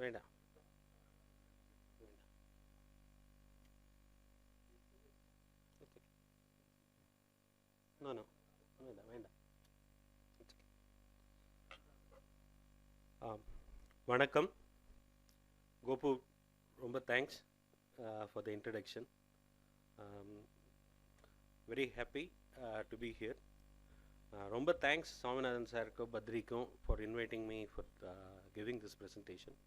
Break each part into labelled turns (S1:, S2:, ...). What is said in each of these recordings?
S1: வேண்டாம். No no வேண்டாம் வேண்டாம். வணக்கம் கோபு, ரொம்ப thanks for the introduction. Very happy to be here. ரொம்ப தேங்க்ஸ் சாமிநாதன் சாருக்கும் பத்ரிக்கும் for inviting me for giving this presentation.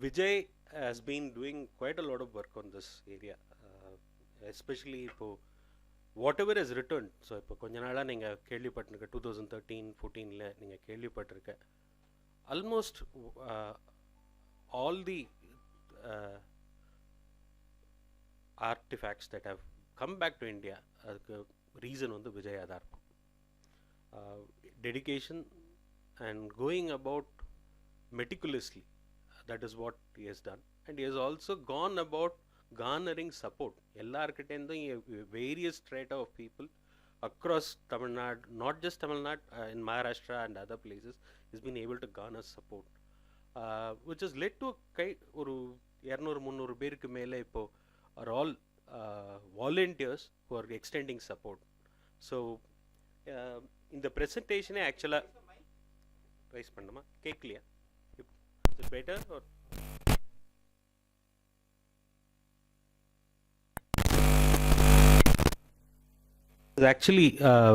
S1: Vijay has been doing quite a lot of work on this area, especially இப்போ whatever is returned. So இப்போ கொஞ்ச நாளாக நீங்கள் கேள்விப்பட்டிருக்க 2013-14 நீங்கள் கேள்விப்பட்டிருக்க almost all the artifacts that have come back to India, அதுக்கு reason வந்து விஜயா தான் இருக்கும். Dedication and going about meticulously, that is what he has done, and he has also gone about garnering support ellarkittendum various strata of people across Tamil Nadu, not just Tamil Nadu, in Maharashtra and other places. He's been able to garner support, which has led to oru 200-300 பேருக்கு மேலே இப்போ are all volunteers who are extending support. So in the presentation actually rice பண்ணுமா? கேட்கலையா? Is it better or? Actually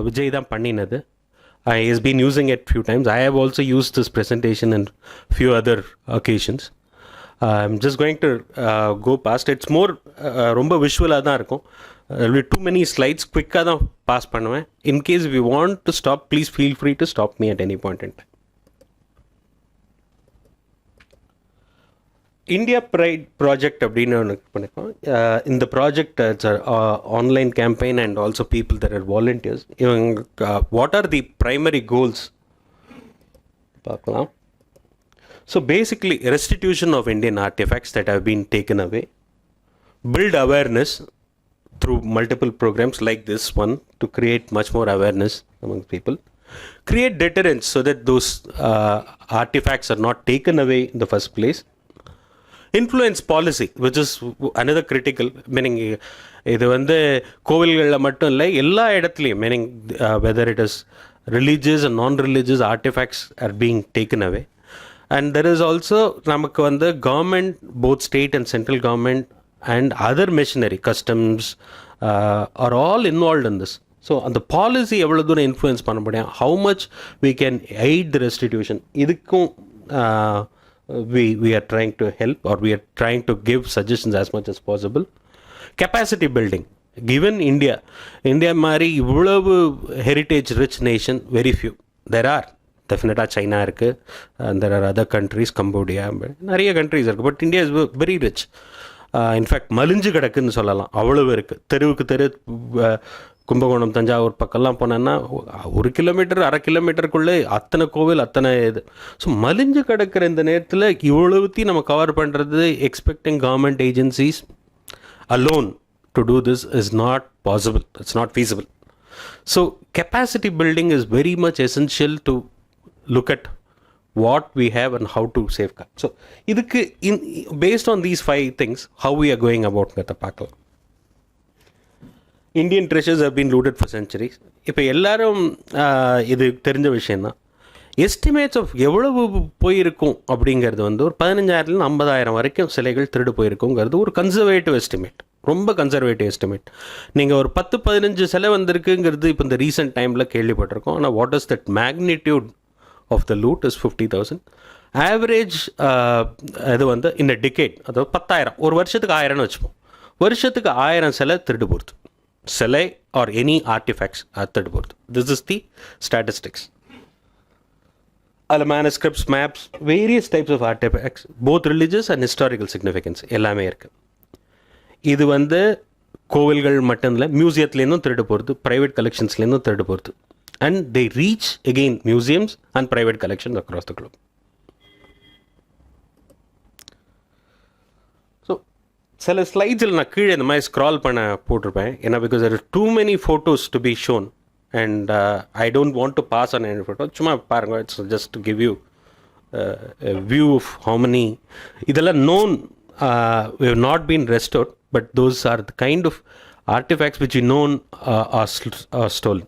S1: Vijay தான் பண்ணினது. He has been using it few times. I have also used this presentation in few other occasions. I'm just going to go past. It's more ரொம்ப விஷுவலாக தான் இருக்கும். There will be too many slides. குவிக்காக தான் pass பண்ணுவேன். In case we want to stop, please feel free to stop me at any point in time. India pride project அப்படின்னு ஒன்று பண்ணியிருக்கோம். இந்த project it's online campaign and also people that are volunteers. இவங்க what are the primary goals பார்க்கலாம். So basically restitution of Indian artefacts that have been taken away, build awareness through multiple programs like this one to create much more awareness among people, create deterrence so that those artifacts are not taken away in the first place, influence policy, which is another critical, meaning இது வந்து கோவில்களில் மட்டும் இல்லை, எல்லா இடத்துலையும், meaning whether it is religious and non-religious artifacts are being taken away. And there is also நமக்கு வந்து government, both state and central government and other machinery, customs are all involved in this. So அந்த policy எவ்வளோ தூரம் influence பண்ண முடியும், how much we can aid the restitution, இதுக்கும் we are trying to help, or we are trying to give suggestions as much as possible. Capacity building, given India மாதிரி இவ்வளவு heritage rich nation, very few. There are definitely China இருக்குது, and there are other countries, Cambodia, நிறைய countries இருக்குது, but India is very rich. In fact மலிஞ்சு கிடக்குன்னு சொல்லலாம், அவ்வளவு இருக்குது. தெருவுக்கு தெரு கும்பகோணம் தஞ்சாவூர் பக்கம்லாம் போனோன்னா 1 கிலோமீட்டர் 1/2 கிலோமீட்டருக்குள்ளே அத்தனை கோவில், அத்தனை இது. ஸோ மலிஞ்சு கிடக்கிற இந்த நேரத்தில் இவ்வளவுத்தையும் நம்ம கவர் பண்ணுறது, expecting government agencies alone to do this is not possible. It's not feasible. So capacity building is very much essential to look at what we have and how to safeguard. So இதுக்கு based on these 5 things, how we are going about ngata பார்க்கலாம். Indian treasures have been looted for centuries. இப்போ எல்லாரும் இது தெரிஞ்ச விஷயந்தான். Estimates of எவ்வளவு போயிருக்கும் அப்படிங்கிறது வந்து ஒரு 15,000 50,000 வரைக்கும் சிலைகள் திருடு போயிருக்குங்கிறது ஒரு கன்சர்வேட்டிவ் எஸ்டிமேட், ரொம்ப கன்சர்வேட்டிவ் எஸ்டிமேட். நீங்கள் ஒரு 10-15 சிலை வந்திருக்குங்கிறது இப்போ இந்த ரீசெண்ட் டைமில் கேள்விப்பட்டிருக்கோம். ஆனால் what is that magnitude of the loot is 50,000. Average இது வந்து இந்த டிகேட், அதாவது 10,000, ஒரு வருஷத்துக்கு 1000 வச்சுப்போம், வருஷத்துக்கு 1000 சிலை திருடு போகிறது. சிலை ஆர் எனி ஆர்டிஃபேக்ட்ஸ் திருடு போகிறது. This is the statistics. அதில் manuscripts, maps, various types of artefacts, both religious and historical significance எல்லாமே இருக்குது. இது வந்து கோவில்கள் மட்டும் இல்லை, மியூசியத்துலேருந்தும் திருடு போகிறது, ப்ரைவேட் கலெக்ஷன்ஸ்லேருந்தும் திருடு போகிறது. And they reach again museums and private collections across the Globe. So சில ஸ்லைட்ஸில் நான் கீழே இந்த மாதிரி ஸ்க்ரால் பண்ண போட்டிருப்பேன், ஏன்னா because there are too many photos to be shown. and I don't want to pass on any photo. சும்மா பாருங்க, it's just to give you a view of how many இதெல்லாம் known we have not been restored, but those are the kind of artifacts which we known are stolen.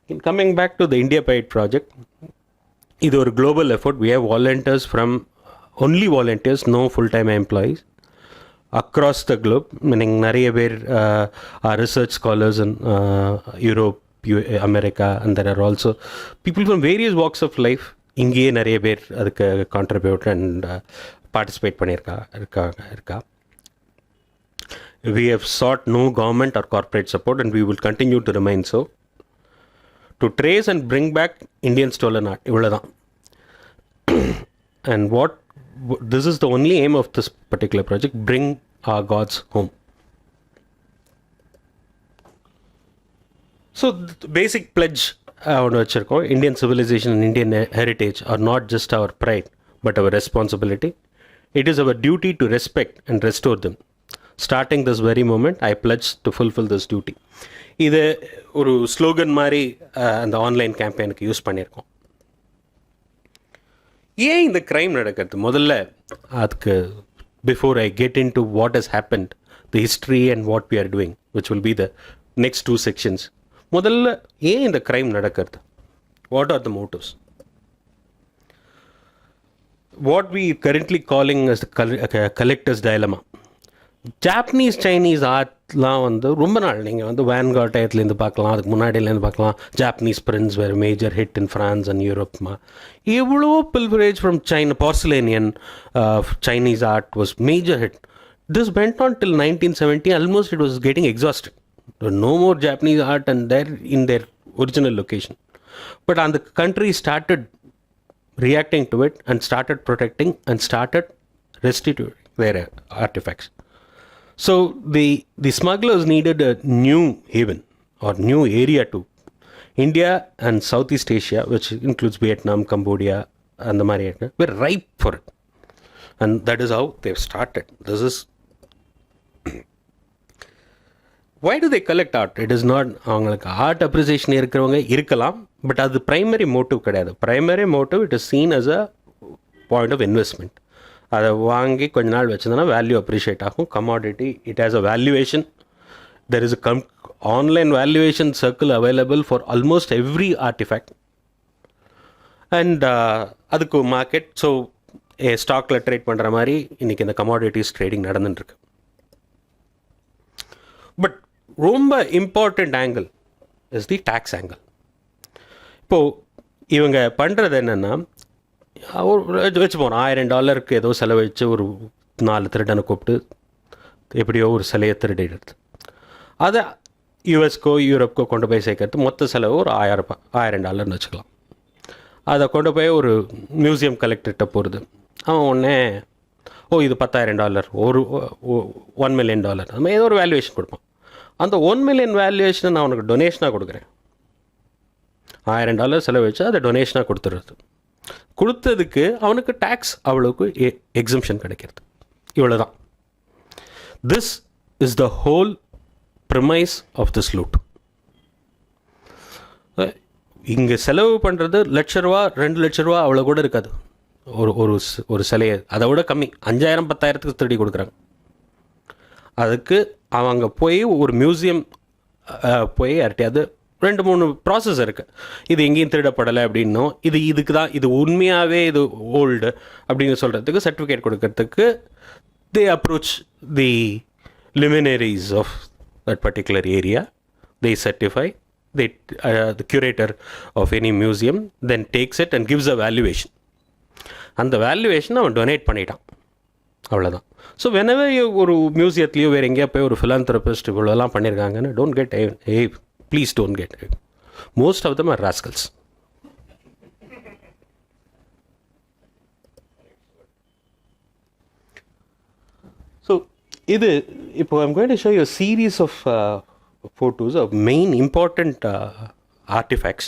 S1: In coming back to the India Pride project, இது ஒரு global effort. We have volunteers from only volunteers, no full-time employees across the globe, meaning நிறைய பேர் are research scholars in Europe, America, and there are also people from various walks of life. இங்கேயே நிறைய பேர் அதுக்கு contribute and participate இருக்கா. We have sought no government or corporate support, and we will continue to remain so, to trace and bring back Indian stolen art. இவ்வளோதான். And this is the only aim of this particular project: bring our gods home. So the basic pledge ஒன்று வச்சுருக்கோம்: Indian civilization and Indian heritage are not just our pride but our responsibility. It is our duty to respect and restore them. Starting this very moment, I pledge to fulfill this duty. இது ஒரு slogan மாதிரி அந்த online கேம்பெயினுக்கு use பண்ணியிருக்கோம். ஏன் இந்த crime நடக்கிறது? முதல்ல அதுக்கு before I get into what has happened, the history and what we are doing, which will be the next 2 sections. முதல்ல ஏன் இந்த க்ரைம் நடக்கிறது? What are the motives? What we currently calling as collectors dilemma. Japanese Chinese ஆர்ட்லாம் வந்து ரொம்ப நாள் நீங்கள் வந்து வேன்கார்ட் டயத்துலேருந்து பார்க்கலாம், அதுக்கு முன்னாடியிலேருந்து பார்க்கலாம். ஜாப்பனீஸ் பிரின்ஸ் வேறு major hit in France and யூரோப்மா. எவ்வளோ pilferage from China, porcelain Chinese art was major hit. This went on till 1970. Almost it was getting exhausted. There were no more Japanese art and there in their original location. But and the country started reacting to it and started protecting and started restituting their artifacts. So the smugglers needed a new haven or new area to India and Southeast Asia, which includes Vietnam, Cambodia, and the Mariana, were ripe for it. And that is how they've started. This is why do they collect art? It is not அவங்களுக்கு art appreciation இருக்கிறவங்க இருக்கலாம், but அது primary motive கிடையாது. Primary motive it is seen as a point of investment. அதை வாங்கி கொஞ்ச நாள் வச்சுருந்தோன்னா வேல்யூ அப்ரிஷியேட் ஆகும். Commodity it has a valuation. There is a online valuation circle available for almost every artefact. And அதுக்கு market. So ஸ்டாக்கில் trade பண்ணுற மாதிரி இன்றைக்கி இந்த கமாடிட்டிஸ் ட்ரேடிங் நடந்துட்டுருக்கு. பட் ரொம்ப important angle is the tax angle. இப்போது இவங்க பண்ணுறது என்னென்னா, வச்சுப்போம் $1000 ஏதோ செலவழித்து ஒரு 4 திருடனை கூப்பிட்டு எப்படியோ ஒரு சிலையை திருடிடுறது. அதை யூஎஸ்க்கோ யூரோப்கோ கொண்டு போய் சேர்க்கறது மொத்த செலவு ஒரு $1000 வச்சுக்கலாம். அதை கொண்டு போய் ஒரு மியூசியம் கலெக்டர்கிட்ட போகிறது. அவன் உடனே இது $10,000 ஒரு $1 million அது மாதிரி ஏதோ ஒரு வேல்யூவேஷன் கொடுப்பான். அந்த $1 million வேல்யூவேஷனை நான் அவனுக்கு டொனேஷனாக கொடுக்குறேன். $1000 செலவு வச்சு அதை டொனேஷனாக கொடுத்துடுறது. கொடுத்ததுக்கு அவனுக்கு டேக்ஸ் அவ்வளோக்கு எக்ஸம்ஷன் கிடைக்கிறது. இவ்வளோ தான். This is the whole premise of this loot. இங்கே செலவு பண்ணுறது ₹1,00,000 ₹2,00,000 அவ்வளோ கூட இருக்காது. ஒரு சிலையை அதை விட கம்மி 5000 10,000 திருடி கொடுக்குறாங்க. அதுக்கு அவங்க போய் ஒரு மியூசியம் போய் யார்ட்டையாவது 2-3 ப்ராசஸ் இருக்குது. இது எங்கேயும் திருடப்படலை அப்படின்னும், இதுக்கு தான் இது உண்மையாகவே இது ஓல்டு அப்படின்னு சொல்கிறதுக்கு சர்டிஃபிகேட் கொடுக்கறதுக்கு they approach the luminaries of that particular area. They certify. The curator of any museum then takes it and gives a valuation. அந்த வேல்யூவேஷன் அவன் டொனேட் பண்ணிட்டான். அவ்வளோதான். ஸோ whenever ஒரு மியூசியத்துலேயோ வேறு எங்கேயா போய் ஒரு philanthropist இவ்வளோலாம் பண்ணியிருக்காங்கன்னு don't get please don't get. Most of them are rascals. So இது இப்போ I'm going to show you series of photos of main important artifacts.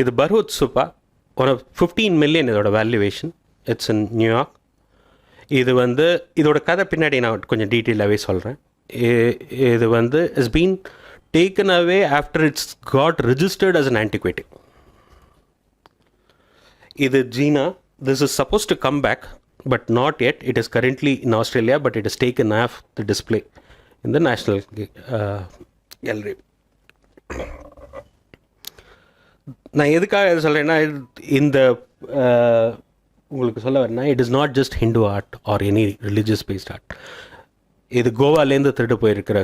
S1: இது பர்ஹுத் சுப்பா, ஒரு 15 million இதோட வேல்யூவேஷன். It's in New York. இது வந்து இதோட கதை பின்னாடி நான் கொஞ்சம் டீட்டெயிலாகவே சொல்கிறேன். இது வந்து is been taken away after it's got registered as an antiquity. Idu Gina, this is supposed to come back, but not yet. It is currently in Australia, but it is taken off the display in the National Gallery. நான் எதுக்காக எது சொல்கிறேன்னா, இந்த உங்களுக்கு சொல்ல வரேன்னா, it is not just Hindu art or any religious based art. இது கோவாலேருந்து திருட்டு போயிருக்கிற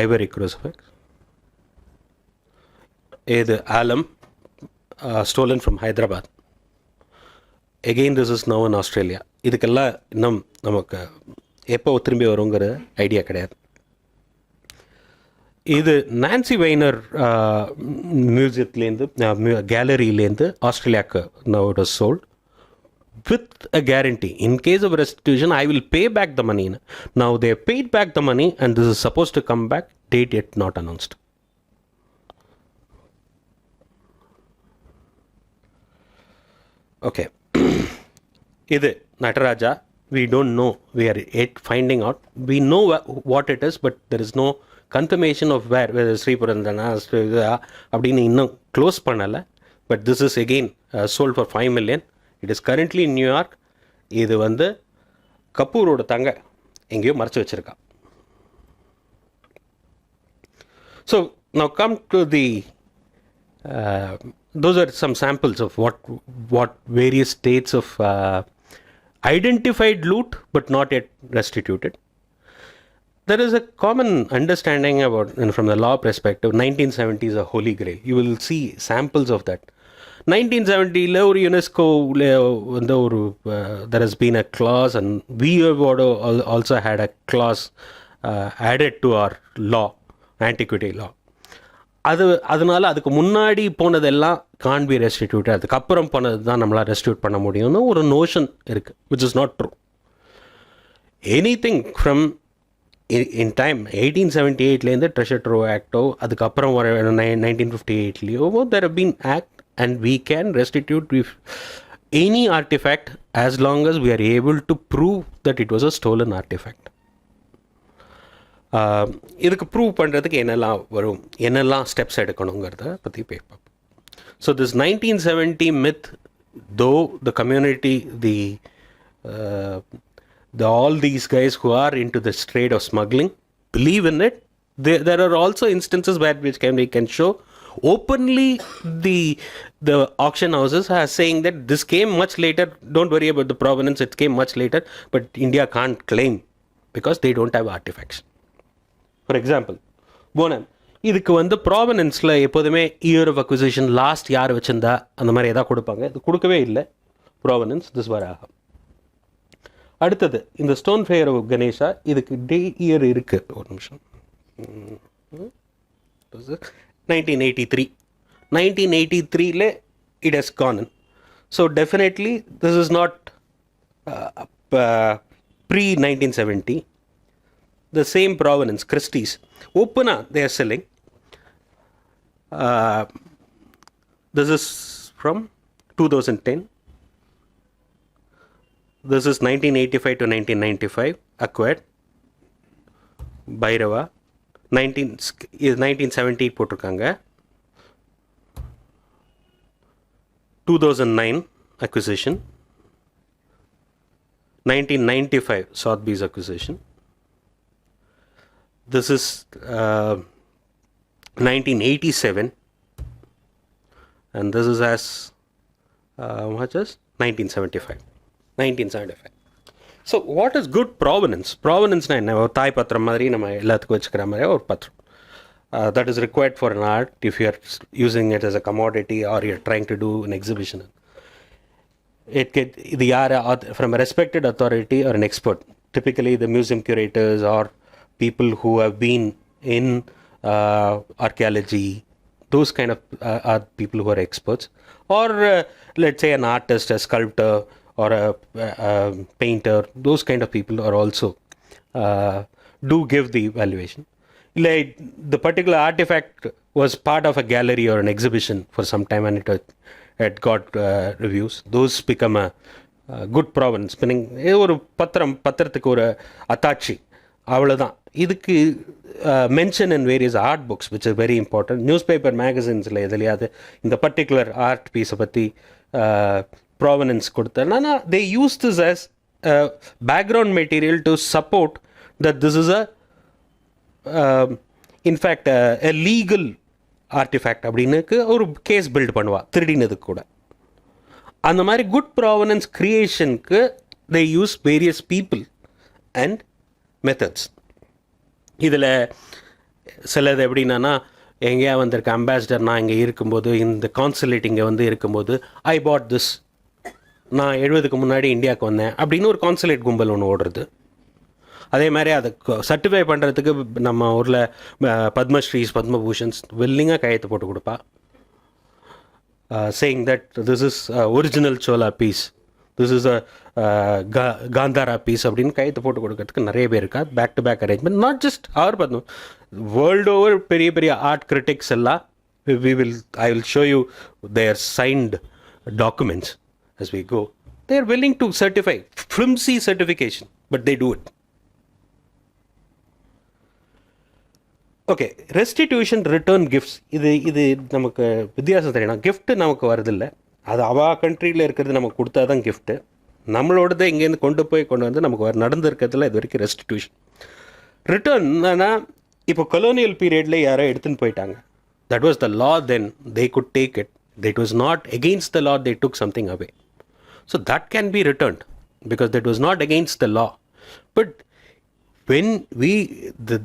S1: ஐவரி க்ரூசிஃபிக்ஸ். இது ஆலம், stolen from Hyderabad. Again this is now in Australia. இதுக்கெல்லாம் இன்னும் நமக்கு எப்போ திரும்பி வருங்கிற ஐடியா கிடையாது. இது நான்சி வைனர் மியூசியத்துலேருந்து கேலரியிலேருந்து ஆஸ்திரேலியாவுக்கு now it was sold with a guarantee. In case of restitution, I will pay back the money. Now they have paid back the money and this is supposed to come back. Date yet not announced. Okay. Idu Nataraja, we don't know. We are yet finding out. We know what it is, but there is no confirmation of whether Sri Purandana அப்படினு இன்னும் close பண்ணலை. But this is again sold for 5 million. It is currently in New York. இது வந்து கபூரோட தங்க எங்கேயோ மறைச்சி வச்சுருக்கா. So now come to the those are some samples of what various states of identified loot but not yet restituted. There is a common understanding about, from the law perspective, 1970 is a holy grail. You will see samples of that. 1970 ஒரு யுனெஸ்கோவில் வந்து ஒரு there has been a clause and we have also had a clause added to our law, antiquity law. அதனால அதுக்கு முன்னாடி போனதெல்லாம் can't be restituted, அதுக்கப்புறம் போனது தான் நம்மளால் ரெஸ்டியூட் பண்ண முடியும்னு ஒரு நோஷன் இருக்குது, which is not true. Anything from in time 1878லேருந்து ட்ரெஷர் ட்ரோ ஆக்டோ, அதுக்கப்புறம் ஒரு 1958லேயோ there have been act and we can restitute with any artifact as long as we are able to prove that it was a stolen artifact. இதுக்கு prove பண்ணுறதுக்கு என்னெல்லாம் வரும், என்னெல்லாம் steps எடுக்கணுங்கிறத பற்றி பார்ப்போம். So this 1970 myth, though the community, all these guys who are into this trade of smuggling believe in it, there are also instances where we can show openly the auction houses are saying that this came much later, don't worry about the provenance, it came much later, but India can't claim because they don't have artifacts. For example, Bonham, இதுக்கு வந்து ப்ராவனன்ஸில் எப்போதுமே year of acquisition, last யார் வச்சுருந்தா அந்த மாதிரி எதாவது கொடுப்பாங்க. இது கொடுக்கவே இல்லை ப்ராவனன்ஸ், திஸ் வர ஆகும். அடுத்தது இந்த ஸ்டோன் ஃபேயர் ஆஃப் கணேஷா, இதுக்கு டே இயர் இருக்குது. ஒரு நிமிஷம். 1983 it has gone in. So definitely this is not pre-1970. The same provenance, Christie's, Opana they are selling. This is from 2010. This is 1985 to 1995 acquired. Bhairava 1970 போட்டிருக்காங்க. 2009 acquisition. 1995 Sotheby's acquisition. This is 1987 and this is as much as 1975. So what is good provenance? Provenance na enna, ஒரு தாய் பத்திரம் மாதிரி நம்ம எல்லாத்துக்கும் வச்சுக்கிற மாதிரி ஒரு பத்திரம். That is required for an art if you are using it as a commodity or you are trying to do an exhibition. இது யார், from a respected authority or an expert, typically the museum curators or people who have been in archaeology, those kind of are people who are experts, or let's say an artist, a sculptor or a painter, those kind of people are also do give the valuation. Like the particular artifact was part of a gallery or an exhibition for some time and it got reviews, those become a good provenance. Meaning ஒரு பத்திரத்துக்கு ஒரு அத்தாட்சி, அவ்வளோதான். இதுக்கு mention in various art books which is very important. Newspaper மேகசின்ஸில் எதுலையாவது இந்த particular art பீஸை பற்றி ப்ராவனன்ஸ் கொடுத்தேன்னா they use this as background material to support that this is in fact a legal artefact அப்படின்னு ஒரு கேஸ் பில்ட் பண்ணுவா திருடினதுக்கு கூட. அந்த மாதிரி குட் ப்ராவனன்ஸ் க்ரியேஷனுக்கு they use various people and methods. இதில் சிலது எப்படின்னா, எங்கேயா வந்திருக்க அம்பாசிடர் நான் இங்கே இருக்கும்போது, இந்த கான்சுலேட் இங்கே வந்து இருக்கும்போது, ஐ பாட் திஸ், நான் 70க்கு முன்னாடி இந்தியாவுக்கு வந்தேன் அப்படின்னு ஒரு கான்சுலேட் கும்பல் ஒன்று ஓடுறது. அதே மாதிரி அதை சர்டிஃபை பண்ணுறதுக்கு நம்ம ஊரில் பத்மஸ்ரீஸ் பத்மபூஷன்ஸ் வில்லிங்காக கையெழுத்து போட்டு கொடுப்பா, saying that this is original Chola piece, this is a Gandhara piece அப்படின்னு கையெழுத்து போட்டு கொடுக்கறதுக்கு நிறைய பேர் இருக்கா. Back to back arrangement. Not just our Padma, world over பெரிய பெரிய ஆர்ட் கிரிட்டிக்ஸ் எல்லாம் I will show you their signed documents as we go. They are willing to certify, flimsy certification, but they do it. Okay, restitution return gifts, இது நமக்கு வித்தியாசம் தெரியணும். Gift நமக்கு வரதில்லை, அது அவா கண்ட்ரியில் இருக்கிறது நமக்கு கொடுத்தா தான் கிஃப்ட்டு. நம்மளோடதை இங்கேருந்து கொண்டு வந்து நமக்கு நடந்திருக்கிறதுல இது வரைக்கும் ரெஸ்டிடியூஷன். ரிட்டர்ன்னா இப்போ கொலோனியல் பீரியடில் யாரோ எடுத்துன்னு போயிட்டாங்க, that was the law, then they good take it. It was not against the law, they took something away. So that can be returned because that was not against the law. But when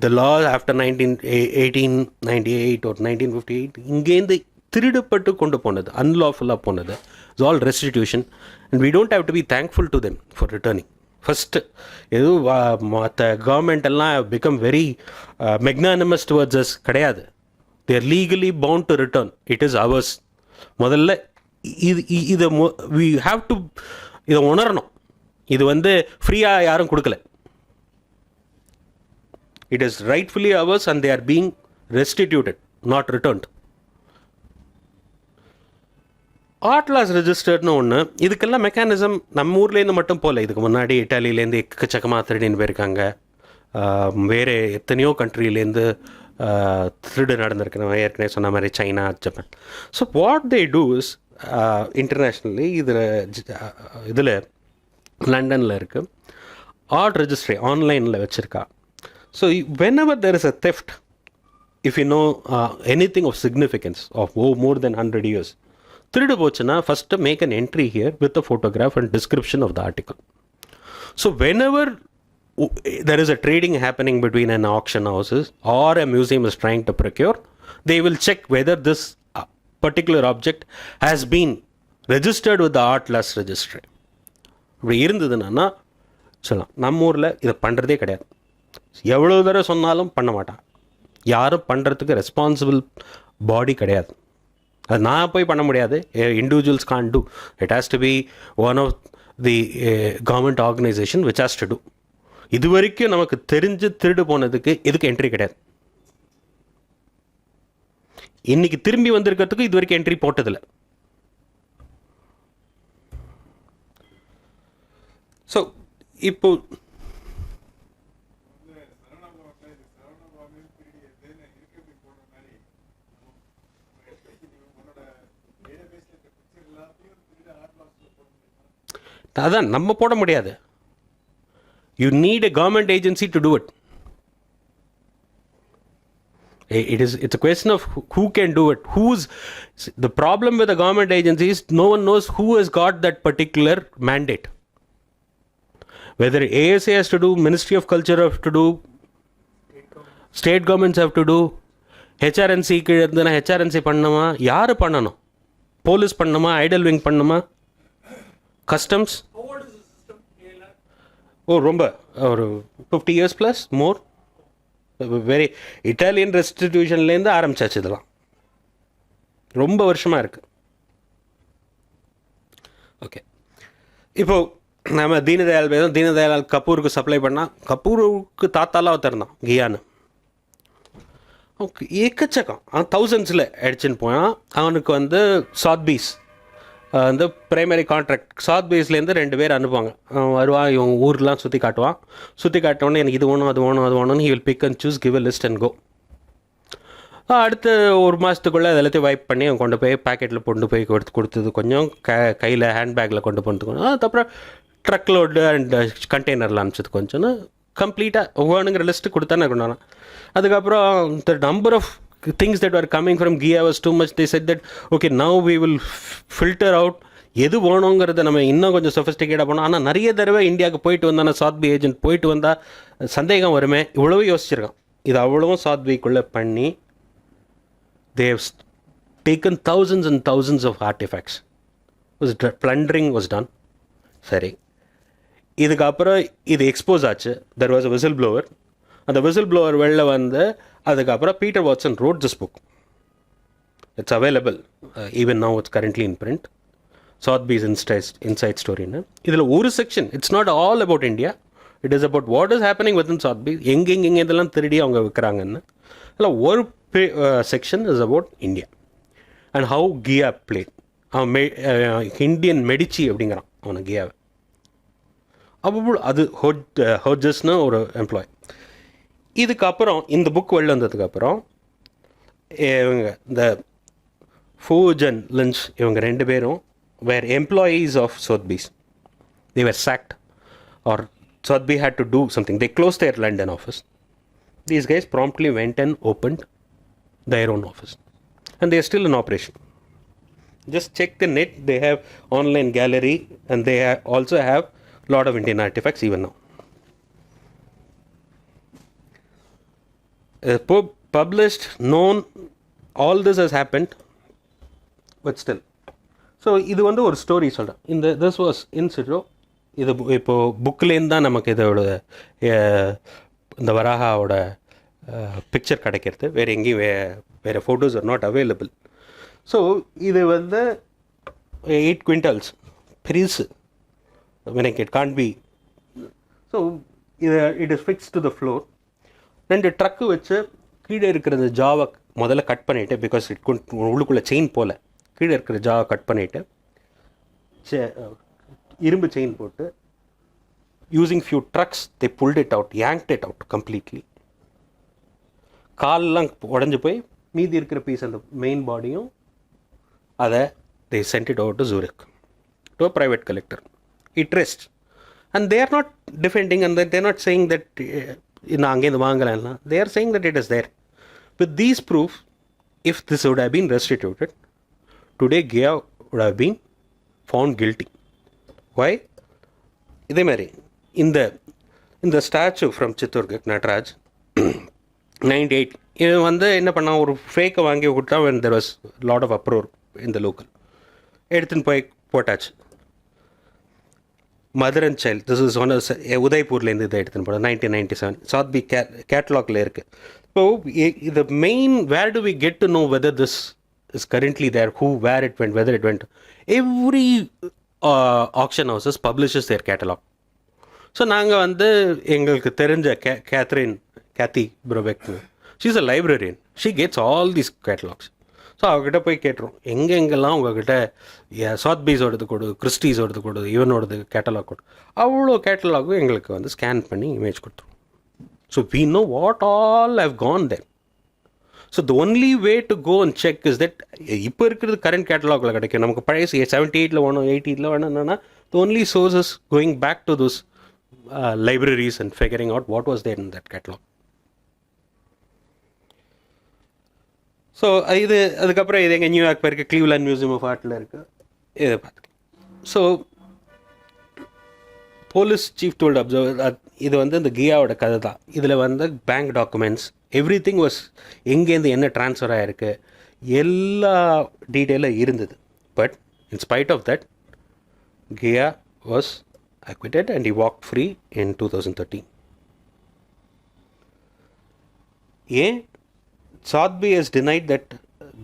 S1: the law after 1898 or 1958 இங்கேருந்து திருடப்பட்டு கொண்டு போனது, அன்லாஃபுல்லாக போனது, it's all restitution. And we don't have to be thankful to them for returning. First எதுவும் மற்ற government எல்லாம் become very magnanimous towards as கிடையாது. they are legally bound to return, it is ours. முதல்ல இதை we have to இதை உணரணும். இது வந்து ஃப்ரீயாக யாரும் கொடுக்கல. It is rightfully ours and they are being restituted, not returned. Art loss ரெஜிஸ்டர்னு ஒன்று, இதுக்கெல்லாம் மெக்கானிசம் நம்ம ஊர்லேருந்து மட்டும் போகல. இதுக்கு முன்னாடி இட்டாலியிலேருந்து எக்கச்சக்கமாக திருடின்னு போயிருக்காங்க, வேறு எத்தனையோ கண்ட்ரிலேருந்து திருடு நடந்திருக்கு. நம்ம ஏற்கனவே சொன்ன மாதிரி China, Japan. So what they do is internationally இதில் லண்டனில் இருக்குது ஆர்ட் ரெஜிஸ்ட்ரி ஆன்லைனில் வச்சுருக்கா. So whenever there is a theft, if you know anything of significance of more than 100 years, திருடு போச்சுன்னா first make an entry here with a photograph and description of the article. So whenever there is a trading happening between an auction houses or a museum is trying to procure, they will check whether this particular object has been registered with the art loss registry. இப்படி இருந்ததுன்னா சொல்லலாம். நம்ம ஊரில் இதை பண்ணுறதே கிடையாது. எவ்வளோ தடவை சொன்னாலும் பண்ண மாட்டான். யாரும் பண்ணுறதுக்கு ரெஸ்பான்சிபிள் பாடி கிடையாது. அது நான் போய் பண்ண முடியாது. Individuals can't do. It has to be one of the government organisation which has to do. இது வரைக்கும் நமக்கு தெரிஞ்சு திருடு போனதுக்கு இதுக்கு என்ட்ரி கிடையாது. இன்னைக்கு திரும்பி வந்திருக்கிறதுக்கு இது வரைக்கும் என்ட்ரி போட்டதில்லை. ஸோ இப்போ அதான் நம்ம போட முடியாது. You need a government agency to do it. It's a question of who can do it. The problem with the government agencies, no one knows who has got that particular mandate. Whether ASA has to do, Ministry of Culture have to do, state governments have to do, HRNC இருந்ததுன்னா HRNC பண்ணணுமா, யார் பண்ணணும்? Police பண்ணணுமா, Idol wing பண்ணணுமா, customs? ரொம்ப ஒரு 50 years plus மோர். Very Italian ரெஸ்டிடியூஷன்லேருந்து ஆரம்பிச்சாச்சு. இதெல்லாம் ரொம்ப வருஷமாக இருக்குது. ஓகே, இப்போது நம்ம தீனதயாள் பேசும். தீனதயாள் கபூருக்கு சப்ளை பண்ணால், கபூருக்கு தாத்தாலாம் ஒருத்தருந்தான் கியான்னு. ஓகே, ஏக்கச்சக்கம் அவன் தௌசண்ட்ஸில் அடிச்சுன்னு போனான். அவனுக்கு வந்து சாத்பீஸ் வந்து ப்ரைமரி கான்ட்ராக்ட் சாத் பேஸ்லேருந்து 2 பேர் அனுப்புவாங்க. வருவான், இவன் ஊர்லாம் சுற்றி காட்டுவான். சுற்றி காட்டினோடனே எனக்கு இது வேணும், அது வேணும், அது வேணும்னு he will pick and choose, give a list and go. அடுத்து ஒரு மாதத்துக்குள்ளே அது எல்லாத்தையும் வைப் பண்ணி அவன் கொண்டு போய் பேக்கெட்டில் கொண்டு போய் கொடுத்தது கொஞ்சம் கையில் ஹேண்ட்பேக்கில் கொண்டு போனதுக்கு அதுக்கப்புறம் ட்ரக் லோடு அண்ட் கண்டெய்னரில் அனுப்பிச்சது கொஞ்சம்னு கம்ப்ளீட்டாக வேணுங்கிற லிஸ்ட்டு கொடுத்தானே கொண்டானா. அதுக்கப்புறம் the number of things that were coming from GIA was too much. They said that okay, now we will filter out எது வேணுங்கிறத நம்ம இன்னும் கொஞ்சம் சொஃபிஸ்டிகேட்டாக போனோம். ஆனால் நிறைய தடவை இந்தியாவுக்கு போயிட்டு வந்தானே சாத்வி ஏஜென்ட் போயிட்டு வந்தால் சந்தேகம் வருமே, இவ்வளவு யோசிச்சிருக்கான். இது அவ்வளவும் சாத்விக்குள்ளே பண்ணி they have taken thousands and thousands of artifacts. Plundering was done. சரி, இதுக்கப்புறம் இது எக்ஸ்போஸ் ஆச்சு. there was a whistleblower. அந்த விசில் ப்ளோவர் வெளில வந்து அதுக்கப்புறம் Peter Watson wrote this book. It's available even now, it's currently in print. Sotheby's inside ஸ்டோரின்னு இதில் ஒரு section. It's not all about India, it is about what is happening with in Sotheby's, எங்கெங்கே இதெல்லாம் திருடி அவங்க விற்கிறாங்கன்னு. அதில் ஒரு section is about India and how Ghiya played. அவன் இந்தியன் மெடிச்சி அப்படிங்கிறான் அவனை கியாவை. அப்போ அது ஹோஜஸ்னு ஒரு எம்ப்ளாய். இதுக்கப்புறம் இந்த புக் வெளில வந்ததுக்கப்புறம் இவங்க இந்த ஃபூஜ் அண்ட் லிஞ்ச் இவங்க 2 பேரும் were employees of Sotheby's. They were sacked or Sotheby had to do something. They closed their London office. These guys promptly went and opened their own office and they are still in operation. Just check the net, they have online gallery and they also have lot of Indian artifacts even now. Published, known, all this has happened, but still. So இது வந்து ஒரு story சொல்கிறேன். This was in சிட்ரோ. இது இப்போது புக்கிலேருந்து தான் நமக்கு இதோட இந்த வராகாவோட பிக்சர் கிடைக்கிறது. வேறு எங்கேயும் வேறு photos are not available. So இது வந்து 8 quintals பெருசு. It can't be. So it is fix to the floor. 2 truck வச்சு கீழே இருக்கிற ஜாவை முதல்ல கட் பண்ணிவிட்டு, பிகாஸ் உள்ளுக்குள்ளே செயின் போல் கீழே இருக்கிற ஜாவை கட் பண்ணிவிட்டு இரும்பு செயின் போட்டு using few trucks they pulled it out, yanked it out completely. கால்லாம் உடஞ்சி போய் மீதி இருக்கிற பீஸ் அந்த மெயின் பாடியும் அதை தே send it over to Zurich to a private collector. It rest and they are not defending and there not saying that நான் அங்கேருந்து வாங்கலாம். they are saying that it is there. With these proof, if this would have been restituted, today Gia would have been found guilty. Why? இதே மாதிரி இந்த statue from சித்தூர்கட் Natraj 98 இது வந்து என்ன பண்ணால் ஒரு ஃபேக்கை வாங்கி விட்டா when there was lot of uproar in the local. எடுத்துன்னு போய் போட்டாச்சு. Mother and child, this is one உதய்பூர்லேருந்து இதை எடுத்துன்னு போனோம் 1997. சாத்பி கேட்லாகில் இருக்குது. இப்போது இது main where to we get to know whether this is currently there, who where it went, whether it went. Every auction houses publishes their catalogue. So நாங்கள் வந்து எங்களுக்கு தெரிஞ்ச கேத்தி ப்ரோபெக், she is a librarian, she gets all these catalogues. So அவங்ககிட்ட போய் கேட்டுரும், எங்கெங்கெல்லாம் உங்ககிட்ட சாத்பீஸோடது கொடு, கிறிஸ்டீஸோடது கொடு, இவனோடது கேட்டலாக் கொடு. அவ்வளோ கேட்டலாகும் எங்களுக்கு வந்து ஸ்கேன் பண்ணி இமேஜ் கொடுத்துரும். So we know what all have gone there. So the only way to go and check is that இப்போ இருக்கிறது கரண்ட் கேட்டலாகில் கிடைக்கும். நமக்கு பழைய 78 வேணும், 80 வேணும்னா the only sources going back to those libraries and figuring out what was there in that catalog. So இது அதுக்கப்புறம் இது எங்கள் நியூயார்க் இருக்குது, கிளீவ்லேண்ட் மியூசியம் ஆஃப் ஆர்ட்டில் இருக்குது. இதை பார்த்து so police chief told observer, இது வந்து இந்த கியாவோட கதை தான். இதில் வந்து bank documents everything was, எங்கேருந்து என்ன ட்ரான்ஸ்ஃபர் ஆகிருக்கு எல்லா டீட்டெயிலும் இருந்தது. But in spite of that கியா was acquitted and he walked free in 2013. Sotheby has denied that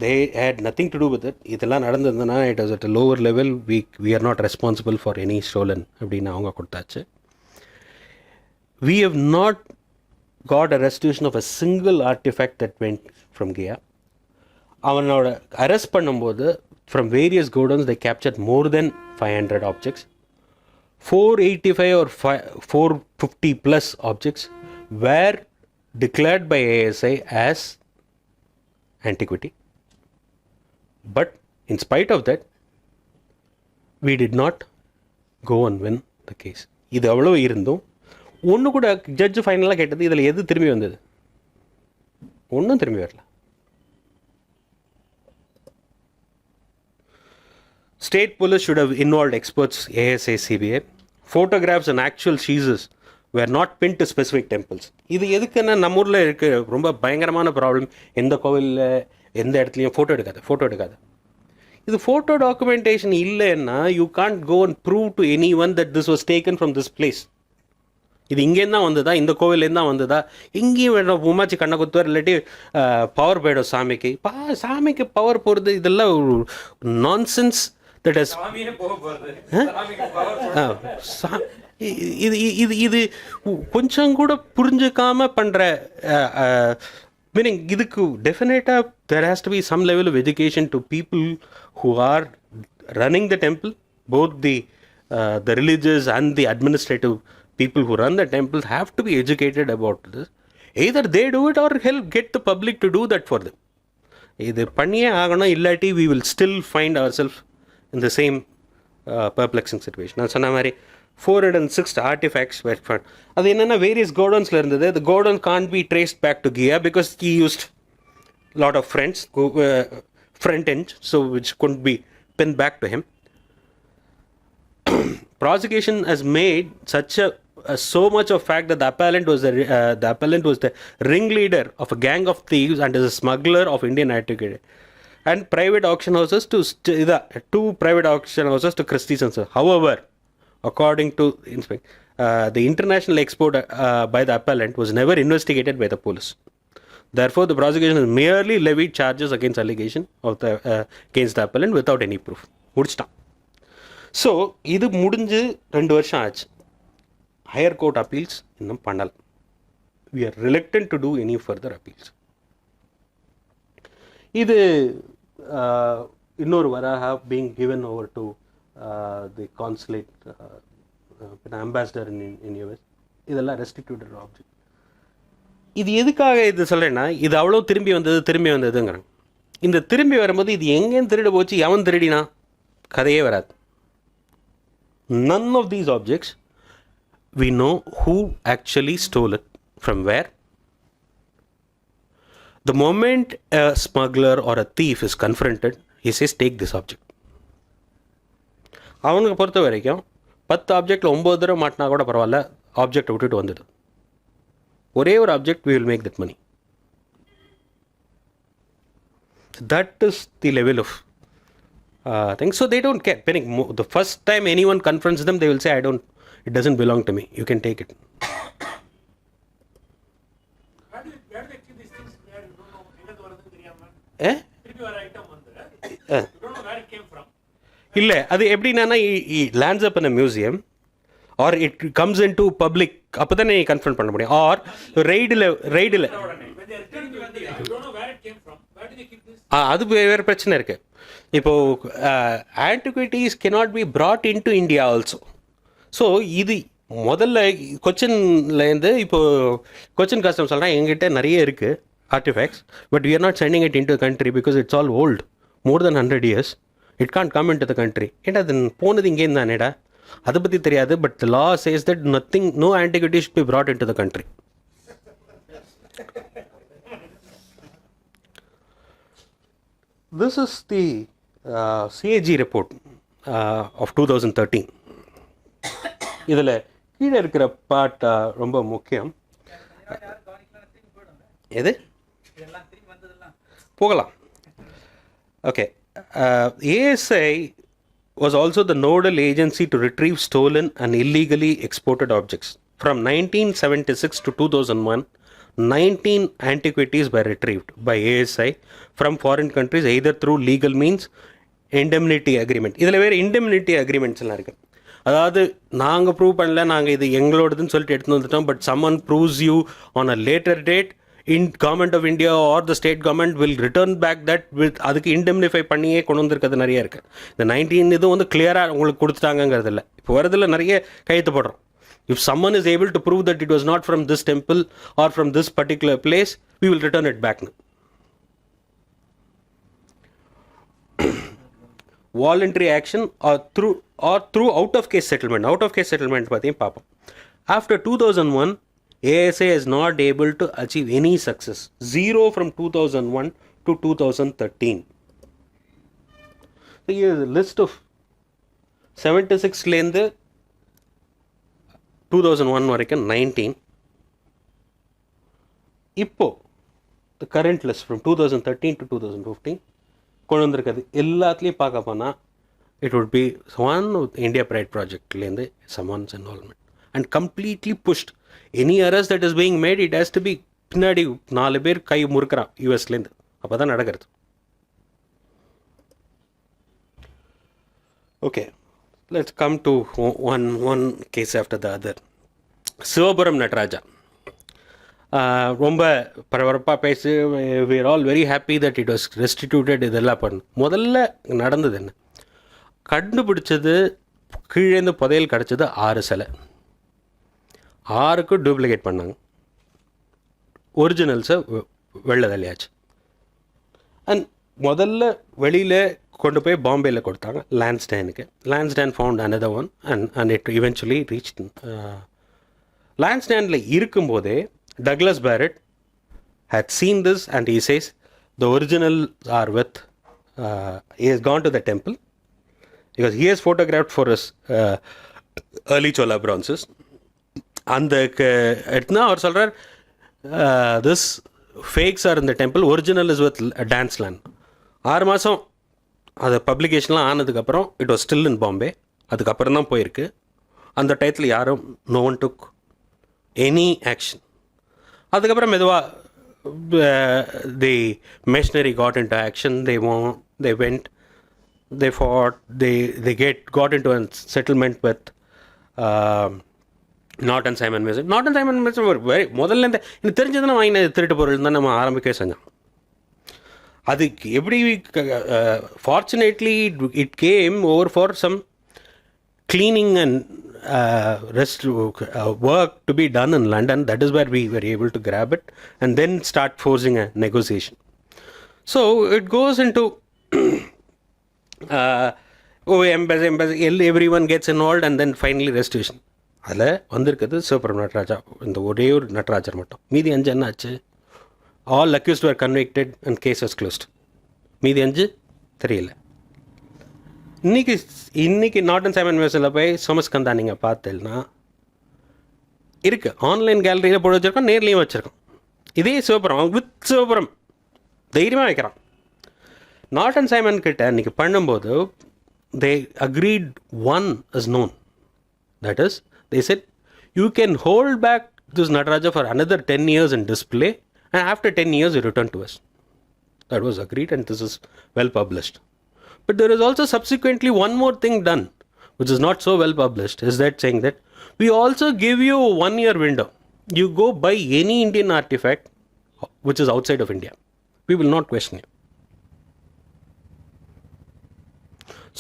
S1: they had nothing to do with it. இதெல்லாம் நடந்ததுன்னா it was at a lower level, we are not responsible for any stolen அப்படின்னு அவங்க கொடுத்தாச்சு. We have not got a restitution of a single artifact that went from Gia. அவனோட arrest பண்ணும்போது from various godowns they captured more than 500 objects. 485 or 450 plus objects were declared by ASI as antiquity. But in spite of that, we did not go and win the case. இது அவ்வளோ இருந்தும் ஒன்று கூட judge ஃபைனலாக கேட்டது இதில் எது திரும்பி வந்தது? ஒன்றும் திரும்பி வரல. State police should have involved experts, ASI, CBI. Photographs and actual seizures were not pinned to specific temples. இது எதுக்குன்னா நம்ம ஊரில் இருக்க ரொம்ப பயங்கரமான ப்ராப்ளம். எந்த கோவிலில் எந்த இடத்துலையும் ஃபோட்டோ எடுக்காது. இது ஃபோட்டோ டாக்குமெண்டேஷன் இல்லைன்னா you can't go and prove to anyone that this was taken from this place. இது இங்கேருந்து தான் வந்ததா, இந்த கோவிலேருந்து தான் வந்ததா, எங்கேயும் வேணும் உமாச்சி கண்ணை குத்துவார், இல்லாட்டி பவர் போயிடும் சாமிக்கு. சாமிக்கு பவர் போகிறது இதெல்லாம் நான்சென்ஸ். தட் இஸ் இது இது இது கொஞ்சம் கூட புரிஞ்சுக்காம பண்ணுற மீனிங். இதுக்கு டெஃபினட்டாக there has to be some level of education to people who are running the temple. Both the religious and the administrative people who run the temples have to be educated about this. Either they do it or help get the public to do that for them. இது பண்ணியே ஆகணும், இல்லாட்டி we will still find ourselves in the same perplexing situation. நான் சொன்ன மாதிரி 406 artifacts were found. அது என்னென்னா various கோடவுன்ஸில் இருந்தது. the godown can't be traced back to Gia because he used lot of front end, so which couldn't be pinned back to him. Prosecution has made such so much of fact that the appellant was the ringleader of a gang of thieves and is a smuggler of Indian antiquity and private auction houses to two private auction houses to Christie's and Sons. However, according to the international export by the appellant was never investigated by the police. Therefore, the prosecution has merely levied charges against allegation of against the appellant without any proof. முடிச்சிட்டான். So இது முடிஞ்சு 2 வருஷம் ஆச்சு. Higher court appeals இன்னும் பண்ணலை. we are reluctant to do any further appeals. இது இன்னொரு வராக being given over to the consulate ambassador in US. இதெல்லாம் ரெஸ்ட்ரிக்டட் ஆப்ஜெக்ட். இது எதுக்காக இது சொல்கிறேன்னா, இது அவ்வளோ திரும்பி வந்ததுங்கிறாங்க. இந்த திரும்பி வரும்போது இது எங்கேன்னு திருட போச்சு, எவன் திருடினா கதையே வராது. none of these objects we know who actually stole it from where. The moment a smuggler or a thief is confronted, he says take this object. அவனுக்கு பொறுத்த வரைக்கும் 10 ஆப்ஜெக்டில் 9 தடவை மாட்டினா கூட பரவாயில்ல, ஆப்ஜெக்டை விட்டுட்டு வந்துடு. ஒரே ஒரு object we will make that money. That is the level of things. So they don't care. The first time anyone confronts them, they will say, it doesn't belong to me. You can take it.
S2: Where do they keep these things where you don't know you don't know where it came from?
S1: இல்லை, அது எப்படின்னா lands up in a museum or it comes into public, அப்போ தானே நீ confirm பண்ண முடியும். R ரைடில் அது வேறு பிரச்சனை இருக்குது. இப்போது antiquities cannot be brought into India also. So இது முதல்ல கொச்சின்லேருந்து இப்போது கொச்சின் கஸ்டம்ஸ் எல்லாம் எங்கிட்ட நிறைய இருக்குது artefacts. But we are not sending it into the country because it's all old, more than 100 years. It can't come into the country. ஏன்னா அது போனது இங்கேருந்து தானேடா, அதை பற்றி தெரியாது. But the law says that no antiquity should be brought into the country. This is the CAG report of 2013. இதில் கீழே இருக்கிற பார்ட் ரொம்ப முக்கியம். எது போகலாம். Okay. ASI was also the nodal agency to retrieve stolen and illegally exported objects. From 1976 to 2001, 19 antiquities were retrieved by ASI from foreign countries either through legal means, indemnity agreement. இதில் வேறு indemnity agreements எல்லாம் இருக்குது. அதாவது நாங்கள் prove பண்ணல, நாங்கள் இது எங்களோடதுன்னு சொல்லிட்டு எடுத்துன்னு வந்துட்டோம். But someone proves you on a later date, government of India or the state government will return back that with அதுக்கு இன்டெம்னிஃபை பண்ணியே கொண்டு வந்திருக்கிறது நிறைய இருக்குது. இந்த 19 இது வந்து கிளியராக உங்களுக்கு கொடுத்துட்டாங்கங்கிறது இல்லை. இப்போ வரதில் நிறைய கையெழுத்து போடுறோம். If someone is able to prove that it was not from this temple or from this particular place we will return it பேக்னு. Voluntary action or through out of case settlement பற்றியும் பார்ப்போம். After 2001 ASA is not able to achieve any success. Zero from 2001 to 2013. So here is a list of 76லேருந்து 2001 வரைக்கும் 19. இப்போ the current list from 2013 to 2015 கொண்டு வந்திருக்கிறது எல்லாத்துலேயும் பார்க்க போனால் it would be one India Pride projectலேருந்து someone's involvement and completely pushed. Any arrest that is being made, it has to be பின்னாடி 4 பேர் கை முறுக்கிறான் யூஎஸ்லேருந்து. அப்போ தான் நடக்கிறது. Okay, let's come to one case after the other. Sivapuram Nataraja ரொம்ப பரபரப்பாக பேசி we are all very happy that it was restituted. இதெல்லாம் பண்ணு முதல்ல நடந்தது என்ன, கண்டுபிடிச்சது கீழேந்து புதையல் கிடச்சது 6 சிலை. 6க்கும் டூப்ளிகேட் பண்ணாங்க. ஒரிஜினல்ஸை வெளில தள்ளியாச்சு. அண்ட் முதல்ல வெளியில் கொண்டு போய் பாம்பேயில் கொடுத்தாங்க லான்ஸ்டேனுக்கு. Lance Dane found another one and it eventually reached லான்ஸ்டேனில் இருக்கும்போதே Douglas Barrett had seen this and he says the originals are with he has gone to the temple because he has photographed for us early Chola bronzes. அந்த எடுத்துனா அவர் சொல்கிறார் this fakes are இந்த temple, original is with டான்ஸ் லேண்ட். 6 மாதம் அது பப்ளிகேஷன்லாம் ஆனதுக்கப்புறம் it was still in Bombay. அதுக்கப்புறம் தான் போயிருக்கு. அந்த டயத்தில் யாரும் no one took any action. அதுக்கப்புறம் மெதுவாக the machinery got into action. they went, they fought, they got into a settlement with Norton Simon museum. ஒரு முதல்ல இந்த எனக்கு தெரிஞ்சதுன்னா வாங்கின திருட்டு பொருள் தான் நம்ம ஆரம்பிக்கவே செஞ்சோம். அதுக்கு எப்படி fortunately it came over for some cleaning and rest work to be done in London. That is where we were able to grab it and then start forcing a negotiation. So it goes into embassy, everyone gets involved and then finally restoration. அதில் வந்திருக்கிறது சிவபுரம் நடராஜா, இந்த ஒரே ஒரு நடராஜர் மட்டும். மீதி 5 என்ன ஆச்சு? All accused were convicted and case was closed. மீதி 5 தெரியல. இன்னைக்கு நார்டன் சைமன் மியூசியமில் போய் சோமஸ்கந்தா நீங்கள் பார்த்தீங்கன்னா இருக்குது. ஆன்லைன் கேலரியில் போட்டு வச்சுருக்கோம், நேர்லேயும் வச்சுருக்கோம். இதே சிவபுரம் வித் சிவபுரம் தைரியமாக வைக்கிறான். நார்டன் சைமன் கிட்ட இன்றைக்கி பண்ணும்போது they agreed one is known. That is, they said you can hold back this Nataraja for another 10 years in display and after 10 years you return to us. That was agreed and this is well published. But there is also subsequently one more thing done which is not so well published, is that saying that we also give you a 1-year window. You go buy any Indian artifact which is outside of India. We will not question you.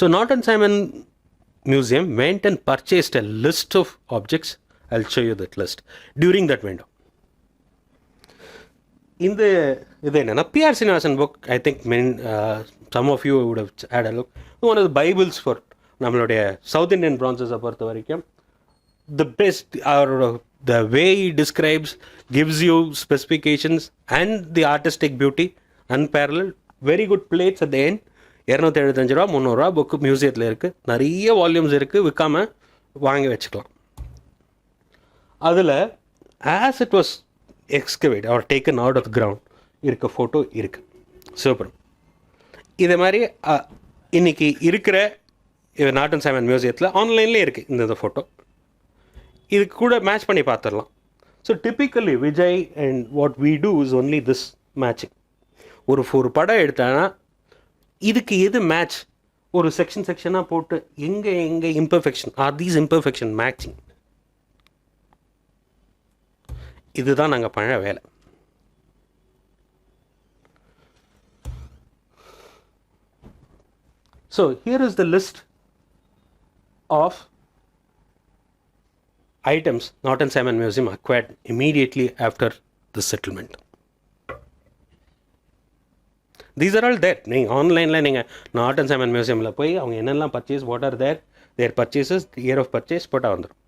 S1: So Norton Simon Museum went and purchased a list of objects. I'll show you that list during that window. இது என்னென்னா P.R. Srinivasan book, I think some of you would have had a look. One of the Bibles for நம்மளுடைய South Indian bronzes பொறுத்த வரைக்கும் the best, the way he describes, gives you specifications and the artistic beauty, unparalleled. Very good plates at the end. 275 ரூபா 300 ரூபா book மியூசியத்தில் இருக்குது. நிறைய volumes இருக்குது, விற்காமல் வாங்கி வச்சுக்கலாம். அதில் as it was excavate or taken out of ground இருக்க ஃபோட்டோ இருக்குது சிவபுரம். இதே மாதிரி இன்றைக்கி இருக்கிற நார்டன் சைமன் மியூசியத்தில் ஆன்லைன்லேயே இருக்குது இந்த ஃபோட்டோ. இதுக்கு கூட மேட்ச் பண்ணி பார்த்துடலாம். So typically Vijay and what we do is only this matching. ஒரு படம் எடுத்தானா இதுக்கு எது மேட்ச், ஒரு செக்ஷனாக போட்டு எங்கே imperfection are these imperfection matching. இதுதான் நாங்கள் பண்ண வேலை. So here is the list of items Norton Simon Museum acquired immediately after the settlement. These are all there. நீங்கள் ஆன்லைனில் நீங்கள் நார்டன் சைமன் மியூசியமில் போய் அவங்க என்னெல்லாம் purchase, what are their purchases, year of purchase போட்டால் வந்துடும்.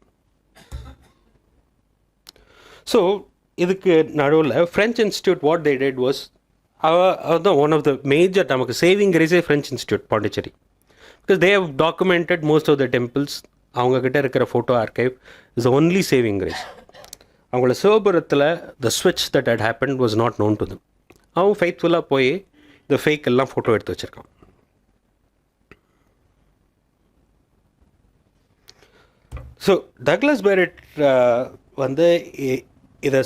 S1: ஸோ இதுக்கு நடுவில் French institute what they did was, அதுதான் ஒன் ஆஃப் த மேஜர் நமக்கு சேவிங் கிரேஸே French institute Pondicherry. Because they have documented most of the temples. அவங்கக்கிட்ட இருக்கிற photo archive is only saving grace. அவங்கள சிவபுரத்தில் த ஸ்விட்ச் that had happen was not known to them. அவன் ஃபெய்த்ஃபுல்லாக போய் இந்த ஃபேக் எல்லாம் ஃபோட்டோ எடுத்து வச்சுருக்கான். ஸோ டக்ளஸ் பேரட் வந்து இதை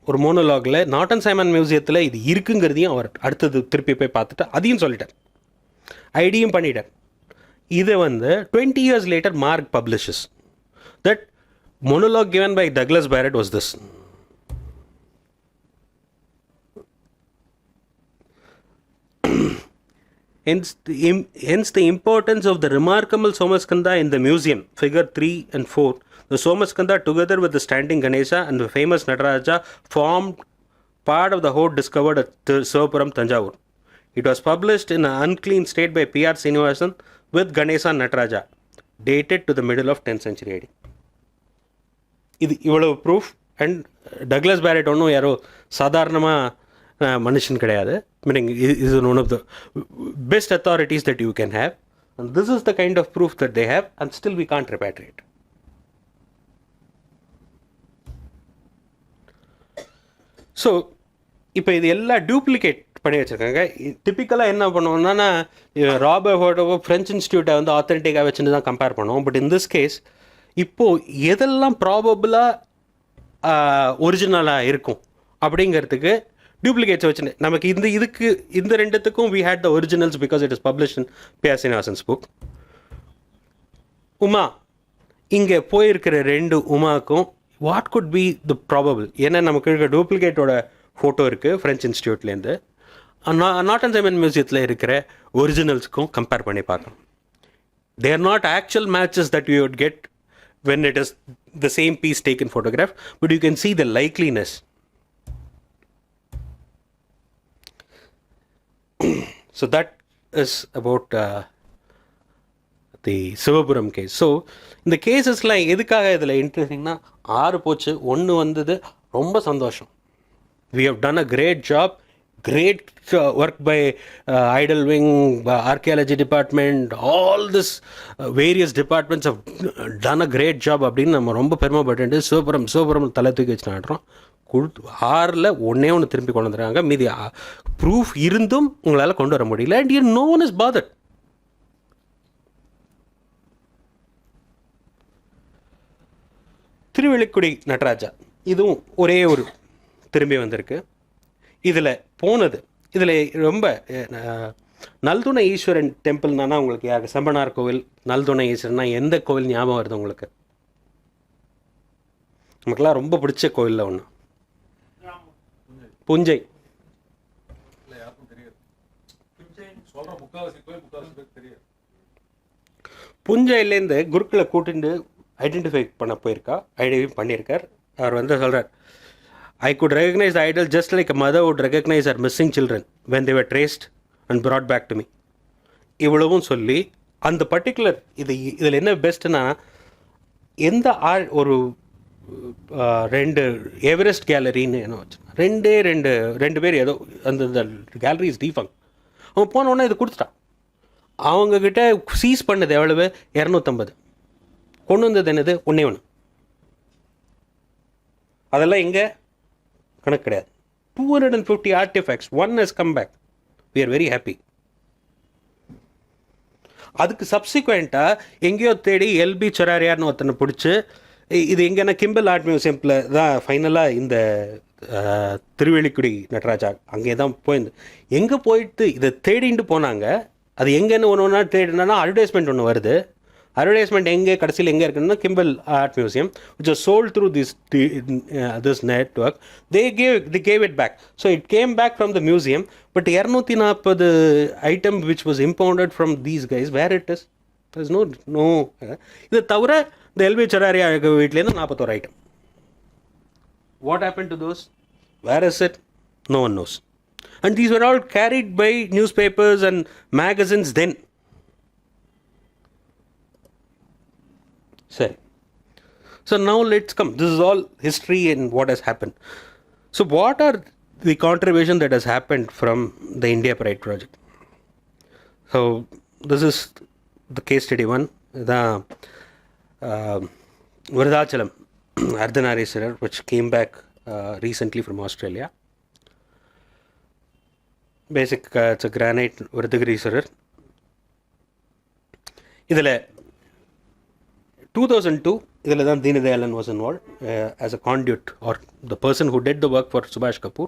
S1: ஒரு மோனோலாகில் நார்டன் சைமன் மியூசியத்தில் இது இருக்குங்கிறதையும் அவர் அடுத்தது திருப்பி போய் பார்த்துட்டு அதையும் சொல்லிட்டார், ஐடியும் பண்ணிட்டார். இதை வந்து 20 years later Mark publishes that monologue given by Douglas Barrett was this. Hence the importance of the remarkable Somaskanda in the museum, figure 3 and 4. The Somaskanda together with the standing Ganesha and the famous Nataraja formed part of the hoard discovered at Sivapuram, Tanjavur. It was published in an unclean state by P.R. Srinivasan with Ganesha and Nataraja, dated to the middle of 10th century AD. இது இவ்வளவு proof. And Douglas farad ஒன்றும் யாரோ சாதாரணமாக மனுஷன் கிடையாது. Meaning is one of the best authorities that you can have. And this is the kind of proof that they have and still we can't repatriate. So இப்போ இது எல்லாம் duplicate பண்ணி வச்சுருக்காங்க. டிப்பிக்கலாக என்ன பண்ணுவோம்னா ராபர்ட் ஃபோட்டோவோ ஃப்ரெஞ்ச் இன்ஸ்டியூட்டை வந்து ஆத்தென்டிக்காக வச்சுட்டு தான் கம்பேர் பண்ணுவோம். பட் இன் திஸ் கேஸ் இப்போது எதெல்லாம் ப்ராபபிளாக ஒரிஜினலாக இருக்கும் அப்படிங்கிறதுக்கு டூப்ளிகேட்ஸ் வச்சுன்னு நமக்கு இந்த ரெண்டுத்துக்கும் we had the originals because it is published in P.R. Srinivasan's book. Uma இங்கே போயிருக்கிற 2 உமாக்கும் what could be the probable, ஏன்னா நமக்கு இருக்க டூப்ளிகேட்டோட ஃபோட்டோ இருக்குது ஃப்ரெஞ்ச் இன்ஸ்டியூட்லேருந்து, நார்டன் சைமன் மியூசியத்தில் இருக்கிற ஒரிஜினல்ஸுக்கும் கம்பேர் பண்ணி பார்க்கணும். They are not actual matches that you would get when it is the same piece taken photograph, but you can see the likeliness. So that is about the Sivapuram case. So இந்த கேசஸ்லாம் எதுக்காக இதில் இன்ட்ரெஸ்டிங்னா 6 போச்சு, 1 வந்தது, ரொம்ப சந்தோஷம். We have done a great job. Great work by Idlewing, Archaeology Department, all this various departments have done a great job அப்படின்னு நம்ம ரொம்ப பெருமைப்பட்டு சிவபுரம் தலை தூக்கி வச்சு நாடுறோம். 6ல் 1 திரும்பி கொண்டு வந்துடுறாங்க. மீதி ப்ரூஃப் இருந்தும் உங்களால் கொண்டு வர முடியல. And no one is bothered. Thiruvelikudi Nataraja இதுவும் ஒரே ஒரு திரும்பி வந்திருக்கு. இதில் போனது இதில் ரொம்ப நல்துணை ஈஸ்வரன் டெம்பிள்னா உங்களுக்கு யாருக்கு செம்பனார் கோவில், நல்துணை ஈஸ்வரன்னா எந்த கோவில் ஞாபகம் வருது உங்களுக்கு? நமக்குலாம் ரொம்ப பிடிச்ச கோவிலில் ஒன்று புஞ்சை. புஞ்சையிலேருந்து குருக்களை கூட்டிட்டு ஐடென்டிஃபை பண்ண பண்ணியிருக்கார். அவர் வந்து சொல்கிறார், I could recognize the idol just like a mother would recognize her missing children when they were traced and brought back to me. இவ்வளவும் சொல்லி அந்த பர்டிகுலர் இதில் என்ன பெஸ்ட்னா, எந்த ஒரு 2 எவரெஸ்ட் கேலரின்னு என்ன வச்சு ரெண்டு பேர் ஏதோ அந்த கேலரி இஸ் டீஃபங். அவன் போனோடனே இது கொடுத்துட்டான். அவங்கக்கிட்ட சீஸ் பண்ணது எவ்வளவு? 250. கொண்டு வந்தது என்னது? 1. அதெல்லாம் எங்கே கணக்கு கிடையாது. 250 artifacts, 1 has come back. We are very happy. அதுக்கு சப்சிக்வெண்ட்டாக எங்கேயோ தேடி எல்பி சொராரியார்னு ஒருத்தனை பிடிச்சி இது எங்கன்னா கிம்பல் ஆர்ட் மியூசியமில் தான் ஃபைனலாக இந்த திருவெளிக்குடி நடராஜா அங்கே தான் போயிருந்து. எங்கே போயிட்டு இதை தேடிட்டு போனாங்க. அது எங்கேன்னு ஒன்று தேடினா அட்வர்டைஸ்மெண்ட் ஒன்று வருது. அட்வர்டைஸ்மெண்ட் எங்கே கடைசியில் எங்கே இருக்குன்னா Kimbell Art Museum which was sold through this network. they gave it back, so it came back from the museum, but 240 item which was impounded from these guys, where it is, there's no இது தவிர இந்த LV சராரியா வீட்டிலேருந்து 41 item. What happened to those? Where is it? No one knows. And these were all carried by newspapers and magazines then. Sorry. So now let's come. This is all history and what has happened. So what are the contribution that has happened from the India Pride project? So this is the case study one. The Virudhachalam Ardhanarishwarar, which came back recently from Australia. Basic it's a granite Virudhagiriswarar. இதில் 2002 இதில் தான் Deenadayalan was involved as a conduit or the person who did the work for Subhash Kapoor.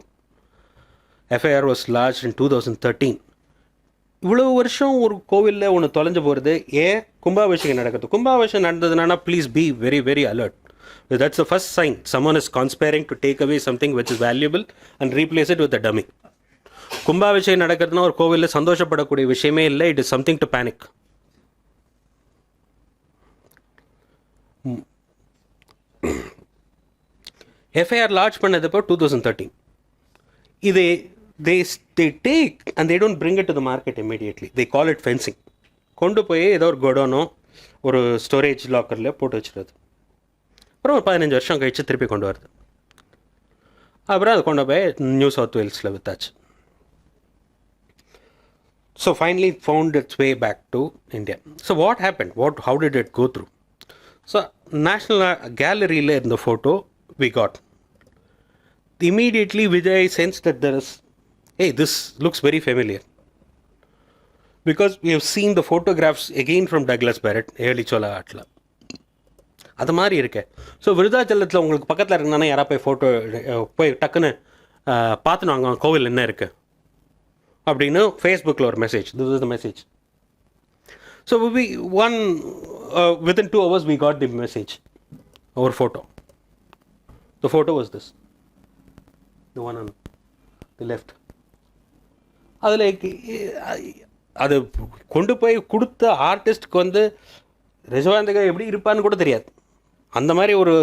S1: FIR was lodged in 2013. இவ்வளோ வருஷம் ஒரு கோவிலில் ஒன்று தொலைஞ்சு போகிறது, ஏன் கும்பாபிஷேகம் நடக்குது? கும்பாபிஷேகம் நடந்ததுனா please be very very alert. That's the first sign someone is conspiring to take away something which is valuable and replace it with a dummy. கும்பாபிஷேகம் நடக்கிறதுனா ஒரு கோவிலில் சந்தோஷப்படக்கூடிய விஷயமே இல்லை. It is something to panic. FIR launch பண்ணதப்போ 2013. இது they take and they don't bring it to the market immediately. They call it fencing. கொண்டு போய் ஏதோ ஒரு கொடோனோ ஒரு ஸ்டோரேஜ் லாக்கரில் போட்டு வச்சுருது. அப்புறம் ஒரு 15 வருஷம் கழிச்சு திருப்பி கொண்டு வருது. அப்புறம் அது கொண்டு போய் நியூ சவுத் வேல்ஸில் வித்தாச்சு. So finally it found its way back to India. So what happened? How did it go through? So National Gallery la in the photo we got. Immediately Vijay sensed that there is, hey, this looks very familiar. Because we have seen the photographs again from Douglas Barrett, early Chola Atla. அது மாதிரி இருக்கு. So விருதாச்சலத்தில் உங்களுக்கு பக்கத்தில் இருந்தானே யாராவது போய் photo போய் டக்குன்னு பார்த்துன்னு வாங்க கோவில் என்ன இருக்குது அப்படின்னு ஃபேஸ்புக்கில் ஒரு message. This is the message. So within 2 hours we got the message, our photo. The photo was this, the one on the left. அதில் அது கொண்டு போய் கொடுத்த ஆர்டிஸ்ட்க்கு வந்து ரிஷபாந்தகர் எப்படி இருப்பான்னு கூட தெரியாது. அந்த மாதிரி ஒரு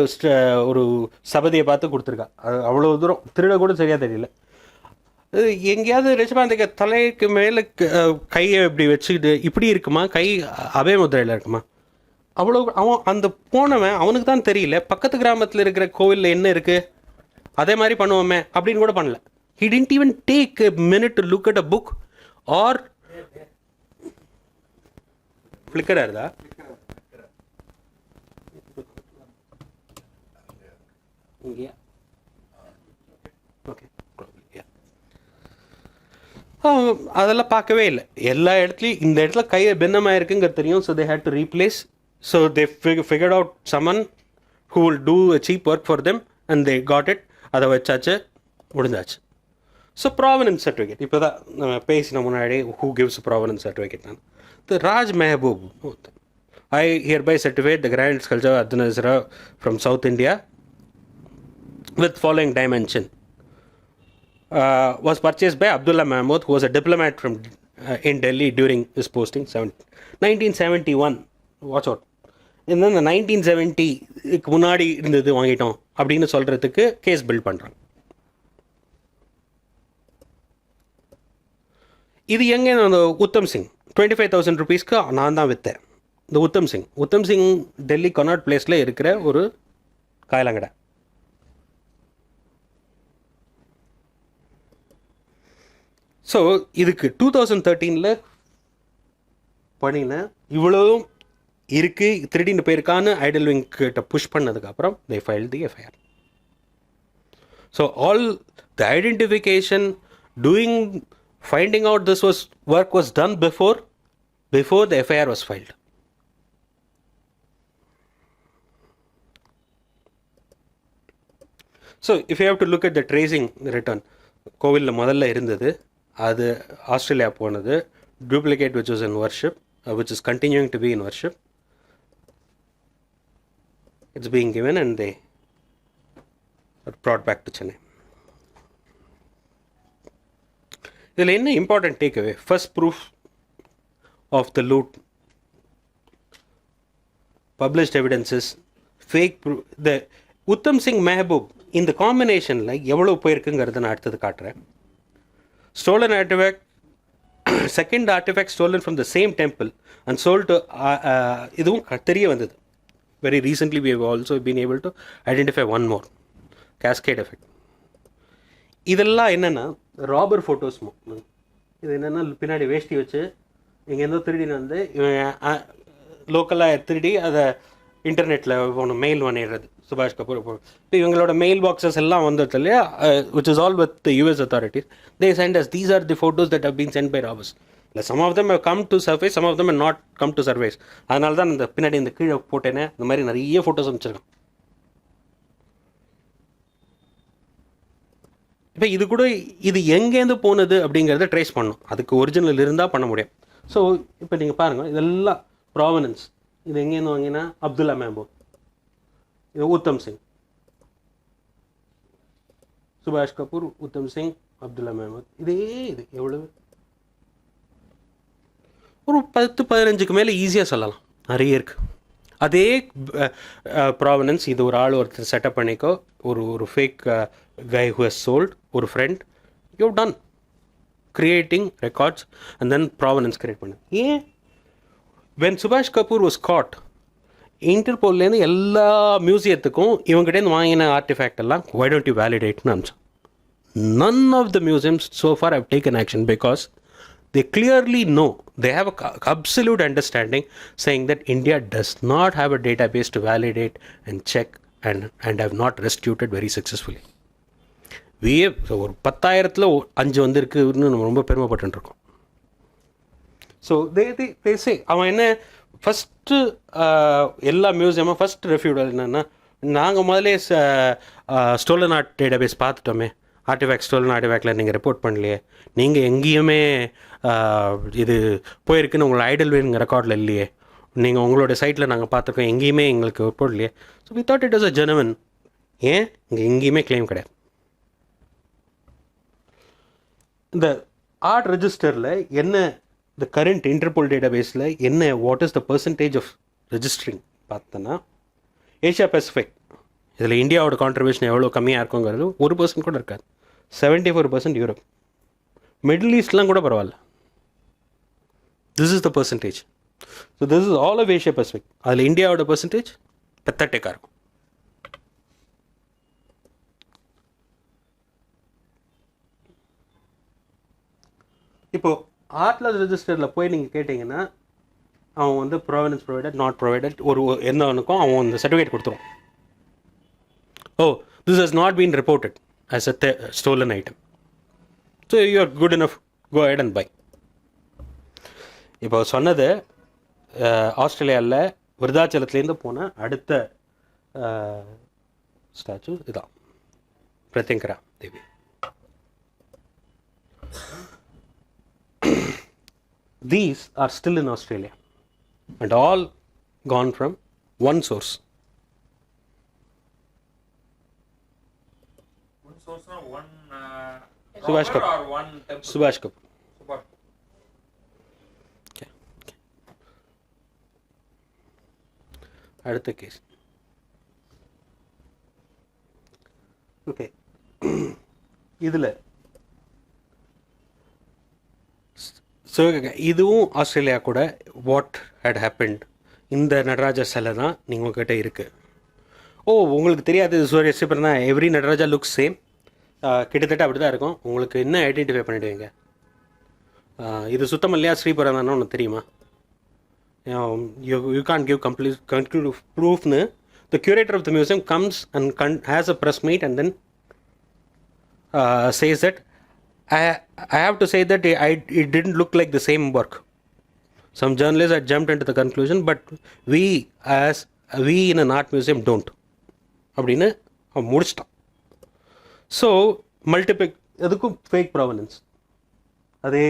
S1: சபதியை பார்த்து கொடுத்துருக்கா. அது அவ்வளோ தூரம் திருட கூட சரியாக தெரியல. எங்கேயாவது ரிஷபாந்தகர் தலைக்கு மேலே கையை இப்படி வச்சுக்கிட்டு இப்படி இருக்குமா, கை அபய முத்திரையில் இருக்குமா? அவ்வளோ அவன் அந்த போனவன் அவனுக்கு தான் தெரியல பக்கத்து கிராமத்தில் இருக்கிற கோவிலில் என்ன இருக்குது அதே மாதிரி பண்ணுவோமே அப்படின்னு கூட பண்ணல. He didn't even take a minute to look at a book or flicker ஆகுதா? இங்கேயா? ஓகே, அதெல்லாம் பார்க்கவே இல்லை. எல்லா இடத்துலையும் இந்த இடத்துல கையை பின்னமாக இருக்குங்கிறது தெரியும். So they had to replace. So they figured out someone who will do a cheap work for them and they got it. அதை வச்சாச்சு, முடிஞ்சாச்சு. ஸோ ப்ராவனன்ஸ் சர்டிஃபிகேட் இப்போ தான் நம்ம பேசின முன்னாடி ஹூ கிவ்ஸ் ப்ராவனன்ஸ் சர்டிஃபிகேட் நான் the Raj Mehboob I hereby certificate the grand sculpture Ardhanarishwarar from South India with following dimension. Was purchased by Abdullah Mahmood, who was a diplomat from in Delhi during his posting 1971. Watch out. இந்த 1970க்கு முன்னாடி இருந்தது வாங்கிட்டோம் அப்படின்னு சொல்கிறதுக்கு case build பண்ணுறாங்க. இது எங்கே? அந்த உத்தம் சிங் 25,000 rupeesக்கு நான் தான் விற்றேன். இந்த உத்தம் சிங் டெல்லி கனாட் பிளேஸில் இருக்கிற ஒரு காயலாங்கடை. ஸோ இதுக்கு 2013 பண்ணின இவ்வளவும் இருக்குது திருடின்னு போயிருக்கான்னு ஐடல் விங் கிட்ட புஷ் பண்ணதுக்கப்புறம் they filed the FIR. So all the identification, finding out this work was done before the FIR was filed. So if you have to look at the tracing return, கோவிலில் முதல்ல இருந்தது, அது Australia போனது, duplicate which was in worship, which is continuing to be in worship, it's being given and they are brought back to Chennai. இதில் என்ன important takeaway? First proof of the loot, published evidences, fake proof. The Uttam Singh Mehboob இந்த காம்பினேஷனில் எவ்வளோ போயிருக்குங்கிறத நான் அடுத்தது காட்டுறேன். Stolen artefact, second artefact stolen from the same temple and sold to, இதுவும் தெரிய வந்தது. Very recently we have also been able to identify one more cascade effect. இதெல்லாம் என்னென்னா ராபர் ஃபோட்டோஸ். இது என்னென்னா பின்னாடி வேஷ்டி வச்சு எங்கேருந்தோ திருடின்னு வந்து இவன் லோக்கலாக திருடி அதை இன்டர்நெட்டில் ஒன்று மெயில் பண்ணிடுறது. சுபாஷ் கபூர் இப்போ இவங்களோட மெயில் பாக்ஸஸ் எல்லாம் வந்துடுது இல்லையா, which is all with US authorities. They send us, these are the photos that have been sent by robbers. இல்லை, some of them have come to surface, some of them have not come to surface. அதனால தான் இந்த பின்னாடி இந்த கீழே போட்டேனே இந்த மாதிரி நிறைய ஃபோட்டோஸ் அனுப்பிச்சிருக்கேன். இப்போ இது கூட இது எங்கேருந்து போனது அப்படிங்கிறத ட்ரேஸ் பண்ணணும். அதுக்கு ஒரிஜினல் இருந்தால் பண்ண முடியும். ஸோ இப்போ நீங்கள் பாருங்கள், இதெல்லாம் ப்ராவனன்ஸ். இது எங்கேருந்து வாங்கினா அப்துல்லா மெஹபூப், இது உத்தம் சிங், சுபாஷ் கபூர், உத்தம் சிங், அப்துல்லா மெஹபூப். இதே இது எவ்வளவு ஒரு 10-15க்கு மேலே ஈஸியாக சொல்லலாம், நிறைய இருக்குது. அதே ப்ராவனன்ஸ் இது ஒரு ஆள் ஒருத்தர் செட்டப் பண்ணிக்கோ, ஒரு fake guy who has sold, ஒரு friend, you've done creating records and then provenance create பண்ணு. ஏன் when Subhash Kapoor was caught, இன்டர்போல்லேருந்து எல்லா மியூசியத்துக்கும் இவங்ககிட்டேருந்து வாங்கின ஆர்டிஃபேக்ட் எல்லாம் why don't you validate-னு அனுப்பிச்சோம். None of the museums so far have taken action because they clearly know, they have a absolute understanding saying that India does not have a database to validate and check and have not rescued it very successfully. ஒரு 10,000ல் 5 வந்திருக்குன்னு நம்ம ரொம்ப பெருமைப்பட்டுருக்கோம். So they அவன் என்ன first எல்லா மியூசியமும் first ரெஃப்யூடல் என்னென்னா, நாங்கள் முதலே ஸ்டோலன் ஆர்ட் டேட்டாபேஸ் பார்த்துட்டோமே, ஆர்டிஃபேக்ட் ஸ்டோலன் ஆர்டிஃபேக்டில் நீங்கள் ரிப்போர்ட் பண்ணலையே, நீங்கள் எங்கேயுமே இது போயிருக்குன்னு உங்களை ஐடல் வேணுங்க ரெக்கார்டில் இல்லையே, நீங்கள் உங்களோட சைட்டில் நாங்கள் பார்த்துருக்கோம், எங்கேயுமே எங்களுக்கு ரிப்போர்ட் இல்லையே. So we thought it was a genuine. ஏன் இங்கே எங்கேயுமே கிளைம் கிடையாது. இந்த ஆர்ட் ரெஜிஸ்டரில் என்ன, இந்த கரண்ட் இன்டர்போல் டேட்டாபேஸில் என்ன, what is the percentage of registering பார்த்தோன்னா, ஏஷியா பசிபிக் இதில் இந்தியாவோட கான்ட்ரிபியூஷன் எவ்வளோ கம்மியாக இருக்குங்கிறது 1% கூட இருக்காது. 74% யூரோப், மிடில் ஈஸ்ட்லாம் கூட பரவாயில்ல. This is the percentage. So this is all of Asia Pacific. அதில் இந்தியாவோட பர்சன்டேஜ் பெத்தட்டேக்காக இருக்கும். இப்போது ஆர்ட்லஸ் ரெஜிஸ்டரில் போய் நீங்கள் கேட்டிங்கன்னா அவன் வந்து ப்ரொவிடன்ஸ் ப்ரொவைடட், நாட் ப்ரொவைடட், ஒரு எந்தவனுக்கும் அவன் அந்த சர்டிஃபிகேட் கொடுத்துருவான். Oh, this has not been reported as a stolen item, so you are good enough, go ahead and buy. இப்போ சொன்னது ஆஸ்திரேலியாவில் விருதாச்சலத்துலேருந்து போன அடுத்த ஸ்டாச்சு இதுதான், Pratyangira Devi. These are still in Australia and all gone from one source.
S3: One source or one
S1: Subhash
S3: robber
S1: Kapoor.
S3: or one temple?
S1: Subhash Kapoor.
S3: Subhash.
S1: Okay. அடுத்த case. Okay, இதில் so இதுவும் ஆஸ்திரேலியா கூட வாட் ஹேட் ஹேப்பன்ட், இந்த நடராஜா சிலை தான் நீங்கள் உங்கள்கிட்ட இருக்குது. ஓ, உங்களுக்கு தெரியாது இது சூரிய சிப்பர் தான், எவ்ரி நடராஜா லுக்ஸ் சேம், கிட்டத்தட்ட அப்படி தான் இருக்கும். உங்களுக்கு என்ன ஐடென்டிஃபை பண்ணிவிடுவீங்க, இது சுத்தம் இல்லையா ஸ்ரீபுரம் தானே ஒன்று தெரியுமா? You can't give complete conclusive ப்ரூஃப்னு the curator of the museum comes and has a press meet and then says that I have to say that it didn't look like the same work. Some journalists had jumped into the conclusion, but we in an art museum don't. அப்படின்னு அவன் முடிச்சிட்டான். So multiple அதுக்கும் fake provenance அதே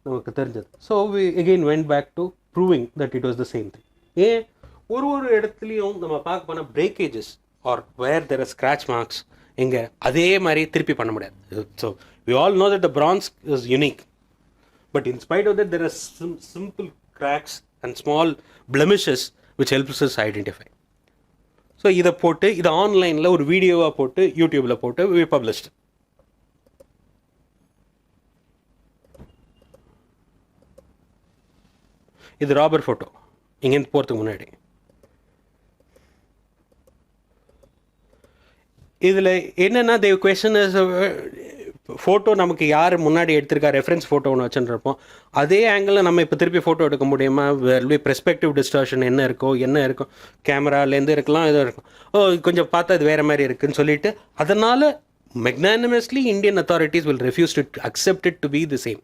S1: நமக்கு தெரிஞ்சது. So we again went back to proving that it was the same thing. ஏன் ஒரு ஒரு இடத்துலையும் நம்ம பார்க்க போனால் breakages or where there are scratch marks எங்கே அதே மாதிரி திருப்பி பண்ண முடியாது. So we all know that the bronze is unique, but in spite of that there are simple cracks and small blemishes which helps us identify. So இதை போட்டு இதை ஆன்லைனில் ஒரு வீடியோவாக போட்டு யூடியூப்பில் போட்டு வி பப்ளிஷ்டு. இது ராபர் ஃபோட்டோ இங்கேருந்து போகிறதுக்கு முன்னாடி. இதில் என்னென்னா தேவ் கொஷன் இஸ் ஃபோட்டோ நமக்கு யார் முன்னாடி எடுத்திருக்கா ரெஃபரன்ஸ் ஃபோட்டோ ஒன்று வச்சுருப்போம். அதே ஆங்கிளில் நம்ம இப்போ திருப்பி ஃபோட்டோ எடுக்க முடியுமா? பெர்ஸ்பெக்டிவ் டிஸ்டார்ஷன் என்ன இருக்கோ கேமராலேருந்து இருக்கலாம், இதாக இருக்கும். கொஞ்சம் பார்த்தா இது வேறு மாதிரி இருக்குதுன்னு சொல்லிட்டு அதனால் magnanimously Indian authorities will refuse to accept it to be the same.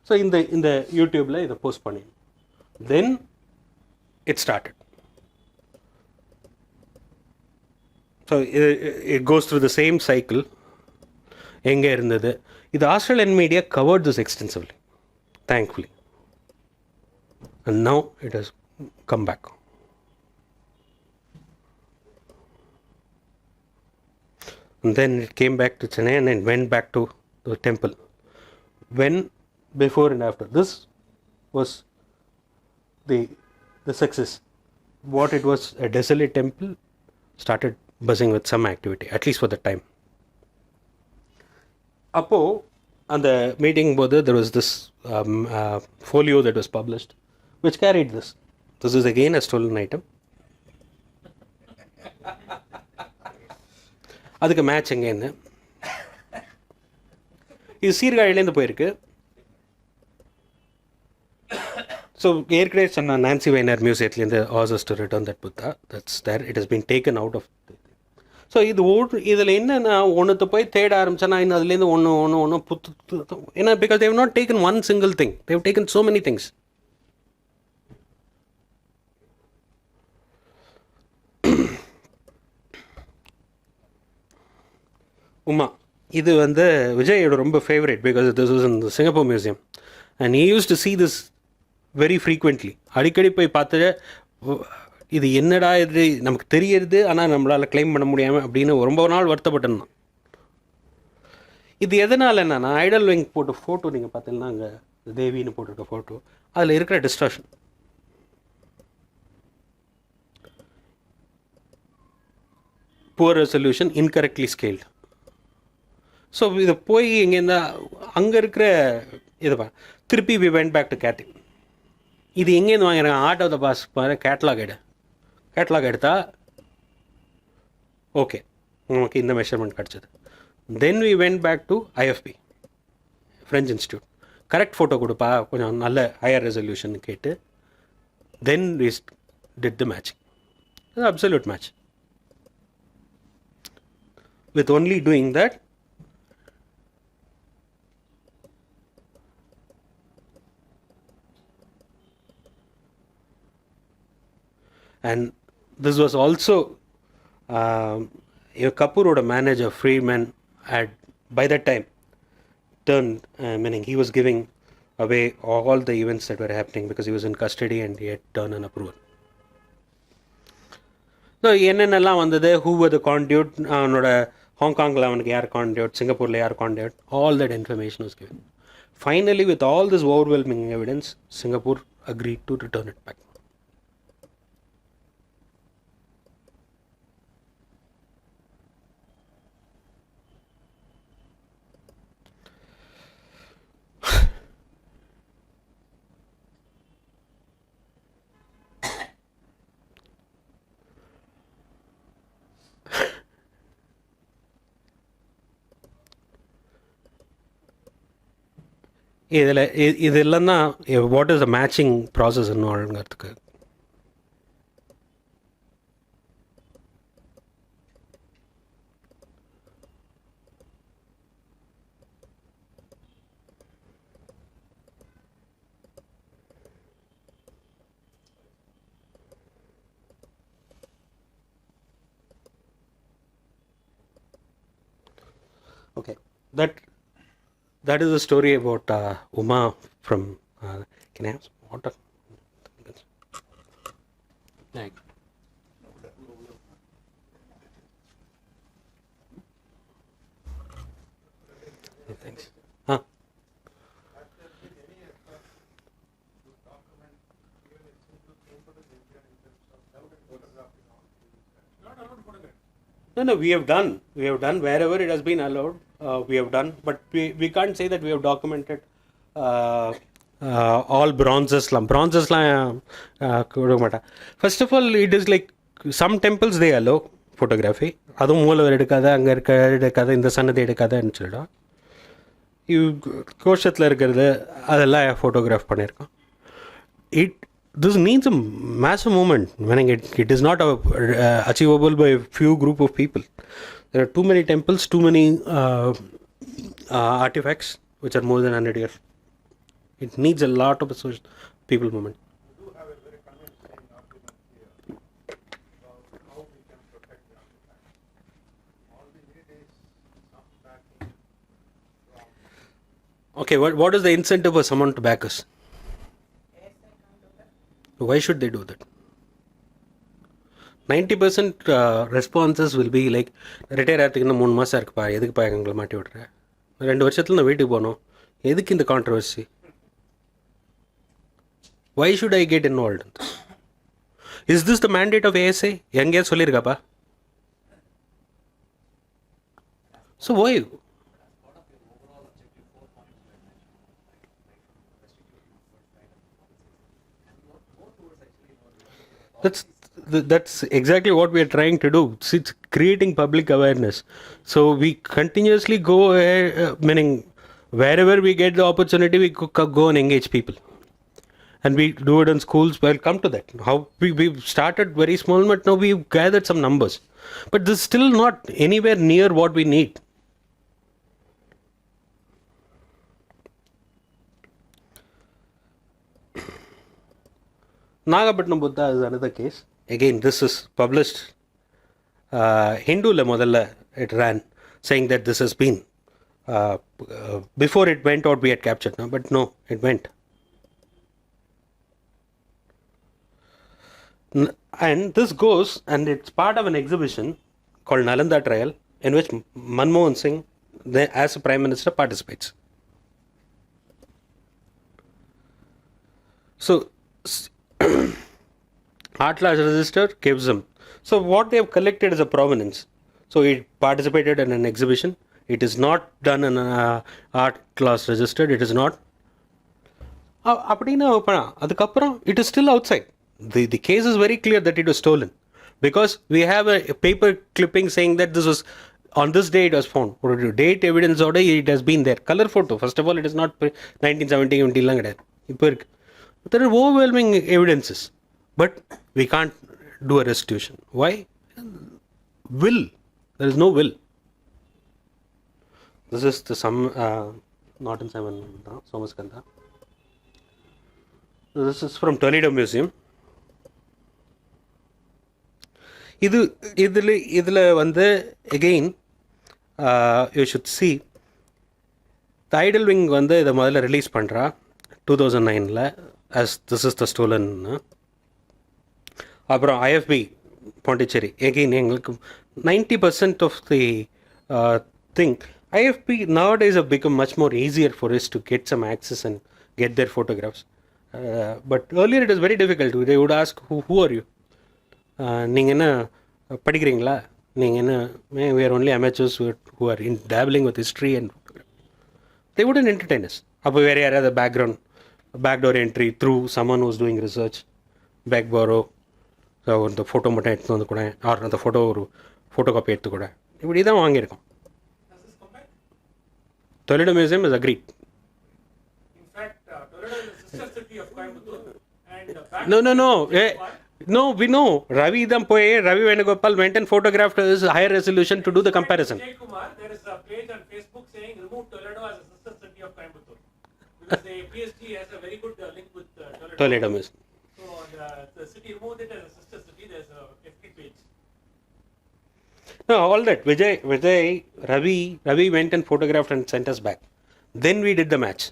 S1: So இந்த யூடியூப்பில் இதை போஸ்ட் பண்ணி then it started. So it goes through the same cycle. எங்கே இருந்தது இது Australian media covered this extensively thankfully, and now it has come back. And then it came back to Chennai and it went back to the temple. When before and after this was the success. What it was, a desolate temple started buzzing with some activity, at least for the time. Appo and the meeting both there was this folio that was published which carried this. This is again a stolen item. அதுக்கு match எங்கேருந்து இது சீர்காழிலேருந்து போயிருக்கு. So ஏற்கனவே சொன்ன Nancy Wiener மியூசியத்துலேருந்து ஆசஸ் to return that Buddha that's there. It has been taken out of. So இதில் என்னென்னா ஒன்றுத்தை போய் தேட ஆரம்பிச்சேன்னா இன்னும் அதுலேருந்து ஒன்று புத்து. ஏன்னா because they've not taken one single thing, they've taken so many things. Uma இது விஜயோட ரொம்ப favourite because this was in the Singapore museum and he used to see this very frequently. அடிக்கடி போய் பார்த்து இது என்னடா இது நமக்கு தெரியறது ஆனால் நம்மளால் கிளைம் பண்ண முடியாமல் அப்படின்னு ரொம்ப நாள் வருத்தப்பட்டிருந்தான். இது எதனால் என்னன்னா ஐடல் விங் போட்ட ஃபோட்டோ நீங்கள் பார்த்தீங்கன்னா அங்கே தேவின்னு போட்டிருக்க ஃபோட்டோ அதில் இருக்கிற distortion. Poor resolution, incorrectly scaled. So இதை போய் இங்கேருந்தா அங்கே இருக்கிற இதை திருப்பி we went back to getting. இது எங்கேருந்து வாங்கிறாங்க? Art of the Past catalogue எடுத்தால் ஓகே நமக்கு இந்த மெஷர்மெண்ட் கிடச்சிது. Then we went back to IFP French institute. Correct photo கொடுப்பா கொஞ்சம் நல்ல ஹையர் ரெசல்யூஷன் கேட்டு then we did the matching. Absolute match. With only doing that, and this was also Kapoor oda manager Freeman had by that time turned, meaning he was giving away all the events that were happening because he was in custody and he had turned an approval. So என்னென்னலாம் வந்தது, who var the conduit, அவனோட ஹாங்காங்கில் அவனுக்கு யார் conduit, சிங்கப்பூரில் யார் conduit, all that information was given. Finally, with all this overwhelming evidence, Singapore agreed to return it back. இதெல்லாம் தான் what is the matching process இன்னுங்கிறதுக்கு. Okay, that is a story about Uma from Can I have some water? Thank Thanks. Huh?
S2: Not allowed photograph.
S1: No, we have done. We have done wherever it has been allowed. We have done, but we can't say that we have documented all bronzes. Bronzes, first of all, it is like some temples they allow photography. அதுவும் மூலவர் எடுக்காத அங்கே இருக்க எடுக்காத இந்த சன்னதி எடுக்காதன்னு சொல்லிடும். கோஷத்தில் இருக்கிறது அதெல்லாம் ஃபோட்டோகிராஃப் பண்ணியிருக்கோம். This needs a massive movement. When it is not achievable by a few group of people. There are too many temples, too many artifacts which are more than 100 years. It needs a lot of people movement.
S3: You do have a very convincing argument here about how we can protect the artifacts. All we need is some backing from.
S1: Okay, what is the incentive for someone to back us? Why should they do that? 90% responses will be like, retire ஆகிறதுக்கு இன்னும் 3 மாதம் இருக்குப்பா, எதுக்குப்பா எங்களை மாட்டி விட்றேன், 2 வருஷத்தில் நான் வீட்டுக்கு போகணும், எதுக்கு இந்த controversy? Why should I get involved in this? Is this the mandate of ASA? எங்கேயாவது சொல்லியிருக்காப்பா? So why? That's exactly what we are trying to do. It's creating public awareness. So we continuously go ahead, meaning wherever we get the opportunity, we go and engage people. And we do it in schools. Well, come to that. How we started very small, but now we've gathered some numbers. But this is still not anywhere near what we need. Nagapatnam Buddha is another case. Again, this is published. Hindu le modalla it ran, saying that this has been before it went out we had captured, no? But no, it went. And this goes, and it's part of an exhibition called Nalanda Trial, in which Manmohan Singh, as a Prime Minister, participates. So, Atlas Register gives them. So, what they have collected is a provenance. So, it participated in an exhibition. It is not done in an art class registered. It is not. It is still outside. The case is very clear that it was stolen. Because we have a paper clipping saying that this was on this day it was found. Date evidence order, it has been there. Color photo. First of all, it is not 1970. There are overwhelming evidences. But we can't do a restitution. Why? Will. There is no will. This is the not in Simon, Somaskanda. This is from Toledo Museum. இதில் வந்து again you should see the Idol Wing வந்து இதை முதல்ல release பண்ணுறா 2009 as this is the stolen. அப்புறம் IFB Pondicherry again எங்களுக்கு 90% of the thing. IFB nowadays have become much more easier for us to get some access and get their photographs. But earlier it was very difficult. They would ask, who are you? நீங்கள் என்ன படிக்கிறீங்களா, நீங்கள் என்ன, we are only amateurs who are dabbling with history and they wouldn't entertain us. அப்போ வேறு யாராவது backdoor entry through someone who was doing research, back borrow, அந்த photo மட்டும் எடுத்து வந்து கூட, ஆர் அந்த ஃபோட்டோ ஒரு ஃபோட்டோ காப்பி எடுத்து கூட, இப்படி தான் வாங்கியிருக்கோம். Toledo Museum is agreed.
S2: In fact, Toledo is the sister city of Coimbatore. And
S1: No. No, we know. Ravi Venugopal went and photographed his higher resolution to do the comparison.
S2: Jay Kumar, there is a page on Facebook saying remove Toledo as a sister city of Coimbatore. Because the PSG has a very good link with
S1: Toledo Museum.
S2: So the city removed it as a sister city. There's a FT page.
S1: No, all that. Vijay, Ravi went and photographed and sent us back. Then we did the match.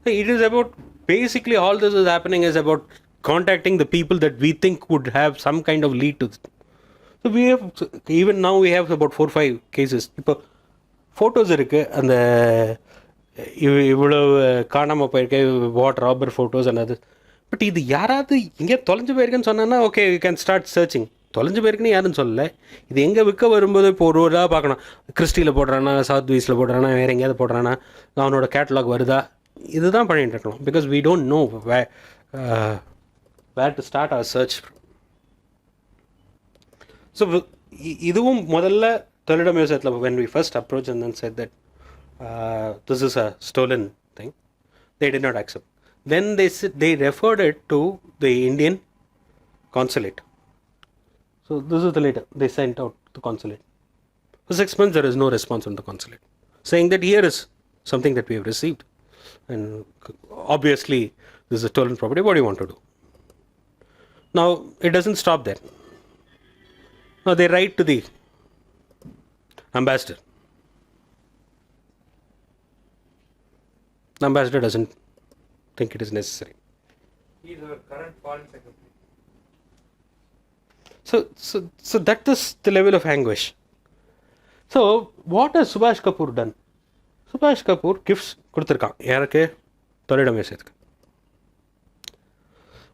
S1: It is about basically all this is happening is about contacting the people that we think would have some kind of lead to this. So we have, even now we have about 4-5 cases. இப்போ photos இருக்குது, அந்த இவ்வளோ காணாமல் போயிருக்க what ராபர் photos and அது. But இது யாராவது எங்கேயா தொலைஞ்சு போயிருக்குன்னு சொன்னா okay you can start searching. தொலைஞ்சு போயிருக்குன்னு யாரும் சொல்லலை. இது எங்கே விற்க வரும்போது இப்போ ஒரு இதாக பார்க்கணும், கிறிஸ்டியில் போடுறானா, சவுத் வீஸில் போடுறானா, வேறு எங்கேயாவது போடுறானா, அவனோட கேட்லாக் வருதா, இதுதான் பண்ணிட்டு இருக்கணும். Because we don't know where to start our search. So இதுவும் முதல்ல தொழில்நுட்ப மியூசியத்தில் when we first approached and then said that this is a stolen thing, they did not accept. Then they referred it to the Indian consulate. So this is the letter they sent out to consulate. For 6 months there is no response from the consulate saying that here is something that we have received and obviously this is a stolen property, what do you want to do? Now it doesn't stop there. Now they write to the ambassador. The ambassador doesn't think it is necessary.
S2: He is our current foreign secretary.
S1: So that is the level of anguish. So what has Subhash Kapoor done? Subhash Kapoor gifts கொடுத்துருக்கான் யாருக்கு, தொழில்நுட்ப மியூசியத்துக்கு.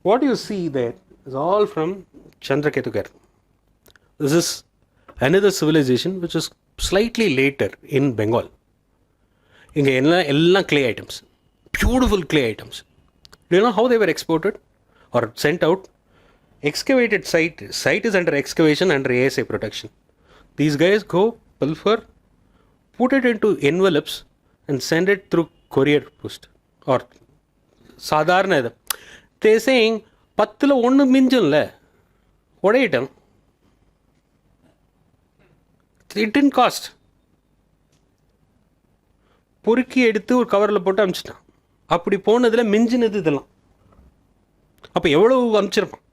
S1: What you see there is all from Chandraketugar. This is another civilization which is slightly later in Bengal. இங்கே எல்லாம் clay items, beautiful clay items. Do you know how they were exported or sent out? Excavated site is under excavation under ASI protection. These guys go pilfer, put it into envelopes and send it through courier post or சாதாரண இது. They saying 10ல் 1 மிஞ்சும்ல உடையிட்டம். It didn't cost. பொறுக்கி எடுத்து ஒரு கவரில் போட்டு அனுப்பிச்சிட்டான். அப்படி போனதில் மிஞ்சினது இதெல்லாம். அப்போ எவ்வளோ அனுப்பிச்சிருப்பான்?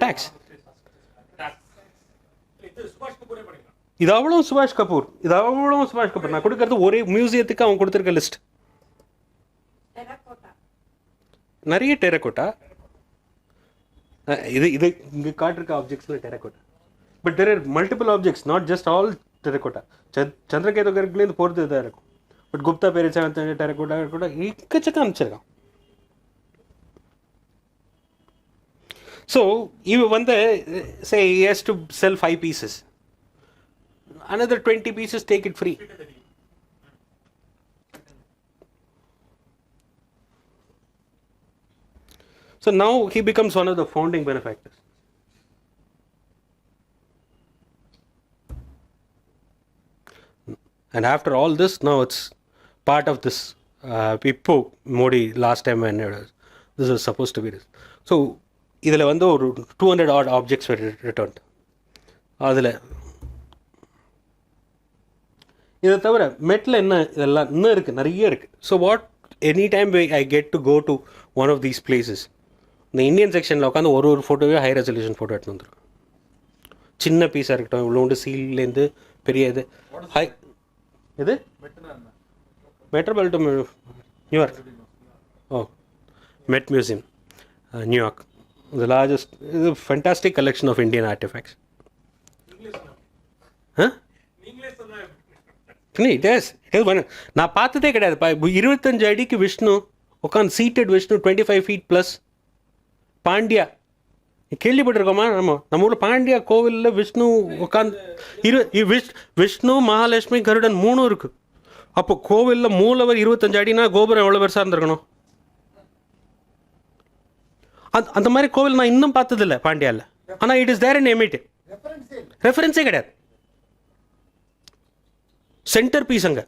S1: டாக்ஸ். இது அவ்வளோ சுபாஷ் கபூர், நான் கொடுக்கறது ஒரே மியூசியத்துக்கு அவன் கொடுத்துருக்க லிஸ்ட். நிறைய டெரக்கோட்டா, இது இங்கே காட்டிருக்க ஆப்ஜெக்ட்ஸில் terracotta. But there are multiple objects, not just all terracotta. சந்திரகேதுகர்லேருந்து போகிறது இதாக இருக்கும். பட் குப்தா பேரிச்சா டெரக்கோட்டா இக்கச்சக்கம் அனுப்பிச்சிருக்கான். So even say he has to sell 5 pieces, another 20 pieces take it free. So now he becomes one of the founding benefactors. And after all this, now it's part of this Pippu Modi last time when this is supposed to be this. So இதில் ஒரு 200 odd objects were returned. அதில் இதை தவிர மெட்டில் இதெல்லாம் இன்னும் இருக்குது, நிறைய இருக்குது. So what any time I get to go to one of these places, இந்த இந்தியன் செக்ஷனில் உட்காந்து ஒரு ஃபோட்டோவே ஹை ரெசல்யூஷன் ஃபோட்டோ எடுத்து வந்துடும். சின்ன பீஸாக இருக்கட்டும், இவ்வளோண்டு சீல்லேருந்து பெரிய இது ஹை. இது metropolitan New York. Oh, Met museum, New York. The largest, is a fantastic collection of Indian artifacts. நான் பார்த்ததே கிடையாதுப்பா. 25 அடிக்கு விஷ்ணு உட்காந்து seated Vishnu, 25 feet plus. Pandya கேள்விப்பட்டிருக்கோமா? நம்ம ஊரில் பாண்டியா கோவிலில் விஷ்ணு உட்காந்து விஷ்ணு, மகாலட்சுமி, கருடன் 3 இருக்குது. அப்போ கோவிலில் மூலவர் 25 அடினா கோபுரம் எவ்வளோ பெருசாக இருந்திருக்கணும்? அந்த மாதிரி கோவில் நான் இன்னும் பார்த்ததில்லை பாண்டியாவில். ஆனால் it is there in emit. ரெஃபரன்ஸே கிடையாது. சென்டர் பீஸ் அங்கே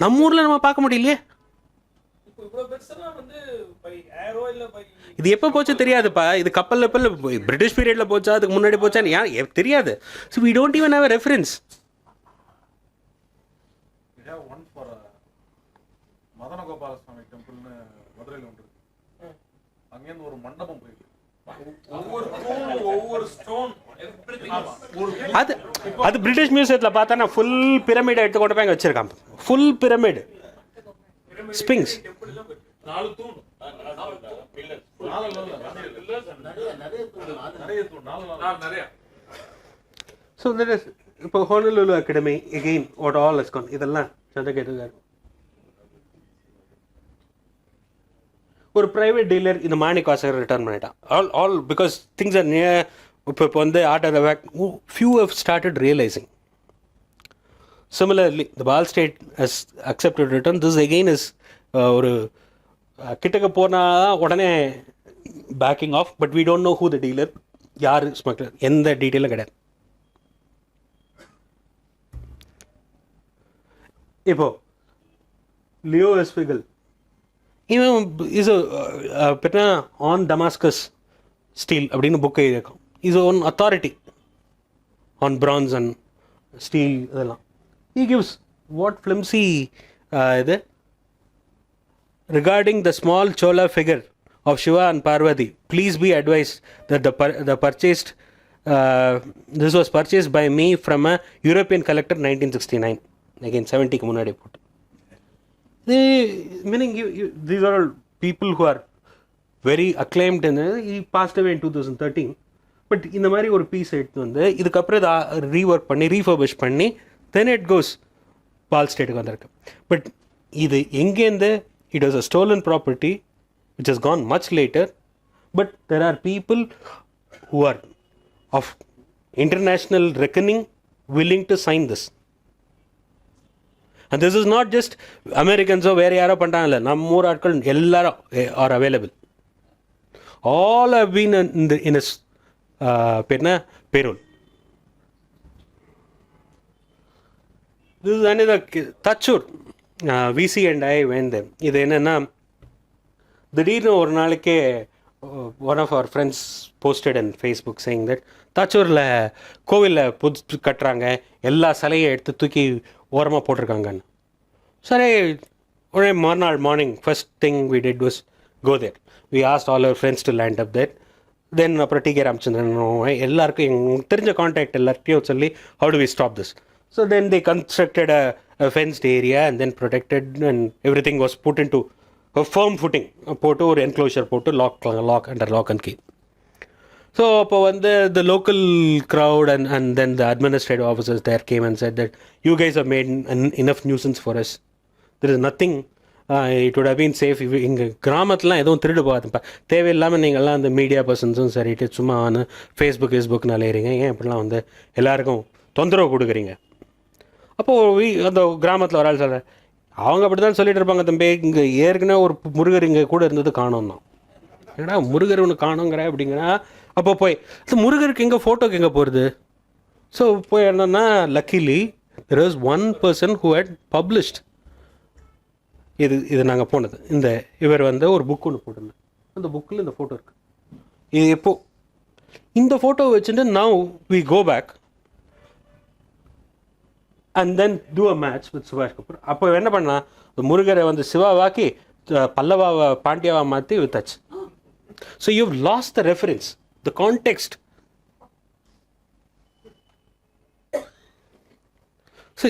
S1: நம்ம ஊரில் நம்ம பார்க்க முடியலையே. இது எப்போ போச்சு தெரியாதுப்பா. இது கப்பலில் பிரிட்டிஷ் பீரியடில் போச்சா, அதுக்கு முன்னாடி போச்சான்னு யார் தெரியாது. So we don't even have a reference.
S3: Madanagopala Swami டெம்பிள்னு மதுரையில் உண்டு. அங்கேருந்து ஒரு மண்டபம் போயிருக்கு. ஒவ்வொரு ஸ்டோன்
S1: அது அது பிரிட்டிஷ் மியூசியத்தில் பார்த்தா நான் ஃபுல் பிரமிட் எடுத்து கொண்டு போய் அங்கே வச்சிருக்கான். Full pyramid sphinx. So that is இப்போ Honolulu academy again what all is gone. இதெல்லாம் சந்திரகேது ஒரு ப்ரைவேட் டீலர் இந்த மாணிக் வாசகர் ரிட்டர்ன் பண்ணிட்டான். All because things are near. இப்போ வந்து art of the back few have started realising. Similarly, the Ball State has accepted return. This again is ஒரு கிட்டக்க போனால் உடனே backing off. But we don't know who the dealer, யார் smuggler, எந்த டீட்டெயிலும் கிடையாது. இப்போ லியோ எஸ்பிகல் இவன் இஸ் ஆன் டமாஸ்கஸ் ஸ்டீல் அப்படின்னு புக் எழுதியிருக்கான். Is one authority on bronze and steel இதெல்லாம். He gives what flimsy இது regarding the small chola figure of Shiva and Parvati. Please be advised that the purchased this was purchased by me from a European collector 1969. Again 70 க்கு முன்னாடி போட்டு. Meaning these are all people who are very acclaimed and he passed away in 2013. But இந்த மாதிரி ஒரு piece எடுத்து வந்து இதுக்கப்புறம் இதை ரீஒர்க் பண்ணி ரீஃபர்பிஷ் பண்ணி then it goes பால் ஸ்டேட்டுக்கு வந்திருக்கு. பட் இது எங்கேருந்து it was a stolen property which has gone much later. But there are people who are of international reckoning willing to sign this. And this is not just அமெரிக்கன்ஸோ வேறு யாரோ பண்ணுறாங்கல்ல, நம்ம ஊர் ஆட்கள் எல்லாரும் are available. All have been in என்ன payroll. This is another Tachur. VC and I went there. இது என்னென்னா திடீர்னு ஒரு நாளைக்கே one of our friends posted and Facebook saying that தச்சூரில் கோவிலில் புது கட்டுறாங்க, எல்லா சிலையை எடுத்து தூக்கி ஓரமாக போட்டிருக்காங்கன்னு. சரி, உடனே மறுநாள் morning first thing we did was go there. We asked all our friends to land up there. Then அப்புறம் டி கே ராமச்சந்திரன் எல்லாருக்கும் எங்களுக்கு தெரிஞ்ச கான்டாக்ட் எல்லார்ட்டையும் சொல்லி how do we stop this. So then they constructed a fenced area and then protected, and everything was put into a firm footing. போட்டு ஒரு enclosure போட்டு lock under lock and key. So அப்போ வந்து the local crowd and then the administrative officers there came and said that you guys have made enough nuisance for us. There is nothing. It would have been safe. இங்கே கிராமத்துலாம் எதுவும் திருடு போகாதுப்பா. தேவையில்லாமல் நீங்கள்லாம் அந்த media பர்சன்ஸும் சரிட்டு சும்மா ஃபேஸ்புக்னு அலையிறீங்க. ஏன் இப்படிலாம் வந்து எல்லாருக்கும் தொந்தரவு கொடுக்குறீங்க. அப்போது அந்த கிராமத்தில் ஒரு ஆள் சொல்கிறேன், அவங்க அப்படி தான் சொல்லிட்டு இருப்பாங்க, தம்பி இங்கே ஏற்கனவே ஒரு முருகர் இங்கே கூட இருந்தது காணோம் தான். ஏன்னா முருகர் ஒன்று காணோங்கிற அப்படிங்கிறா. அப்போ போய் அந்த முருகருக்கு எங்கே ஃபோட்டோக்கு எங்கே போகிறது. ஸோ போய் என்னன்னா luckily there is one person who had published இது நாங்கள் போனது. இவர் வந்து ஒரு புக் ஒன்று போட்டிருந்தேன். அந்த புக்கில் இந்த ஃபோட்டோ இருக்குது. இது எப்போது இந்த ஃபோட்டோ வச்சுட்டு now we go back and then do a match with Subhash Kapoor. அப்போ என்ன பண்ணலாம், முருகரை வந்து சிவாவாக்கி பல்லவாவை பாண்டியாவா மாற்றி வித்தாச்சு. So you lost the reference, the context. So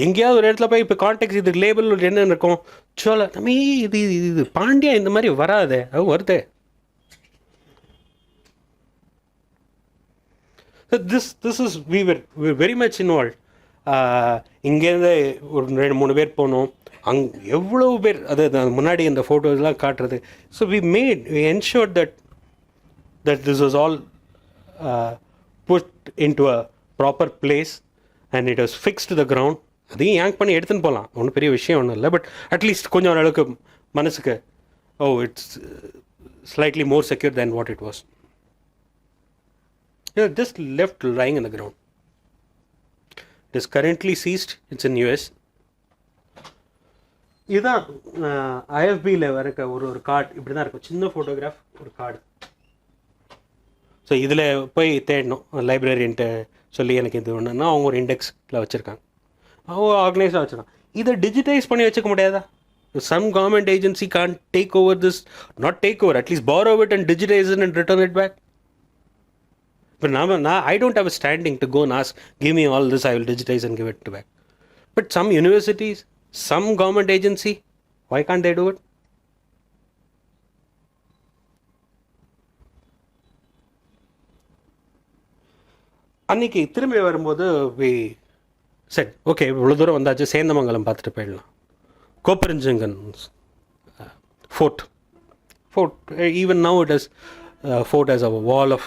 S1: எங்கேயாவது ஒரு இடத்துல போய் இப்போ கான்டெக்ட் இது லேபிள் என்ன இருக்கும், சோழ நம்ம இது பாண்டியா இந்த மாதிரி வராதே, அது வருதே. This is we were very much involved. இங்கேருந்து ஒரு 2-3 பேர் போனோம். எவ்வளோ பேர் அது முன்னாடி இந்த ஃபோட்டோஸ்லாம் காட்டுறது. So we ensured that this was all put into a proper place and it was fixed to the ground. அதையும் yank பண்ணி எடுத்துன்னு போகலாம், ஒன்றும் பெரிய விஷயம் ஒன்றும் இல்லை. பட் அட்லீஸ்ட் கொஞ்சம் ஓரளவுக்கு மனசுக்கு it's slightly more secure than what it was. Just left lying in the ground. It is currently seized. It's in US. இதுதான் ஐஎஃபியில் வர ஒரு கார்டு இப்படி தான் இருக்கும், சின்ன ஃபோட்டோகிராஃப் ஒரு கார்டு. ஸோ இதில் போய் தேடணும் லைப்ரரின்ட்டு சொல்லி எனக்கு இது ஒன்றுன்னா அவங்க ஒரு இண்டெக்ஸில் வச்சுருக்காங்க, அவங்க ஆர்கனைஸாக வச்சுருக்காங்க. இதை டிஜிட்டைஸ் பண்ணி வச்சுக்க முடியாதா? Some government agency can't take over this, not take over, at least borrow it and digitize it and return it back. But now I don't have a standing to go and ask, give me all this, I will digitize and give it back. But some universities, some government agency, why can't they do it? அன்றைக்கி திரும்பி வரும்போது we சரி okay இவ்வளோ தூரம் வந்தாச்சு, சேந்தமங்கலம் பார்த்துட்டு போயிடலாம். Kopperunchingan fort even now it is fort has a wall of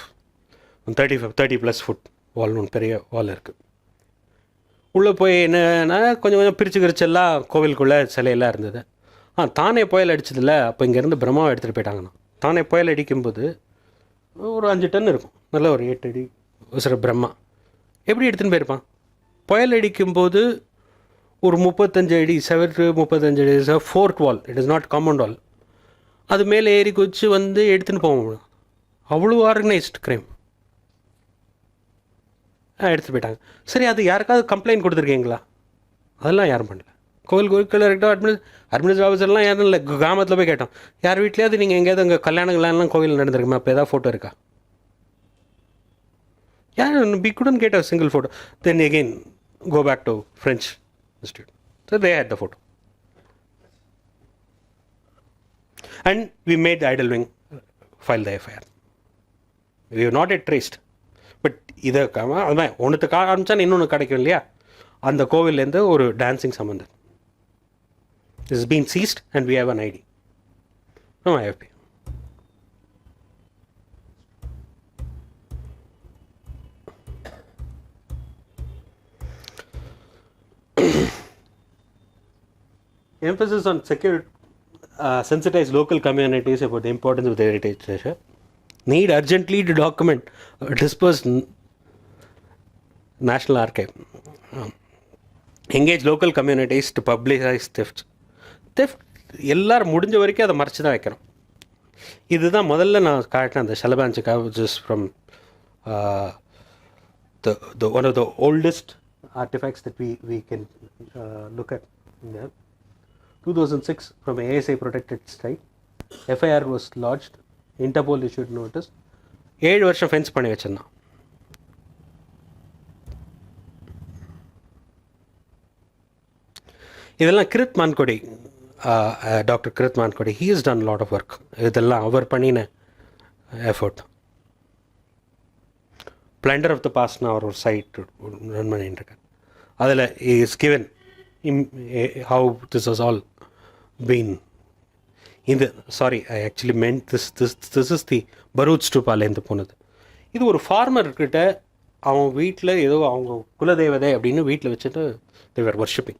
S1: 30+ foot wall, ஒன்று பெரிய வால் இருக்குது. உள்ளே போய் என்னன்னா கொஞ்சம் கொஞ்சம் பிரித்து கிரிச்செல்லாம் கோவிலுக்குள்ளே சிலையெல்லாம் இருந்தது. தானே புயல் அடிச்சதில்ல, அப்போ இங்கேருந்து பிரம்மாவை எடுத்துகிட்டு போயிட்டாங்கண்ணா. தானே புயல் அடிக்கும்போது ஒரு 5 டன் இருக்கும், நல்ல ஒரு 8 அடி சில பிரம்மா. எப்படி எடுத்துன்னு போயிருப்பான்? புயல் அடிக்கும்போது ஒரு 35 அடி செவரு, 35 அடி fort wall, it is not compound wall, அது மேலே ஏறி குதிச்சு வந்து எடுத்துன்னு போவோம். அவ்வளோ ஆர்கனைஸ்ட் க்ரைம். எடுத்துகிட்டு போயிட்டாங்க. சரி, அது யாருக்காவது கம்ப்ளைண்ட் கொடுத்துருக்கீங்களா? அதெல்லாம் யாரும் பண்ணல. கோவில் அட்மினிஸ்ட்ரேட்டிவ் ஆஃபீஸர்லாம் யாரும் இல்லை. கிராமத்தில் போய் கேட்டோம், யார் வீட்லையாவது நீங்கள் எங்கேயாவது அங்கே கல்யாணங்கள்லாம் கோவில் நடந்திருக்குமா, இப்போ ஏதாவது ஃபோட்டோ இருக்கா? யார் we couldn't get a single photo. Then again go back to French Institute, so they had the photo. And we made the idol wing file the FIR. We have not yet traced, but இதை அதான் ஒன்றுத்துக்கு ஆரம்பித்தா இன்னொன்று கிடைக்கும் இல்லையா? அந்த கோவிலேருந்து ஒரு dancing சம்மந்தம். This has been seized and we have an ID from IFP. Emphasis on secure, sensitize local communities about the importance of the heritage treasure. Need urgently to document, disperse National Archive. Engage local communities to publicize thefts. Theft எல்லாரும் முடிஞ்ச வரைக்கும் அதை மறைச்சி தான் வைக்கிறோம். இதுதான் முதல்ல நான் காட்டினேன் அந்த ஷலபாஞ்சிக்காக, just from the one of the oldest artifacts that we can look at. Yeah. 2006 from ASI protected site, FIR was lodged, Interpol issued notice. 7 வருஷம் ஃபென்ஸ் பண்ணி வச்சிருந்தான். இதெல்லாம் Kirit Mankodi, doctor Kirit Mankodi, he has done lot of work. இதெல்லாம் அவர் பண்ணின effort. Plunder of the Pastனா அவர் ஒரு சைட் ரன் பண்ணிட்டு இருக்கார். அதில் is given how this has all been in the, sorry, I actually meant this is the Bharuch ஸ்டூபாலேருந்து போனது. இது ஒரு ஃபார்மர்கிட்ட அவன் வீட்டில் ஏதோ அவங்க குலதெய்வதை அப்படின்னு வீட்டில் வச்சுட்டு they were worshipping.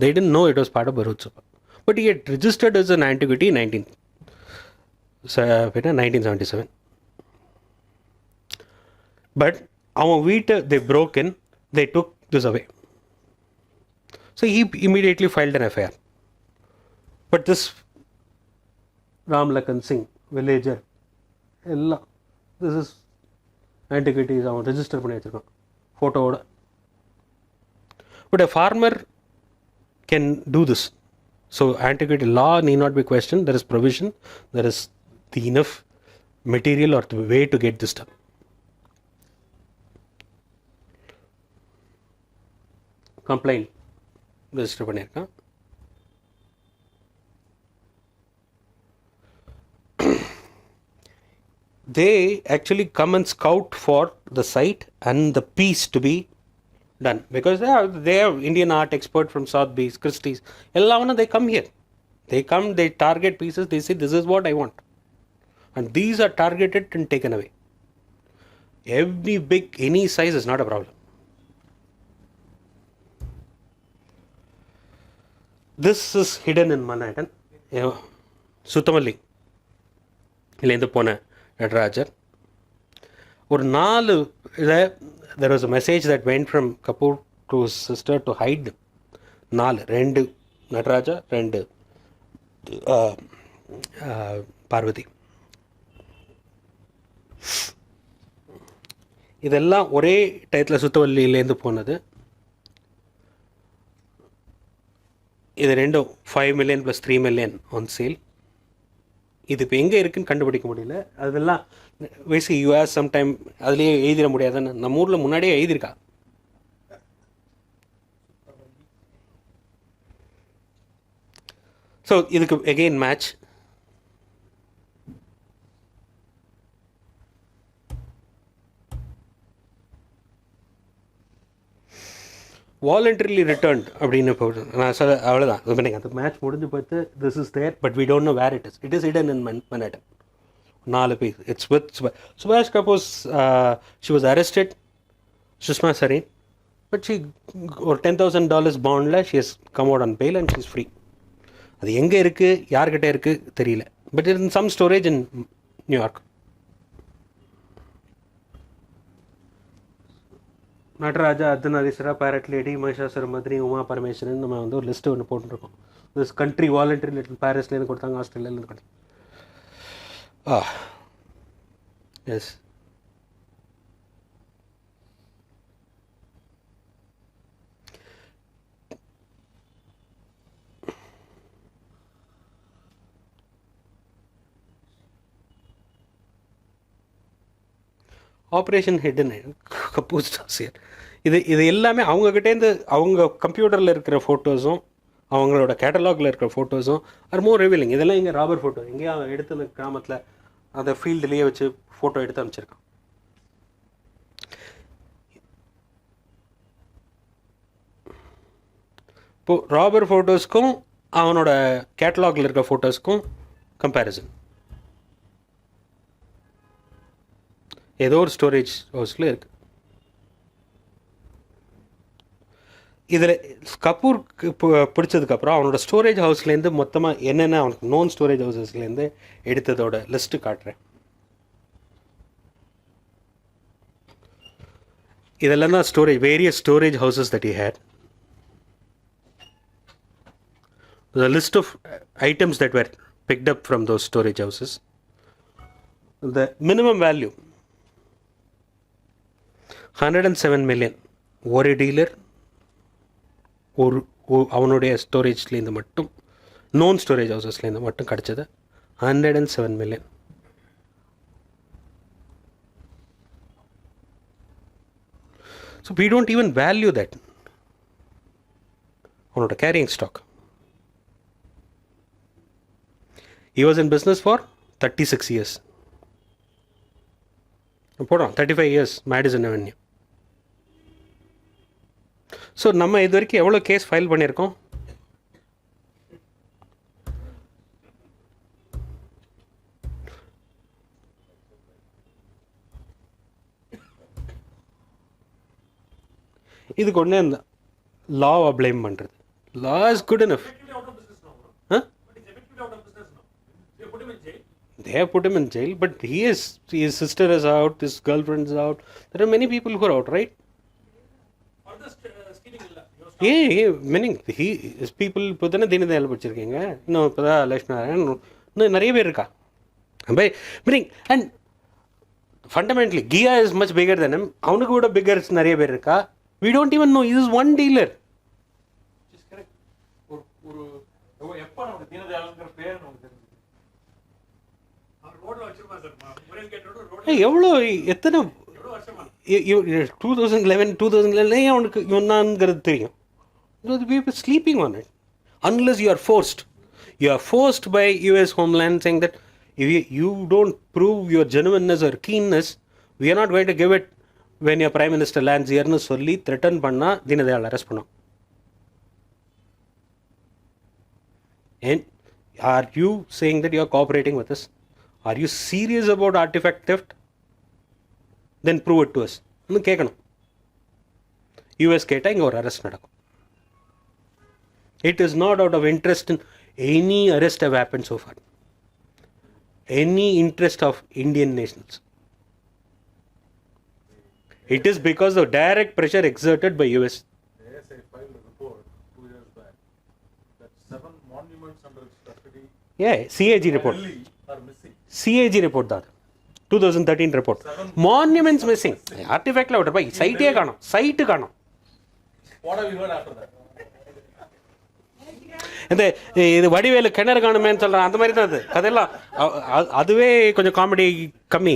S1: They didn't know it was part of Bharuch Stupa, but he had registered as an antiquity in 1977. But our wheat, they broke in, they took this away. So he immediately filed an FIR. But this Ram Lakhan Singh, villager, this is antiquities, அவன் register பண்ணி வச்சிருக்கான் ஃபோட்டோவோட. But a farmer can do this. So antiquity law need not be questioned. There is provision, there is the enough material or the way to get this done. Complaint register பண்ணியிருக்கான். They actually come and scout for the site and the piece to be done, because they have Indian art expert from Sotheby's, Christie's, they come here, they come, they target pieces, they say this is what I want, and these are targeted and taken away. Any size is not a problem. This is hidden in Manhattan. Suthamalli இலேருந்து போன நடராஜர் ஒரு 4 there was a message that went from Kapoor to his sister to hide 2 Nataraja 2 Parvati. இதெல்லாம் ஒரே டயத்தில் சுத்தவல்லியிலேருந்து போனது. இது ரெண்டும் 5 million plus 3 million on sale. இது இப்போ எங்கே இருக்குன்னு கண்டுபிடிக்க முடியல. அதெல்லாம் வயசு யூஎஸ் சம்டைம் அதுலேயே எழுதிட முடியாதுன்னு நம்ம ஊரில் முன்னாடியே எழுதியிருக்கா. ஸோ இதுக்கு எகெயின் மேட்ச். வாலண்டரிலி ரிட்டர்ன்ட் அப்படின்னு இப்போ நான் சொல்ல அவ்வளோதான். அந்த மேட்ச் முடிஞ்சு பார்த்து this is there but we don't know where it is. It is hidden in Manhattan. 4 piece. It's with சுபாஷ் Kapoor. She was arrested, Sushma Sareen, but she ஒரு $10,000 பாண்டில் she has come out on bail and she is free. அது எங்கே இருக்குது, யார்கிட்ட இருக்குது தெரியல. But it in some storage in New York. Nataraja, Ardhanarishvara, parrot lady, Mahishasura Madurai, Uma Parameshwaran, நம்ம வந்து ஒரு லிஸ்ட்டு ஒன்று போட்டுருக்கோம். திஸ் கண்ட்ரி வாலண்டரி லிட்டில் பாரிஸ்லேருந்து கொடுத்தாங்க, ஆஸ்திரேலியாவிலேருந்து கொடுத்தாங்க. எஸ். ஆப்ரேஷன் ஹிடன் கபூர் ஸ்டாசியர். இது எல்லாமே அவங்கக்கிட்டேருந்து அவங்க கம்ப்யூட்டரில் இருக்கிற ஃபோட்டோஸும் அவங்களோட கேட்டலாகில் இருக்கிற ஃபோட்டோஸும் ஆர் மோர் ரிவீலிங். இதெல்லாம் இங்கே ராபர் ஃபோட்டோ எங்கேயும் அவன் எடுத்து அந்த கிராமத்தில் அந்த ஃபீல்டுலேயே வச்சு ஃபோட்டோ எடுத்து அனுப்பிச்சிருக்கான். இப்போது ராபர் ஃபோட்டோஸ்க்கும் அவனோட கேட்டலாகில் இருக்கிற ஃபோட்டோஸ்க்கும் கம்பேரிசன். ஏதோ ஒரு ஸ்டோரேஜ் ஹவுஸில் இருக்குது. இதில் கபூருக்கு பிடிச்சதுக்கப்புறம் அவனோட ஸ்டோரேஜ் ஹவுஸ்லேருந்து மொத்தமாக என்னென்ன அவனுக்கு நோன் ஸ்டோரேஜ் ஹவுசஸ்லேருந்து எடுத்ததோட லிஸ்ட்டு காட்டுறேன். இதெல்லாம் தான் storage, various storage houses that he had. The list of items that were picked up from those storage houses. The minimum value 107 million. ஒரு டீலர் அவனுடைய ஸ்டோரேஜ்லேருந்து மட்டும், நோன் ஸ்டோரேஜ் ஹவுசஸ்லேருந்து மட்டும் கிடச்சது 107 million. So we don't even value that. அவனோட carrying stock. He was in business for 36 years. போடுறோம் 35 years Madison avenue. So நம்ம இது வரைக்கும் எவ்வளோ கேஸ் ஃபைல் பண்ணியிருக்கோம்? இதுக்கு ஒன்று இந்த லாவை ப்ளேம் பண்ணுறது. லா is good enough. They have put him in jail, but his sister is out, his girlfriend is out. There are many people who are out, right? Many his people இப்போ தானே தீனதயாள் படிச்சிருக்கீங்க, இன்னும் இப்போ தான் லட்சுமி, இன்னும் நிறைய பேர் இருக்கா. Meaning and fundamentally Kia is much figure then him. அவனுக்கு கூட பிகர்ஸ் நிறைய பேர் இருக்கா. We don't even know. He is one dealer. எவ்வளோ எத்தனை 2011 அவனுக்கு இவனாங்கிறது தெரியும். People sleeping on it unless you are forced. You are forced by US Homeland saying that if you don't prove your genuineness or keenness, we are not going to give it when your prime minister lands here னு சொல்லி threaten பண்ணால் Deendayal arrest பண்ணோம். And are you saying that you are cooperating with us? Are you serious about artifact theft? Then prove it to us. இன்னும் கேட்கணும். US கேட்டால் இங்கே ஒரு arrest நடக்கும். It is not out of interest in any arrest have happened so far. Any interest of Indian nationals. It is because of direct pressure exerted by US.
S3: The ASI filed a report 2 years back that 7 monuments under its custody
S1: CAG report.
S3: are missing.
S1: CAG report that 2013 report. Monuments missing. Artifact la oda bhai site e kaanum. Site kaanum.
S3: What have you heard after that?
S1: இந்த இது வடிவேலு கிணறு காணுமேன்னு சொல்கிறேன் அந்த மாதிரி தான் அது அதெல்லாம் அதுவே கொஞ்சம் காமெடி கம்மி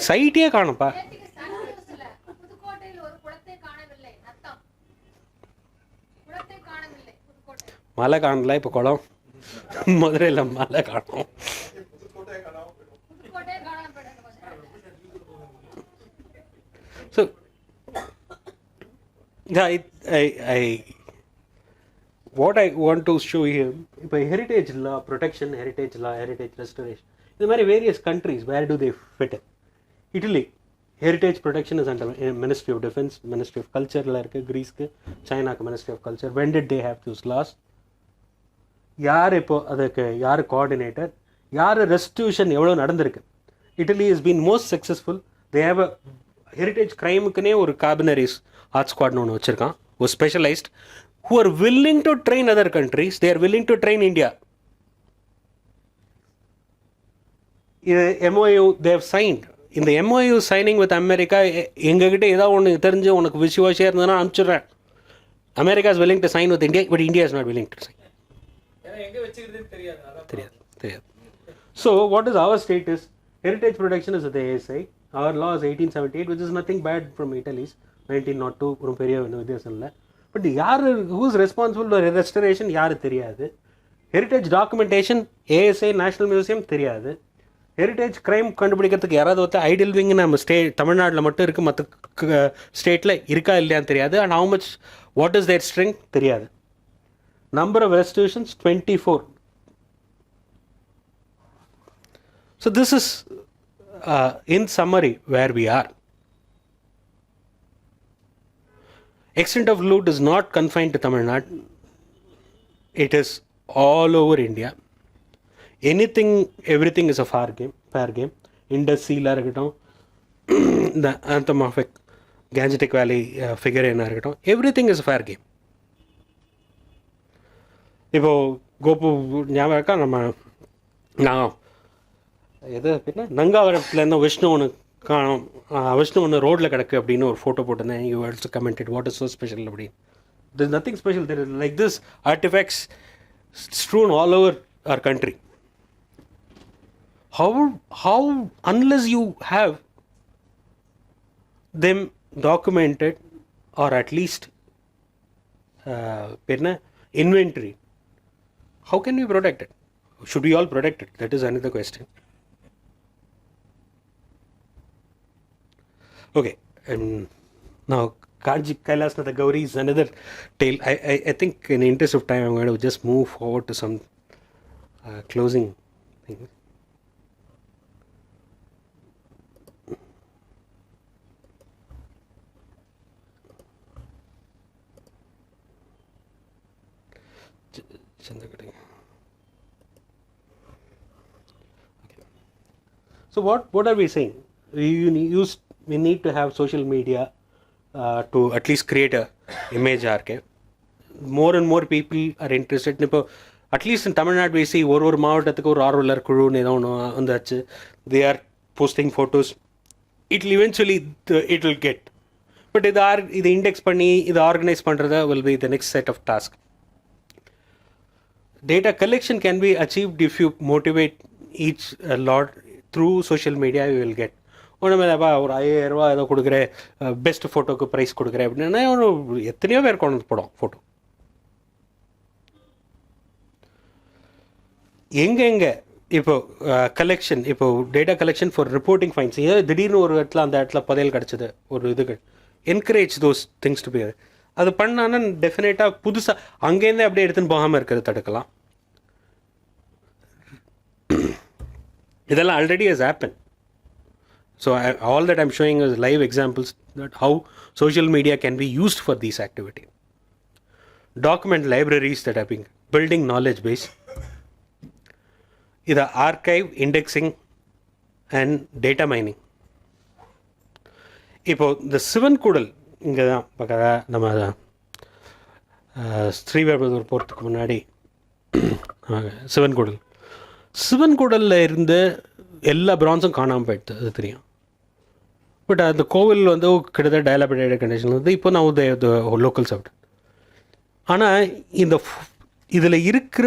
S1: சைட்டே காணும்ப்பா.
S4: நேத்திக்கு சன் நியூஸ்ல புதுக்கோட்டையில் ஒரு குளத்தை காணவில்லை நத்தம். குளத்தை காணவில்லை புதுக்கோட்டை.
S1: மலை காணல, இப்போ குளம். மதுரையில் மலை காணும்.
S4: புதுக்கோட்டையை காணாம போயிடுங்க.
S1: So, what I want to show here, இப்போ heritage law protection, heritage law, heritage restoration, இந்த மாதிரி various countries, where do they fit in? Italy, heritage protection is under Ministry of Defense, Ministry of Culture-ல இருக்கு. கிரீஸ்க்கு, சைனாக்கு Ministry of Culture. When did they have those laws? யார் இப்போ அதுக்கு யார் coordinator, யார் restitution எவ்வளோ நடந்திருக்கு? Italy is been most successful. They have a heritage க்ரைமுக்குனே ஒரு காபினரிஸ் ஆர்ட் ஸ்குவாட்னு ஒன்று வச்சுருக்கான், ஒரு specialist who are willing to train other countries. They are willing to train India. இது MOU they have signed. இந்த MOU signing with America, எங்ககிட்ட ஏதாவது ஒன்று தெரிஞ்சு உனக்கு விசுவாசியாக இருந்ததுன்னா அனுப்பிச்சிடுறேன். America is willing to sign with India, but India is not willing to sign.
S2: ஏன்னா எங்க வச்சுக்கிறதுன்னு தெரியாது. அதான்
S1: தெரியாது. So what is our status? Heritage protection is the ASI. Our law is 1878, which is nothing bad from Italy's 1902. ஒரு பெரிய வித்தியாசம் இல்லை. But யார் ஹூஸ் ரெஸ்பான்சிபிள் ஃபார் ரெஸ்டரேஷன் யார் தெரியாது. Heritage documentation ASI national museum தெரியாது. ஹெரிட்டேஜ் க்ரைம் கண்டுபிடிக்கிறதுக்கு யாராவது ஒருத்தர் ஐடியல் விங் நம்ம தமிழ்நாட்டில் மட்டும் இருக்குது, மற்ற ஸ்டேட்டில் இருக்கா இல்லையான்னு தெரியாது. And how much what is their strength தெரியாது. Number of restitutions 24. So this is in summary where we are. Extent of loot is not confined to Tamil Nadu. It is all over India. Anything, everything is a fair game. Indus Seal இருக்கட்டும், the anthropomorphic Gangetic Valley figure என்ன இருக்கட்டும், everything is a fair game. இப்போ கோபு ஞாபகம் இருக்கா, நான் எது பின்ன நங்காவரத்துலேருந்து விஷ்ணு ஒன்று காணும், விஷ்ணு ஒன்று ரோட்டில் கிடக்கு அப்படின்னு ஒரு ஃபோட்டோ போட்டிருந்தேன். You also commented what is so special அப்படின்னு. There's nothing special. There is like this artifacts strewn all over our country. How unless you have them documented or at least inventory, how can we protect it? Should we all protect it? That is another question. Okay, and now Kanji Kailasnatha Gauri is another tale. I think in the interest of time, I'm going to just move forward to some closing things. Okay. So what are we saying? We need to have social media to at least create a image archive. More and more people are interested. இப்போ at least in Tamil Nadu we see ஒரு மாவட்டத்துக்கு ஒரு ஆர்வலர் குழுன்னு ஏதோ ஒன்று வந்தாச்சு. They are posting photos. It will eventually it will get. But இது இண்டெக்ஸ் பண்ணி இதை ஆர்கனைஸ் பண்ணுறது will be the next set of task. Data collection can be achieved if you motivate each lot through social media. You will get ஒன்றுமே இல்லைப்பா, ஒரு 5000 ரூபா ஏதோ கொடுக்குறேன், பெஸ்ட் ஃபோட்டோக்கு ப்ரைஸ் கொடுக்குறேன் அப்படின்னா ஒரு எத்தனையோ பேர் கொண்டு வந்து போடும் ஃபோட்டோ. எங்கெங்கே இப்போ கலெக்ஷன், இப்போ data collection for reporting finds, திடீர்னு ஒரு இடத்துல அந்த இடத்துல புதையல் கிடச்சிது, ஒரு இதுக்கு encourage those things to be. அது பண்ணான்னா டெஃபினட்டாக புதுசாக அங்கேருந்தே அப்படியே எடுத்துன்னு போகாமல் இருக்கிறது தடுக்கலாம். இதெல்லாம் already has happen. So all that I'm showing is live examples that how social media can be used for these activity. Document libraries that are being building knowledge base. Either archive, indexing and data mining. இப்போ இந்த சிவன் கூடல் இங்கே தான் பார்க்க நம்ம ஸ்ரீவேபுரம் போகிறதுக்கு முன்னாடி சிவன் கூடலில் இருந்த எல்லா பிரான்ஸும் காணாமல் போயிடுது, அது தெரியும். பட் அந்த கோவில் வந்து கிட்டத்தட்ட டெவலப்டட் கண்டிஷன் வந்து இப்போ நான் லோக்கல் சாப்பிட்டேன். ஆனால் இந்த இதில் இருக்கிற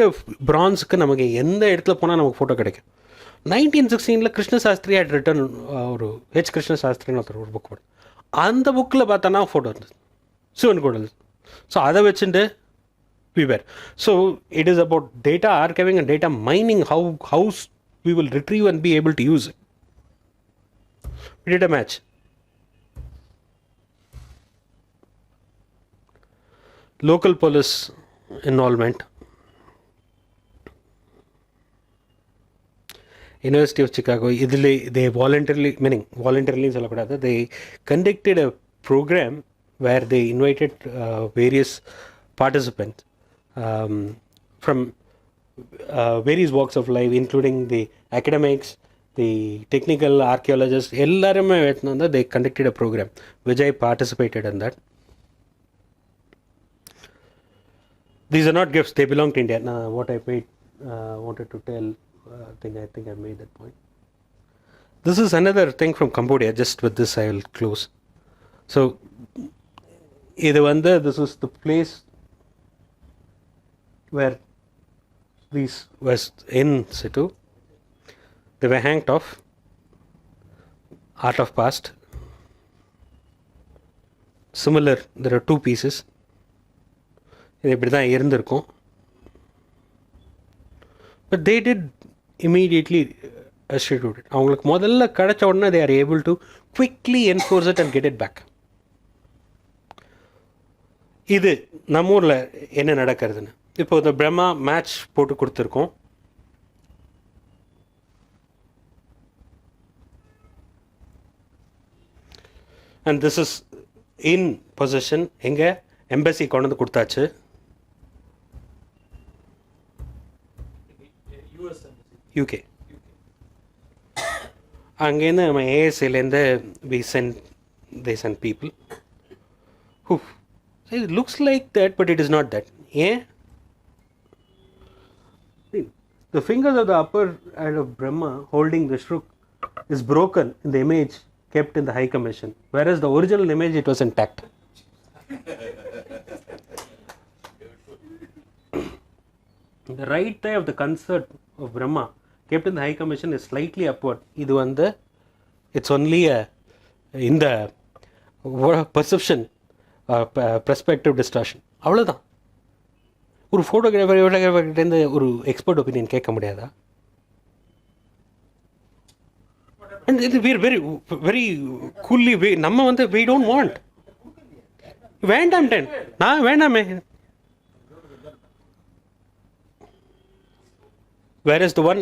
S1: பிரான்ஸுக்கு நமக்கு எந்த இடத்துல போனால் நமக்கு ஃபோட்டோ கிடைக்கும். 1916 கிருஷ்ண சாஸ்திரி அட் ரிட்டன் ஒரு ஹெச் கிருஷ்ண சாஸ்திரின்னு ஒருத்தர் ஒரு புக் போடு, அந்த புக்கில் பார்த்தோன்னா ஃபோட்டோ இருந்தது சிவன் கோடல். ஸோ அதை வச்சுட்டு விவர். So it is about data archiving and data mining, how's we will retrieve and be able to use it. We did a match. Local police involvement. University of Chicago, they voluntarily, meaning voluntarily, they conducted a program where they invited various participants from various walks of life, including the academics, the technical archaeologists, எல்லாருமே வந்து they conducted a program. Vijay participated in that. These are not gifts, they belong to India. Now, what I paid, wanted to tell, I think I made that point. This is another thing from Cambodia. Just with this I will close. So this is the place where these was in situ. They were hanged off. Art of past. Similar, there are two pieces. இது இப்படி தான் இருந்திருக்கும். But they did immediately restitute it. அவங்களுக்கு முதல்ல கிடைச்ச உடனே they are able to quickly enforce it and get it back. இது நம்ம ஊரில் என்ன நடக்கிறதுன்னு இப்போ இந்த பிரம்மா மேட்ச் போட்டு கொடுத்துருக்கோம். And this is in position. எங்கே எம்பசி கொண்டு வந்து கொடுத்தாச்சு. யூகே. அங்கேருந்து நம்ம ஏஎஸ்ஐலேருந்து they send people who it looks like that, but it is not that. Yeah. The fingers of the upper hand of Brahma holding the Shruk is broken in the image kept in the High Commission, whereas the original image it was intact. The right thigh of the consort of Brahma kept in the High Commission is slightly upward. Idu vanda it's only in the perception perspective distortion. அவ்வளோதான். ஒரு ஃபோட்டோகிராஃபர்கிட்டேருந்து ஒரு expert opinion கேட்க முடியாதா? And இது very very கூல்லி நம்ம வந்து we don't want. வேண்டாம் நான் வேண்டாமே. Whereas the one,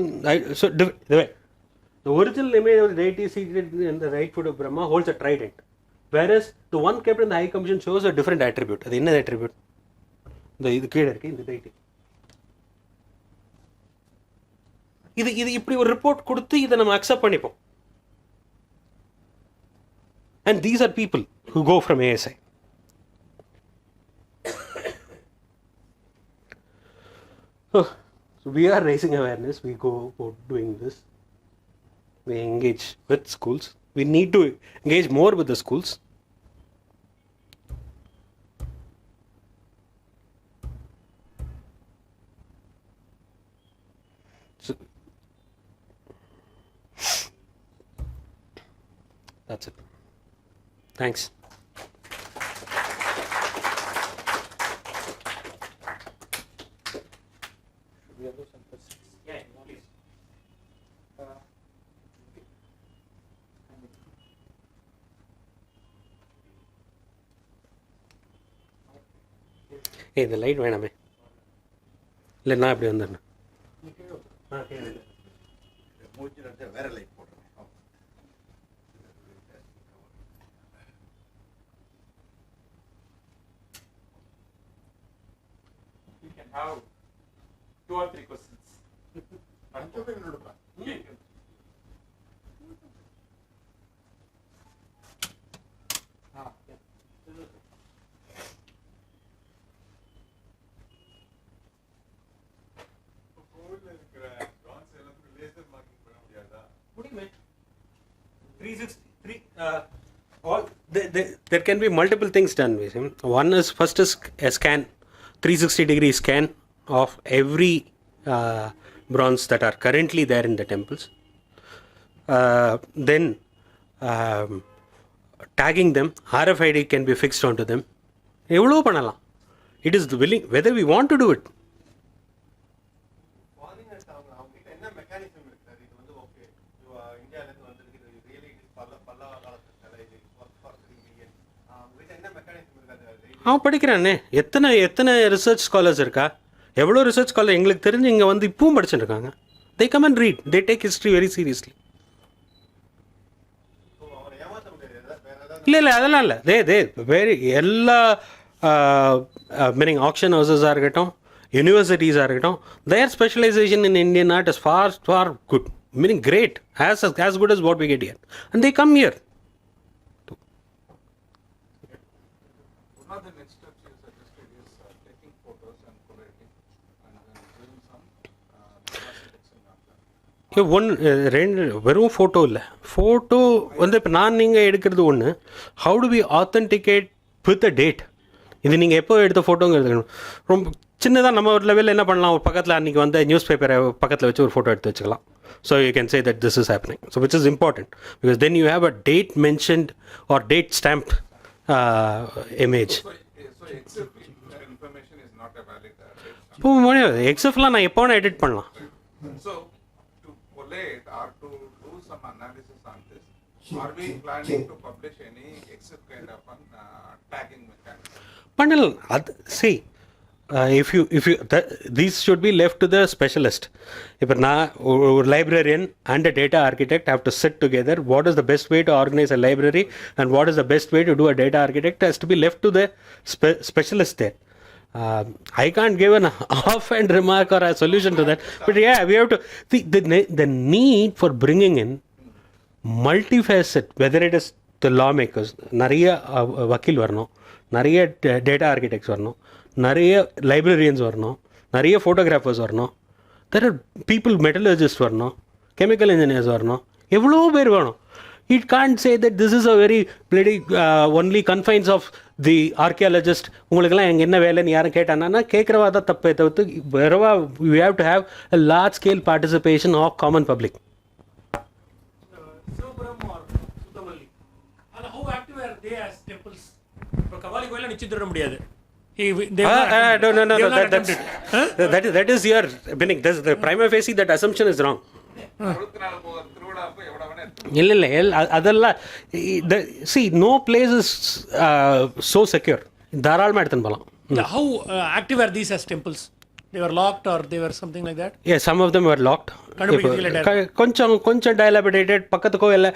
S1: the original image of the deity seated in the right foot of Brahma holds a trident. Whereas the one kept in the High Commission shows a different attribute. அது என்ன attribute? இது கீழே இருக்கு இந்த deity. இது இப்படி ஒரு report கொடுத்து இதை நம்ம அக்செப்ட் பண்ணிப்போம். And these are people who go from ASI. So we are raising awareness. We go about doing this. We engage with schools. We need to engage more with the schools. So that's it. Thanks.
S3: We have some questions.
S2: Yeah, please.
S1: இந்த light வேணாமே. இல்லை நான் இப்படி வந்துடுறேன்.
S3: மூச்சு வேற light போடுறேன்.
S2: You can have 2 or 3 questions. Yeah.
S1: There can be multiple things done with him. One is first is a scan, 360-degree scan of every bronze that are currently there in the temples. Then tagging them, RFID can be fixed onto them. எவ்வளோ பண்ணலாம். It is the willing, whether we want to do it.
S3: Foreigners அவங்ககிட்ட என்ன mechanism இருக்கு sir? இது வந்து okay இந்தியாவிலேருந்து வந்திருக்கு, இது ரியலி இது பல்லவ காலத்து சிலை, இது ஒர்க் ஃபார் 3 மில்லியன். அவங்ககிட்ட என்ன மெக்கானிசம் இருக்கு? அது
S1: அவன் படிக்கிறானே. எத்தனை ரிசர்ச் ஸ்காலர்ஸ் இருக்கா? எவ்வளோ ரிசர்ச் ஸ்காலர் எங்களுக்கு தெரிஞ்சு இங்கே வந்து இப்பவும் படிச்சுட்டு இருக்காங்க. They come and read. They take history very seriously.
S3: அவரை ஏமாற்ற முடியாது. வேற ஏதாவது
S1: இல்லை அதெல்லாம் இல்லை. தே வெரி எல்லா மீனிங் ஆக்ஷன் ஹவுசஸாக இருக்கட்டும், யூனிவர்சிட்டிஸாக இருக்கட்டும், their specialisation in Indian art is far good, meaning great, as good as what we get here. And they come here.
S5: One of the next steps you suggested is taking photos and collating and then doing some detection of that.
S1: ரெண்டு வெறும் photo இல்லை. Photo வந்து இப்போ நான் நீங்கள் எடுக்கிறது ஒன்று. How to be authenticate with a date? இது நீங்கள் எப்போ எடுத்த ஃபோட்டோங்கிறது ரொம்ப சின்னதாக நம்ம ஒரு லெவலில் என்ன பண்ணலாம், ஒரு பக்கத்தில் அன்றைக்கி வந்து நியூஸ் பேப்பரை பக்கத்தில் வச்சு ஒரு ஃபோட்டோ எடுத்து வச்சுக்கலாம். So you can say that this is happening. So which is important because then you have a date mentioned or date stamped image.
S5: So except that information is not a valid data.
S1: இப்போ முடியாது. எக்ஸப்லாம் நான் எப்போ வேணால் edit பண்ணலாம்.
S5: So to collate or to do some analysis on this, are we planning to publish any except kind of an tagging mechanism?
S1: பண்ணலாம். அது see, if you these should be left to the specialist. இப்போ நான் ஒரு librarian and a data architect have to sit together. What is the best way to organize a library and what is the best way to do a data architect has to be left to the specialist there. I can't give an offhand remark or a solution to that. But yeah, we have to see the need for bringing in multifaceted, whether it is the lawmakers, நிறைய வக்கீல் வரணும், நிறைய data architects வரணும், நிறைய librarians வரணும், நிறைய photographers வரணும், there are people மெட்டலர்ஜிஸ்ட் வரணும், கெமிக்கல் இன்ஜினியர்ஸ் வரணும், எவ்வளோ பேர் வேணும். It can't say that this is a very bloody only confines of the archaeologist. உங்களுக்கெல்லாம் எங்கே என்ன வேலைன்னு யாரும் கேட்டானா கேட்குறவா தான் தப்பே தவிர்த்து வேறவா we have to have a large scale participation of common public.
S2: Sivapuram or Suthamalli, and how active are they as temples? இப்போ கபாலி கோயில நிச்சயம் திருட முடியாது.
S1: No, that is your meaning. The prima facie that assumption is wrong.
S5: 64 திருவிழா அப்போ எவ்வளோ வேணா
S1: இல்லை அதெல்லாம் see no place is so secure. தாராளமாக எடுத்துன்னு போகலாம்.
S2: How active are these as temples? They were locked or they were something like that?
S1: Yeah, some of them were locked. கொஞ்சம் dilapidated. பக்கத்து கோவிலில்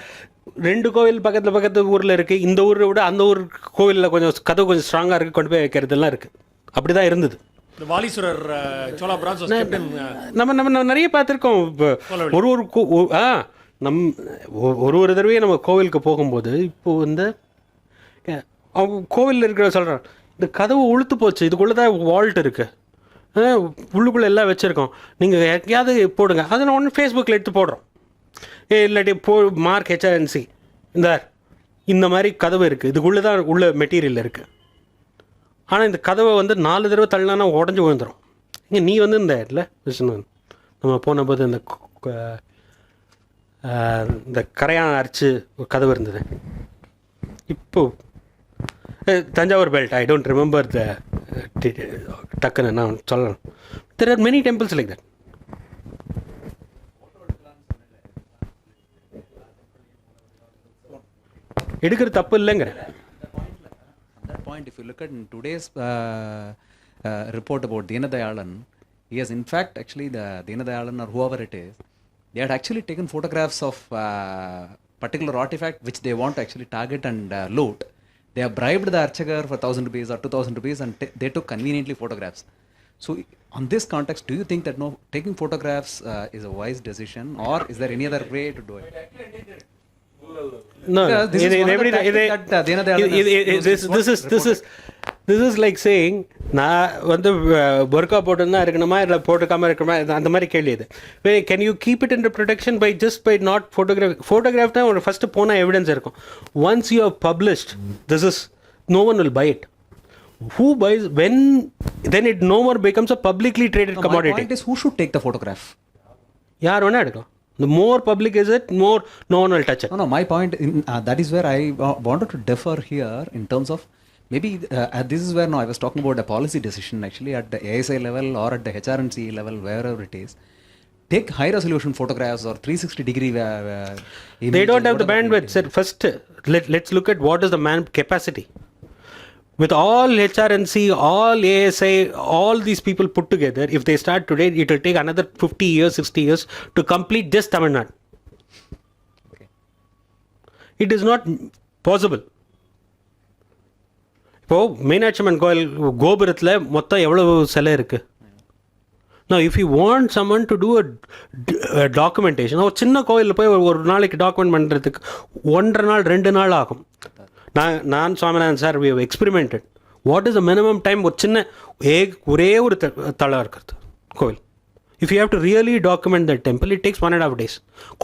S1: 2 கோவில் பக்கத்து ஊரில் இருக்குது. இந்த ஊரை விட அந்த ஊர் கோவிலில் கொஞ்சம் கதவு கொஞ்சம் ஸ்ட்ராங்காக இருக்குது, கொண்டு போய் வைக்கிறதுலாம் இருக்குது. அப்படி தான் இருந்தது.
S2: The Valeeswarar Chola France was kept in
S1: நம்ம நிறைய பார்த்துருக்கோம். ஒரு தடவையே நம்ம கோவிலுக்கு போகும்போது இப்போது வந்து அவங்க கோவிலில் இருக்கிற சொல்கிறான், இந்த கதவு உளுத்து போச்சு, இதுக்குள்ளே தான் வால்ட் இருக்குது, உள்ளுக்குள்ளே எல்லாம் வச்சுருக்கோம், நீங்கள் எங்கேயாவது போடுங்க. அதை நான் ஒன்று ஃபேஸ்புக்கில் எடுத்து போடுறோம். இல்லாட்டி மார்க் HRNC இந்த மாதிரி கதவு இருக்குது, இதுக்குள்ளே தான் உள்ள மெட்டீரியல் இருக்குது. ஆனால் இந்த கதவை வந்து 4 தடவை தள்ளினா உடஞ்சி விழுந்துடும். இங்கே நீ வந்து இந்த இல்லை விஷ்ணு நம்ம போன போது இந்த கரையான் அரைச்சி ஒரு கதவு இருந்தது. இப்போது Thanjavur belt, I don't remember the டக்குன்னு நான் சொல்லணும். There are many temples like that. எடுக்கிறது தப்பு இல்லைங்கிற
S6: that point, if you look at in today's report about Deenadayalan, he has in fact actually the Deenadayalan or whoever it is, they had actually taken photographs of particular artifact which they want to actually target and loot. They have bribed the archagar for 1,000 rupees or 2,000 rupees and they took conveniently photographs. So on this context, do you think that taking photographs is a wise decision, or is there any other way to do it?
S1: No,
S6: Because this is one of the tactics that Deenadayalan has used.
S1: This is like saying நான் வந்து ஒர்க்கா போட்டுன்னா இருக்கணுமா இல்லை போட்டுக்காமல் இருக்கணுமா, அந்த மாதிரி கேள்வி இது. Can you keep it in protection by not photograph தான் ஒரு ஃபஸ்ட்டு போனால் எவிடன்ஸ் இருக்கும். Once you have published this is no one will buy it. who buys when then it no more becomes a publicly traded
S6: No, my
S1: commodity.
S6: point is, who should take the photograph?
S1: யார் வேணா எடுக்கலாம். The more public is it, more no one will touch it.
S6: No, my point, that is where I wanted to differ here in terms of maybe this is where now I was talking about a policy decision actually at the ASI level or at the HRNC level, wherever it is. Take high resolution photographs or 360-degree images.
S1: They don't have the
S6: whatever
S1: bandwidth. Sir, first, let's look at what is the man capacity. With all HRNC, all ASI, all these people put together, if they start today, it will take another 50 years, 60 years to complete just Tamil Nadu.
S6: Okay.
S1: It is not possible. இப்போ மீனாட்சி அம்மன் கோயில் கோபுரத்தில் மொத்தம் எவ்வளவு சிலை இருக்கு? Now, if you want someone to do a documentation, ஒரு சின்ன கோயிலில் போய் ஒரு நாளைக்கு டாக்குமெண்ட் பண்ணுறதுக்கு 1.5 நாள் 2 நாள் ஆகும். நான் Swaminathan sir we experimented. What is the minimum time ஒரு சின்ன ஒரே ஒரு தளம் இருக்கிறது கோவில். If you have to really document the temple it takes 1.5 days.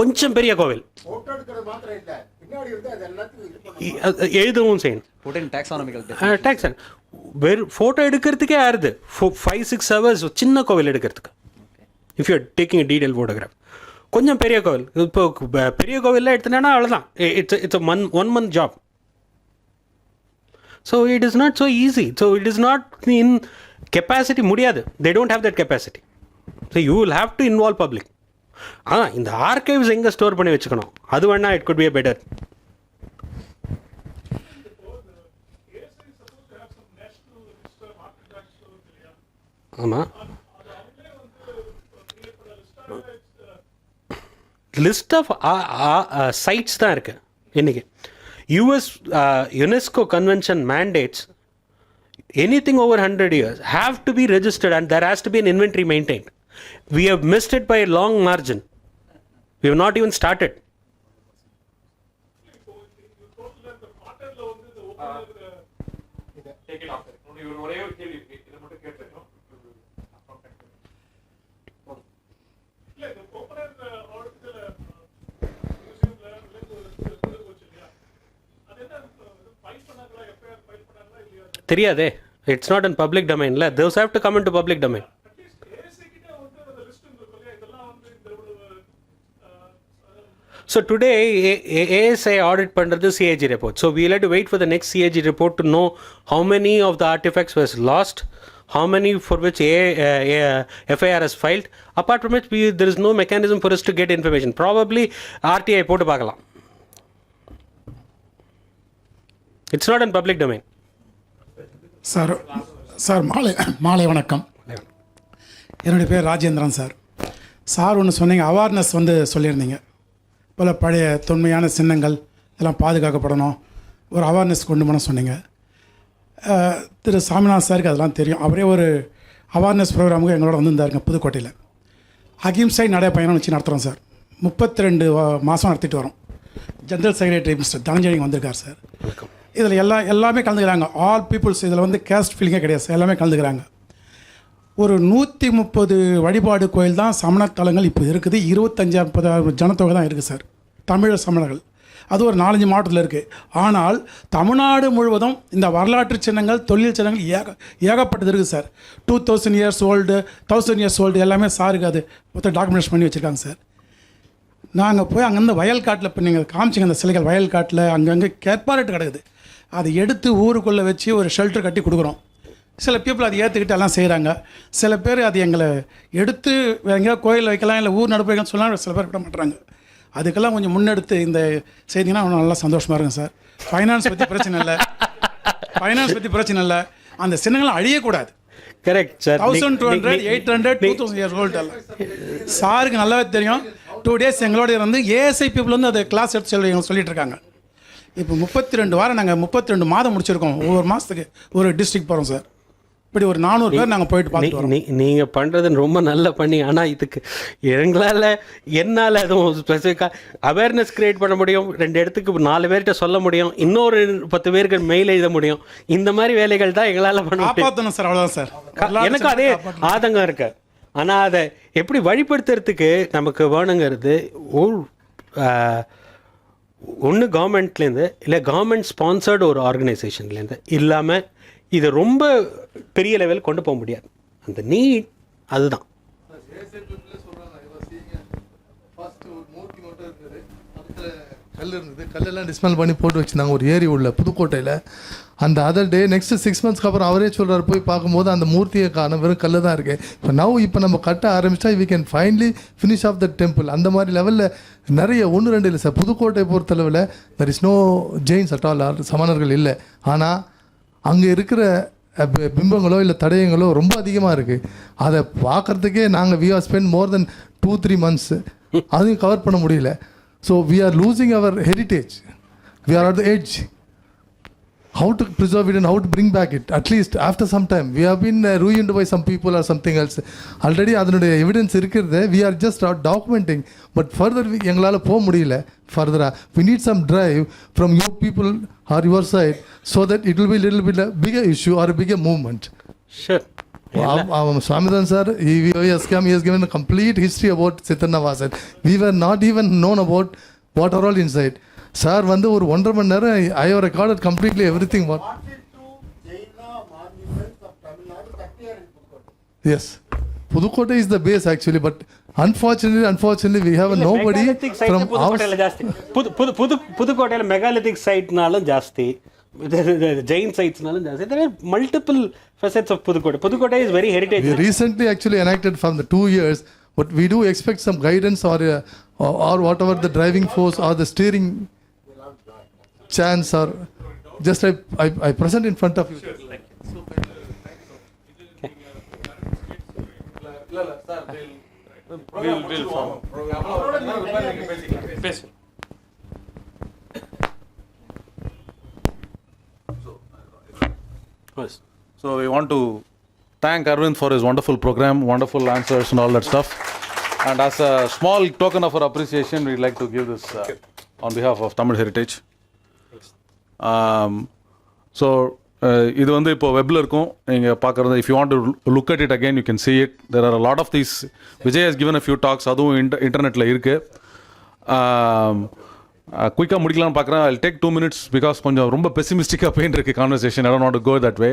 S1: கொஞ்சம் பெரிய கோவில்
S3: போட்டோ எடுக்கிறது மாத்திரம் இல்ல, பின்னாடி இருந்து அது எல்லாத்தையும்
S1: எழுதவும் செய்யணும்.
S6: Put in taxonomical definition.
S1: Takes வெறும் ஃபோட்டோ எடுக்கிறதுக்கே ஆறுது 5-6 hours சின்ன கோவில் எடுக்கிறதுக்கு. இஃப் யூ ஆர் டேக்கிங் a detailed photograph. கொஞ்சம் பெரிய கோவில், இப்போ பெரிய கோவிலில் எடுத்துனா அவ்வளோதான். It's one month job. So it is not so easy. So it is not in capacity முடியாது. They don't have that capacity. So you will have to involve public. இந்த archives எங்கே ஸ்டோர் பண்ணி வச்சுக்கணும், அது வேணா it could be a better. ஆமாம், list of sides தான் இருக்குது இன்றைக்கி. US UNESCO convention mandates anything over 100 years have to be registered and there has to be an inventory maintained. We have missed it by a long margin. We have not even started.
S2: ஒரே ஒரு கேள்வி இதை மட்டும் கேட்டுருக்கோம். இல்ல இந்த கோப்பரர் article மியூசியம்ல விலங்கு போச்சு இல்லையா, அது என்ன ஃபைல் பண்ணாங்களா, எஃப்ஐஆர் ஃபைல் பண்ணாங்களா இல்லையா?
S1: தெரியாதே, இட்ஸ் நாட் இன் பப்ளிக் டொமைன்ல. those have to come into public domain.
S2: At least ASI கிட்ட வந்து அந்த லிஸ்ட் இருக்கும் இல்லையா, இதெல்லாம் வந்து இந்த
S1: So today ASI audit பண்றது CAG report. So we'll have to wait for the next CAG report to know how many of the artifacts was lost, how many for which FIR has filed. Apart from which there is no mechanism for us to get information. Probably RTI போட்டு பார்க்கலாம். It's not in public domain.
S7: Sir மாலை வணக்கம். என்னுடைய பேர் Rajendran sir. Sir ஒன்று சொன்னீங்க, awareness வந்து சொல்லியிருந்தீங்க. போல் பழைய தொன்மையான சின்னங்கள் இதெல்லாம் பாதுகாக்கப்படணும், ஒரு அவேர்னஸ் கொண்டு போன சொன்னீங்க. திரு சாமிநாத் சாருக்கு அதெல்லாம் தெரியும். அவரே ஒரு அவேர்னஸ் ப்ரோக்ராமுக்கு எங்களோட வந்திருந்தாருங்க புதுக்கோட்டையில். அகிம்சை நடை பயணம் வச்சு நடத்துகிறோம் சார். 32 மாதம் நடத்திட்டு வரோம். ஜென்ரல் செக்ரட்டரி மிஸ்டர் தனஞ்சயன் வந்திருக்கார் சார். இதில் எல்லாமே கலந்துக்கிறாங்க. All peoples. இதில் வந்து கேஸ்ட் ஃபீலிங்கே கிடையாது சார், எல்லாமே கலந்துக்கிறாங்க. ஒரு 130 வழிபாடு கோயில் தான் சமணத்தலங்கள் இப்போ இருக்குது. 25-30 ஜனத்தொகை தான் இருக்குது சார், தமிழர் சமணர்கள். அது ஒரு 4-5 மாவட்டத்தில் இருக்குது. ஆனால் தமிழ்நாடு முழுவதும் இந்த வரலாற்று சின்னங்கள், தொழில் சின்னங்கள் ஏகப்பட்டது இருக்குது sir. 2000 years old, 1000 years old எல்லாமே சாருக்கு அது மொத்தம் டாக்குமெண்ட்ஸ் பண்ணி வச்சுருக்காங்க சார். நாங்கள் போய் அங்கேருந்து வயல்காட்டில் இப்போ நீங்கள் காமிச்சிங்க அந்த சிலைகள், வயல்காட்டில் அங்கங்கே கேட்பாரட்டு கிடக்குது. அதை எடுத்து ஊருக்குள்ளே வச்சு ஒரு ஷெல்டர் கட்டி கொடுக்குறோம். சில பீப்புள் அதை ஏற்றுக்கிட்டு எல்லாம் செய்கிறாங்க. சில பேர் அது எங்களை எடுத்து எங்கேயோ கோயில் வைக்கலாம், இல்லை ஊர் நடப்பு வைக்கலாம் சொல்லலாம், சில பேர் விட மாட்டுறாங்க. அதுக்கெல்லாம் கொஞ்சம் முன்னெடுத்து இந்த செய்திங்கன்னா நல்லா சந்தோஷமாக இருக்கும் சார். ஃபைனான்ஸ் பற்றி பிரச்சனை இல்லை, அந்த சின்னங்கள்லாம் அழியக்கூடாது.
S1: Correct sir.
S7: 1200, 800, 2000 years old எல்லாம் சாருக்கு நல்லாவே தெரியும். 2 days எங்களோட இருந்து ஏஎஸ்ஐ பீப்புள் வந்து அதை கிளாஸ் எடுத்து சொல்லிட்டு இருக்காங்க. இப்போ 32 வாரம் நாங்கள் 32 மாதம் முடிச்சிருக்கோம். ஒவ்வொரு மாதத்துக்கு ஒரு டிஸ்ட்ரிக்ட் போகிறோம் சார். இப்படி ஒரு 400 பேர் நாங்கள் போயிட்டு பார்த்துட்டு
S1: நீங்கள் பண்ணுறது ரொம்ப நல்லா பண்ணி. ஆனால் இதுக்கு என்னால் எதுவும் ஸ்பெசிஃபிக்காக அவேர்னஸ் க்ரியேட் பண்ண முடியும். 2 இடத்துக்கு 4 பேர்கிட்ட சொல்ல முடியும், இன்னொரு 10 பேருக்கு மெயில் எழுத முடியும். இந்த மாதிரி வேலைகள் தான் எங்களால் பண்ண
S7: காப்பாற்றணும் சார். அவ்வளோதான் சார்.
S1: எனக்கும் அதே ஆதங்கம் இருக்கு. ஆனால் அதை எப்படி வழிபடுத்துறதுக்கு நமக்கு வேணுங்கிறது ஒன்று கவர்மெண்ட்லேருந்து இல்லை கவர்மெண்ட் ஸ்பான்சர்டு ஒரு ஆர்கனைசேஷன்லேருந்து இல்லாமல் இதை ரொம்ப பெரிய லெவல் கொண்டு போக முடியாது. அந்த நீட் அதுதான்.
S8: கல் இருந்தது, கல்லெல்லாம் டிஸ்மேல் பண்ணி போட்டு வச்சுருந்தாங்க ஒரு ஏரி உள்ள புதுக்கோட்டையில். அந்த அதர் டே நெக்ஸ்ட் 6 monthsக்கு அப்புறம் அவரே சொல்கிறார், போய் பார்க்கும்போது அந்த மூர்த்தியை காண வெறும் கல் தான் இருக்குது. இப்போ நம்ம கட்ட ஆரம்பிச்சா we can finally finish off the temple. அந்த மாதிரி லெவலில் நிறைய 1-2 இல்லை சார். புதுக்கோட்டை பொறுத்தளவில் there is no Jains at all, சமணர்கள் இல்லை. ஆனால் அங்கே இருக்கிற பிம்பங்களோ இல்லை தடயங்களோ ரொம்ப அதிகமாக இருக்குது. அதை பார்க்குறதுக்கே நாங்கள் we are spend more then 2-3 months, அதையும் கவர் பண்ண முடியல. So we are losing our heritage. We are at the edge. How to preserve it and how to bring back it? At least after some time. We have been ruined by some people or something else. Already அதனுடைய evidence இருக்கிறது. We are just documenting. But further எங்களால் போக முடியல. Further we need some drive from you people or your side so that it will be a little bit a bigger issue or a bigger movement.
S1: Sure.
S8: Swaminathan sir, he has given a complete history about Sitanavasan. We were not even known about what are all inside. Sir, வந்து ஒரு 1.5 மணி நேரம் I have recorded completely everything. What?
S3: 42 Jaina monuments of Tamil Nadu that are in Pudukkottai.
S8: Yes. Pudukkottai is the base actually, but unfortunately we have nobody from our...
S1: புதுக்கோட்டையில் megalithic சைட்னாலும் ஜாஸ்தி, ஜெயின் சைட்ஸ்னாலும் ஜாஸ்தி. There are multiple facets of Pudukkottai. Pudukkottai is very heritage.
S8: We recently actually enacted from the 2 years, but we do expect some guidance or whatever the driving force or the steering chance, or just I present in front of you.
S1: Yes.
S5: So we want to thank Arvind for his wonderful program, wonderful answers and all that stuff. And as a small token of our appreciation, we'd like to give this on behalf of Tamil Heritage. So இது வந்து இப்போ வெப்பில் இருக்கும், நீங்கள் பார்க்குறது. If you want to look at it again you can see it. There are a lot of these. Vijay has given a few talks, அதுவும் இன்டர்நெட்டில் இருக்குது. குயிக்காக முடிக்கலாம்னு பார்க்குறேன். I'll take 2 minutes because கொஞ்சம் ரொம்ப பெசிமிஸ்டிக்காக போயின்னு இருக்கு conversation. I don't want to go that way.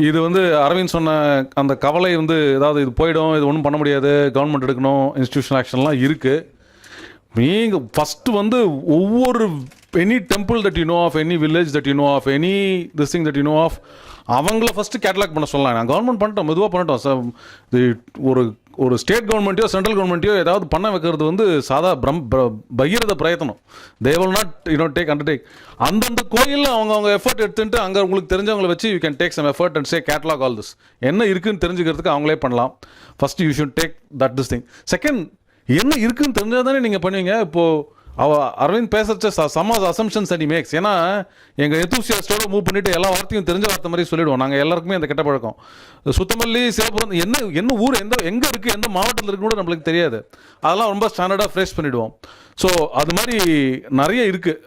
S5: இது வந்து அரவிந்த் சொன்ன அந்த கவலை வந்து, ஏதாவது இது போயிடும், இது ஒன்றும் பண்ண முடியாது, கவர்மெண்ட் எடுக்கணும், இன்ஸ்டிடியூஷனல் ஆக்ஷன்லாம் இருக்குது. நீங்கள் ஃபஸ்ட்டு வந்து ஒவ்வொரு any temple that you know of, any village that you know of, any this thing that you know of, அவங்கள ஃபஸ்ட்டு கேட்டலாக் பண்ண சொல்லலாம். நான் கவர்மெண்ட் பண்ணிட்டோம், மெதுவாக பண்ணிட்டோம் சார். ஒரு ஸ்டேட் கவர்மெண்ட்டையோ சென்ட்ரல் கவர்மெண்ட்டையோ ஏதாவது பண்ண வைக்கிறது வந்து சாதா பகிரத பிரயத்தனம். They will not take undertake. அந்தந்த கோயிலில் அவங்க எஃபர்ட் எடுத்துட்டு அங்கே உங்களுக்கு தெரிஞ்சவங்களை வச்சு you can take some effort and say catalogue all this. என்ன இருக்குன்னு தெரிஞ்சுக்கிறதுக்கு அவங்களே பண்ணலாம். First you should take that this thing. Second, என்ன இருக்குன்னு தெரிஞ்சால் தானே நீங்கள் பண்ணுவீங்க. இப்போது அரவிந்த் பேசுறச்ச சம் அசம்ஷன்ஸ் அண்ட் மேக்ஸ். ஏன்னா எங்கள் எந்தூசியாஸ்டோட மூவ் பண்ணிவிட்டு எல்லா வார்த்தையும் தெரிஞ்ச வார்த்தை மாதிரி சொல்லிவிடுவோம். நாங்கள் எல்லாருக்குமே அந்த கெட்ட பழக்கம். சுத்தமல்லி, சிவபுரம் என்ன ஊர் எங்கே இருக்குது, எந்த மாவட்டத்தில் இருக்குன்னு கூட நம்மளுக்கு தெரியாது. அதெல்லாம் ரொம்ப ஸ்டாண்டர்டாக ஃப்ரேஸ் பண்ணிவிடுவோம். ஸோ அது மாதிரி நிறைய இருக்குது.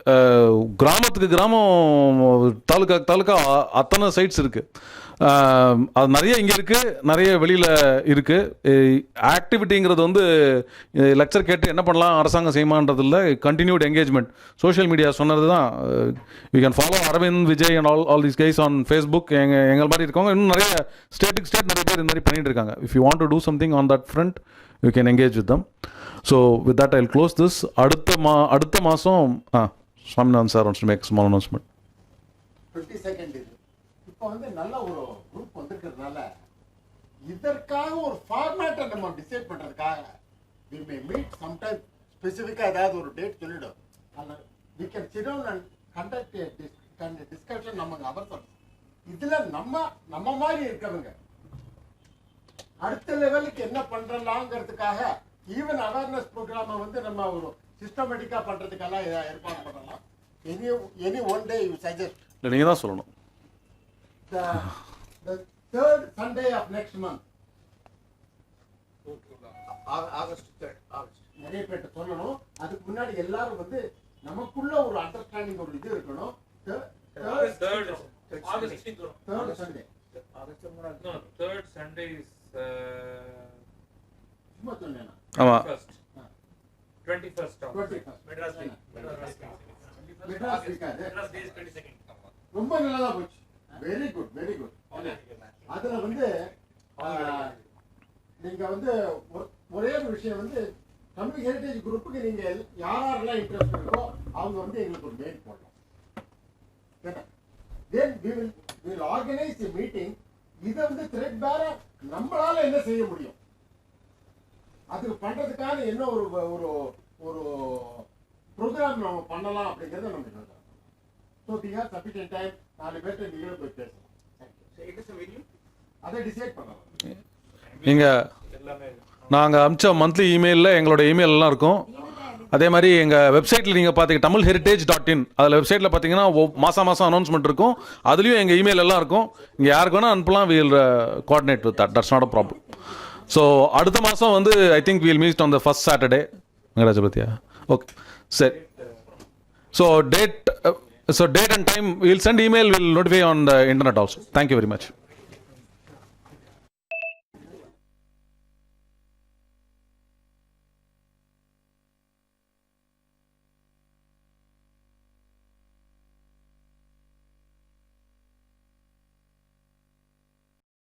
S5: கிராமத்துக்கு கிராமம், தாலுக்கா அத்தனை சைட்ஸ் இருக்குது. அது நிறைய இங்கே இருக்குது, நிறைய வெளியில் இருக்குது. ஆக்டிவிட்டிங்கிறது வந்து லெக்சர் கேட்டு என்ன பண்ணலாம், அரசாங்கம் செய்யுமான்றது இல்லை. Continued engagement. சோஷியல் மீடியா சொன்னது தான். You can follow Aravind, Vijay and all these guys on Facebook. எங்கள் மாதிரி இருக்கவங்க இன்னும் நிறைய ஸ்டேட் நிறைய பேர் இந்த மாதிரி பண்ணிட்டு இருக்காங்க. If you want to do something on that front, you can engage with them. So with that I will close this. அடுத்த மாதம் Swaminathan sir wants to make a small announcement.
S3: 22nd இது இப்போ வந்து நல்ல ஒரு குரூப் வந்திருக்கிறதுனால இதற்காக ஒரு ஃபார்மேட்டை நம்ம டிசைட் பண்ணுறதுக்காக we may meet sometime ஸ்பெசிஃபிக்காக ஏதாவது ஒரு டேட் சொல்லிடும். அதில் we can sit down and conduct a discussion நம்ம அவசரம். இதில் நம்ம மாதிரி இருக்கவங்க அடுத்த லெவலுக்கு என்ன பண்ணுறலாங்கிறதுக்காக ஈவன் அவேர்னஸ் ப்ரோக்ராமை வந்து நம்ம ஒரு சிஸ்டமேட்டிக்காக பண்ணுறதுக்கெல்லாம் ஏற்பாடு பண்ணலாம். Any one day you suggest.
S5: இல்லை, நீங்கள் தான் சொல்லணும்.
S3: The third Sunday of next month. August 3rd. நிறைய பேர்ட்ட சொல்லணும். அதுக்கு முன்னாடி எல்லாரும் வந்து நமக்குள்ள ஒரு அண்டர்ஸ்டாண்டிங் ஒரு இது இருக்கணும். Third Sunday.
S9: No, third Sunday is
S3: சும்மா சொன்னேனா?
S5: ஆமாம்,
S9: 21st of
S3: Madras week.
S9: Madras week.
S3: Madras week.
S9: Madras day is 22nd.
S3: ரொம்ப நல்லதா போச்சு. Very good, very good. அதுல வந்து நீங்க வந்து ஒரே ஒரு விஷயம் வந்து தமிழ் ஹெரிட்டேஜ் குரூப்புக்கு நீங்க யாரெல்லாம் இன்ட்ரெஸ்ட் இருக்கோ அவங்க வந்து எங்களுக்கு ஒரு மெயில் போடலாம். Then we will organize a meeting. இதை வந்து த்ரெட் பேர நம்மளால என்ன செய்ய முடியும், அதுக்கு பண்றதுக்கான என்ன ஒரு ஒரு ஒரு ப்ரோக்ராம் நம்ம பண்ணலாம் அப்படிங்கறத நம்ம சொல்றோம். So we have sufficient time. 4 பேர்கிட்ட நீங்களும் போய் பேசலாம். அதை டிசைட் பண்ணலாம்.
S5: நீங்கள் நாங்கள் அமிச்ச மந்த்லி இமெயிலில் எங்களோட இமெயில் எல்லாம் இருக்கும். அதே மாதிரி எங்கள் வெப்சைட்டில் நீங்கள் பார்த்தீங்க tamilheritage.in, அதில் வெப்சைட்டில் பார்த்தீங்கன்னா மாதம் அனௌன்ஸ்மெண்ட் இருக்கும். அதுலேயும் எங்கள் இமெயில் எல்லாம் இருக்கும். இங்கே யாருக்கு வேணால் அனுப்பலாம். We'll coordinate with that's not a problem. So அடுத்த மாதம் வந்து I think we'll meet on the first Saturday. வெங்கடாஜபதியா? ஓகே, சரி. So date and time will send email, will notify on the internet also. Thank you very much.